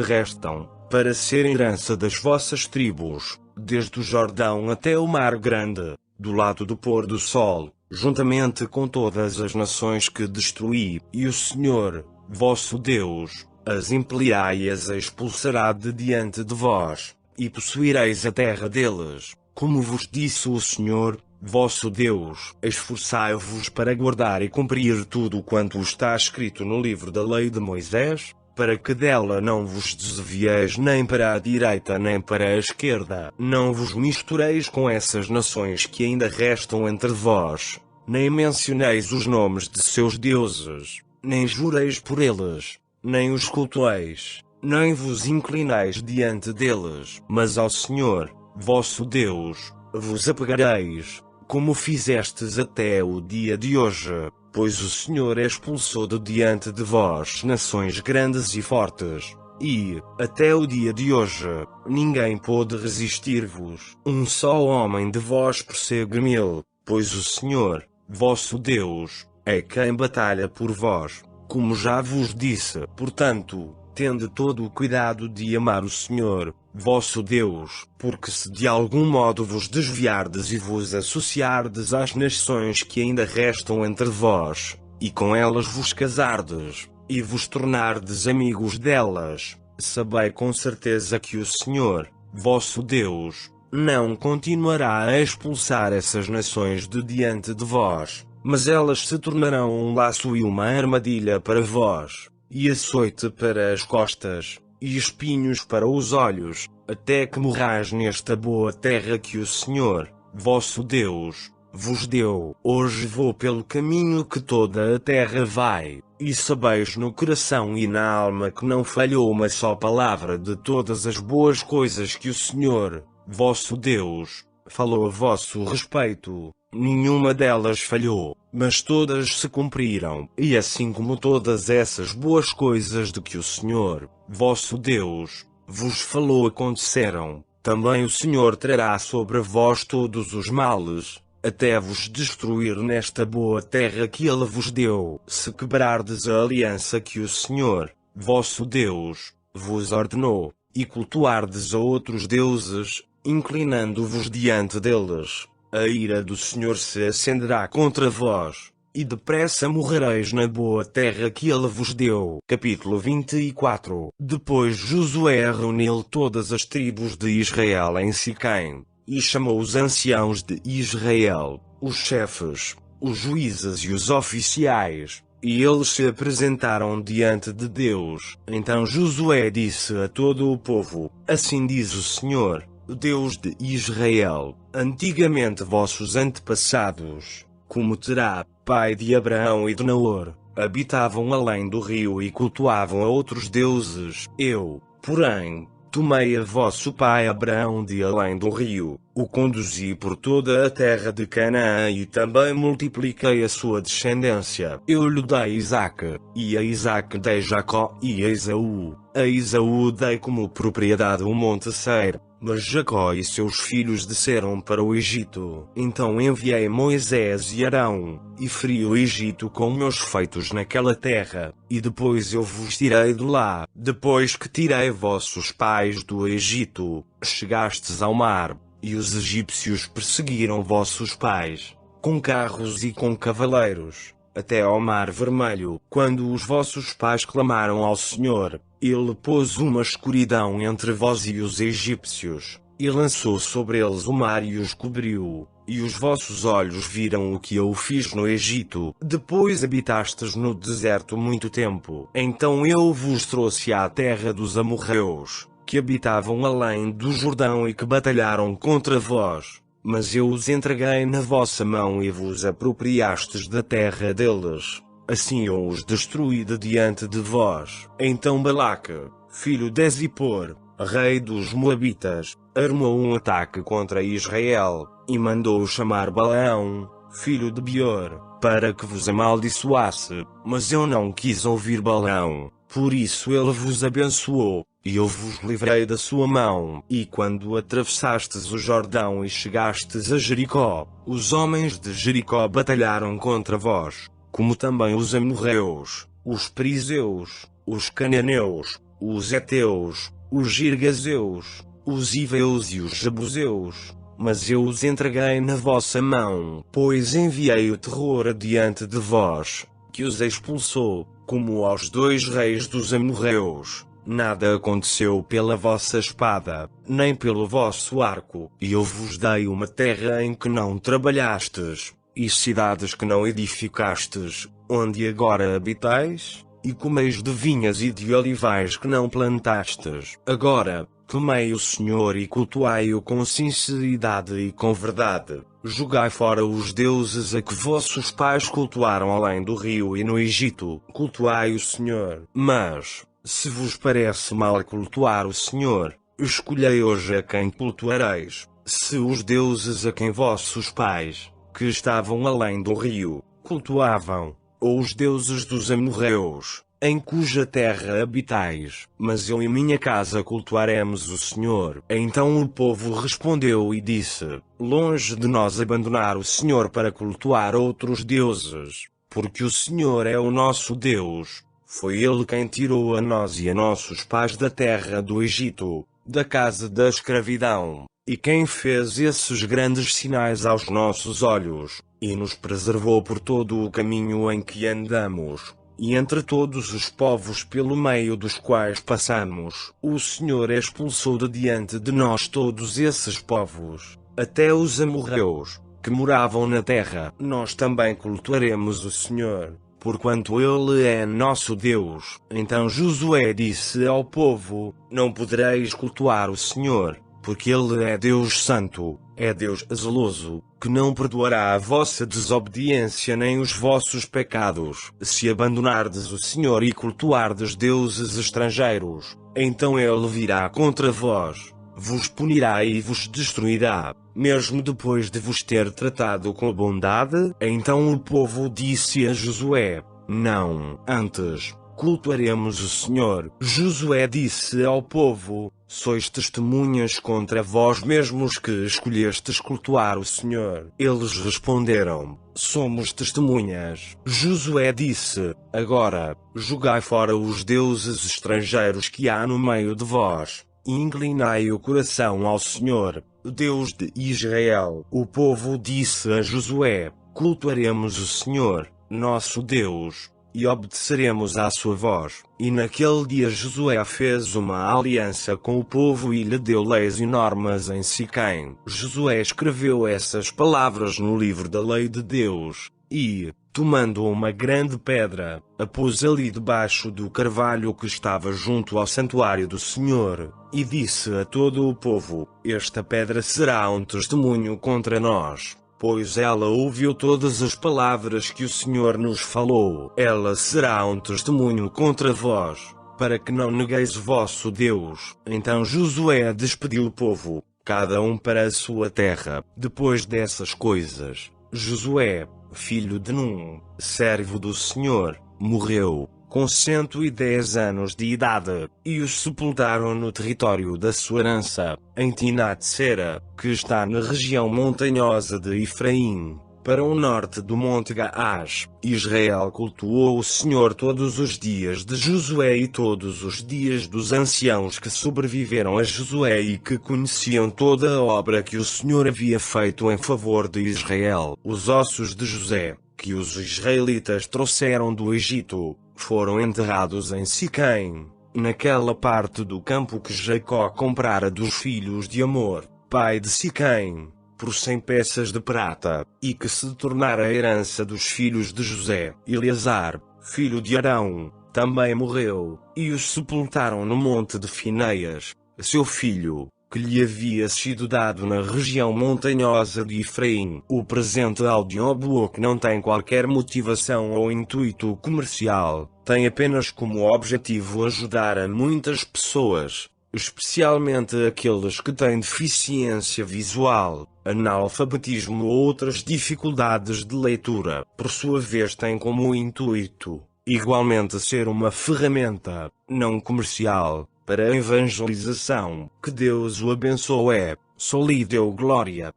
restam, para serem herança das vossas tribos, desde o Jordão até o Mar Grande, do lado do pôr do sol, juntamente com todas as nações que destruí, e o Senhor, vosso Deus, as impelirai e as expulsará de diante de vós, e possuireis a terra deles, como vos disse o Senhor, vosso Deus. Esforçai-vos para guardar e cumprir tudo quanto está escrito no livro da lei de Moisés, para que dela não vos desvieis nem para a direita nem para a esquerda. Não vos mistureis com essas nações que ainda restam entre vós, nem mencioneis os nomes de seus deuses, nem jureis por eles, nem os cultueis, nem vos inclineis diante deles, mas ao Senhor, vosso Deus, vos apegareis, como fizestes até o dia de hoje, pois o Senhor expulsou de diante de vós nações grandes e fortes, e, até o dia de hoje, ninguém pôde resistir-vos. Um só homem de vós persegue 1000, pois o Senhor, vosso Deus, é quem batalha por vós, como já vos disse. Portanto, tende todo o cuidado de amar o Senhor, vosso Deus, porque se de algum modo vos desviardes e vos associardes às nações que ainda restam entre vós, e com elas vos casardes, e vos tornardes amigos delas, sabei com certeza que o Senhor, vosso Deus, não continuará a expulsar essas nações de diante de vós, mas elas se tornarão um laço e uma armadilha para vós, e açoite para as costas, e espinhos para os olhos, até que morrais nesta boa terra que o Senhor, vosso Deus, vos deu. Hoje vou pelo caminho que toda a terra vai, e sabeis no coração e na alma que não falhou uma só palavra de todas as boas coisas que o Senhor, vosso Deus, falou a vosso respeito. Nenhuma delas falhou, mas todas se cumpriram. E assim como todas essas boas coisas de que o Senhor, vosso Deus, vos falou aconteceram, também o Senhor trará sobre vós todos os males, até vos destruir nesta boa terra que Ele vos deu, se quebrardes a aliança que o Senhor, vosso Deus, vos ordenou, e cultuardes a outros deuses, inclinando-vos diante deles. A ira do Senhor se acenderá contra vós, e depressa morrereis na boa terra que Ele vos deu. Capítulo 24. Depois Josué reuniu todas as tribos de Israel em Siquém, e chamou os anciãos de Israel, os chefes, os juízes e os oficiais, e eles se apresentaram diante de Deus. Então Josué disse a todo o povo: assim diz o Senhor, o Deus de Israel, antigamente vossos antepassados, como Terá, pai de Abraão e de Naor, habitavam além do rio e cultuavam a outros deuses. Eu, porém, tomei a vosso pai Abraão de além do rio, o conduzi por toda a terra de Canaã e também multipliquei a sua descendência. Eu lhe dei Isaque, e a Isaque dei Jacó e a Esaú. A Esaú dei como propriedade o monte Seir, mas Jacó e seus filhos desceram para o Egito. Então enviei Moisés e Arão, e feri o Egito com meus feitos naquela terra, e depois eu vos tirei de lá. Depois que tirei vossos pais do Egito, chegastes ao mar, e os egípcios perseguiram vossos pais, com carros e com cavaleiros. até ao Mar Vermelho. Quando os vossos pais clamaram ao Senhor, Ele pôs uma escuridão entre vós e os egípcios, e lançou sobre eles o mar e os cobriu. E os vossos olhos viram o que eu fiz no Egito. Depois habitastes no deserto muito tempo. Então eu vos trouxe à terra dos amorreus, que habitavam além do Jordão e que batalharam contra vós. Mas eu os entreguei na vossa mão e vos apropriastes da terra deles. Assim eu os destruí de diante de vós. Então Balaque, filho de Zippor, rei dos Moabitas, armou um ataque contra Israel, e mandou chamar Balaão, filho de Beor, para que vos amaldiçoasse. Mas eu não quis ouvir Balaão, por isso ele vos abençoou, e eu vos livrei da sua mão. E quando atravessastes o Jordão e chegastes a Jericó, os homens de Jericó batalharam contra vós, como também os amorreus, os perizeus, os cananeus, os heteus, os girgazeus, os iveus e os jebuseus. Mas eu os entreguei na vossa mão, pois enviei o terror adiante de vós, que os expulsou, como aos 2 reis dos amorreus. Nada aconteceu pela vossa espada, nem pelo vosso arco, e eu vos dei uma terra em que não trabalhastes, e cidades que não edificastes, onde agora habitais, e comeis de vinhas e de olivais que não plantastes. Agora, temei o Senhor e cultuai-o com sinceridade e com verdade. Julgai fora os deuses a que vossos pais cultuaram além do rio e no Egito. Cultuai o Senhor. Mas, se vos parece mal cultuar o Senhor, escolhei hoje a quem cultuareis. Se os deuses a quem vossos pais, que estavam além do rio, cultuavam, ou os deuses dos amorreus, em cuja terra habitais, mas eu e minha casa cultuaremos o Senhor. Então o povo respondeu e disse: longe de nós abandonar o Senhor para cultuar outros deuses, porque o Senhor é o nosso Deus. Foi Ele quem tirou a nós e a nossos pais da terra do Egito, da casa da escravidão, e quem fez esses grandes sinais aos nossos olhos, e nos preservou por todo o caminho em que andamos, e entre todos os povos pelo meio dos quais passamos. O Senhor expulsou de diante de nós todos esses povos, até os amorreus, que moravam na terra. Nós também cultuaremos o Senhor, porquanto Ele é nosso Deus. Então Josué disse ao povo: não podereis cultuar o Senhor, porque Ele é Deus santo, é Deus zeloso, que não perdoará a vossa desobediência nem os vossos pecados. Se abandonardes o Senhor e cultuardes deuses estrangeiros, então Ele virá contra vós, vos punirá e vos destruirá, mesmo depois de vos ter tratado com bondade. Então o povo disse a Josué: não, antes cultuaremos o Senhor. Josué disse ao povo: sois testemunhas contra vós mesmos que escolhestes cultuar o Senhor. Eles responderam: somos testemunhas. Josué disse: agora, julgai fora os deuses estrangeiros que há no meio de vós, e inclinai o coração ao Senhor, Deus de Israel. O povo disse a Josué: cultuaremos o Senhor, nosso Deus, e obedeceremos à sua voz. E naquele dia Josué fez uma aliança com o povo e lhe deu leis e normas em Siquém. Josué escreveu essas palavras no livro da lei de Deus, e, tomando uma grande pedra, a pôs ali debaixo do carvalho que estava junto ao santuário do Senhor, e disse a todo o povo: esta pedra será um testemunho contra nós, pois ela ouviu todas as palavras que o Senhor nos falou. Ela será um testemunho contra vós, para que não negueis o vosso Deus. Então Josué despediu o povo, cada um para a sua terra. Depois dessas coisas, Josué, filho de Num, servo do Senhor, morreu, com 110 anos de idade, e os sepultaram no território da sua herança, em Timnat-Sera, que está na região montanhosa de Efraim, para o norte do monte Gaás. Israel cultuou o Senhor todos os dias de Josué e todos os dias dos anciãos que sobreviveram a Josué e que conheciam toda a obra que o Senhor havia feito em favor de Israel. Os ossos de José, que os israelitas trouxeram do Egito, foram enterrados em Siquém, naquela parte do campo que Jacó comprara dos filhos de Amor, pai de Siquém, por 100 peças de prata, e que se tornara a herança dos filhos de José. Eleazar, filho de Arão, também morreu, e os sepultaram no monte de Fineias, seu filho, que lhe havia sido dado na região montanhosa de Efraim. O presente audiobook não tem qualquer motivação ou intuito comercial, tem apenas como objetivo ajudar a muitas pessoas, especialmente aqueles que têm deficiência visual, analfabetismo ou outras dificuldades de leitura. Por sua vez, tem como intuito, igualmente, ser uma ferramenta não comercial para a evangelização. Que Deus o abençoe. Só lhe deu glória.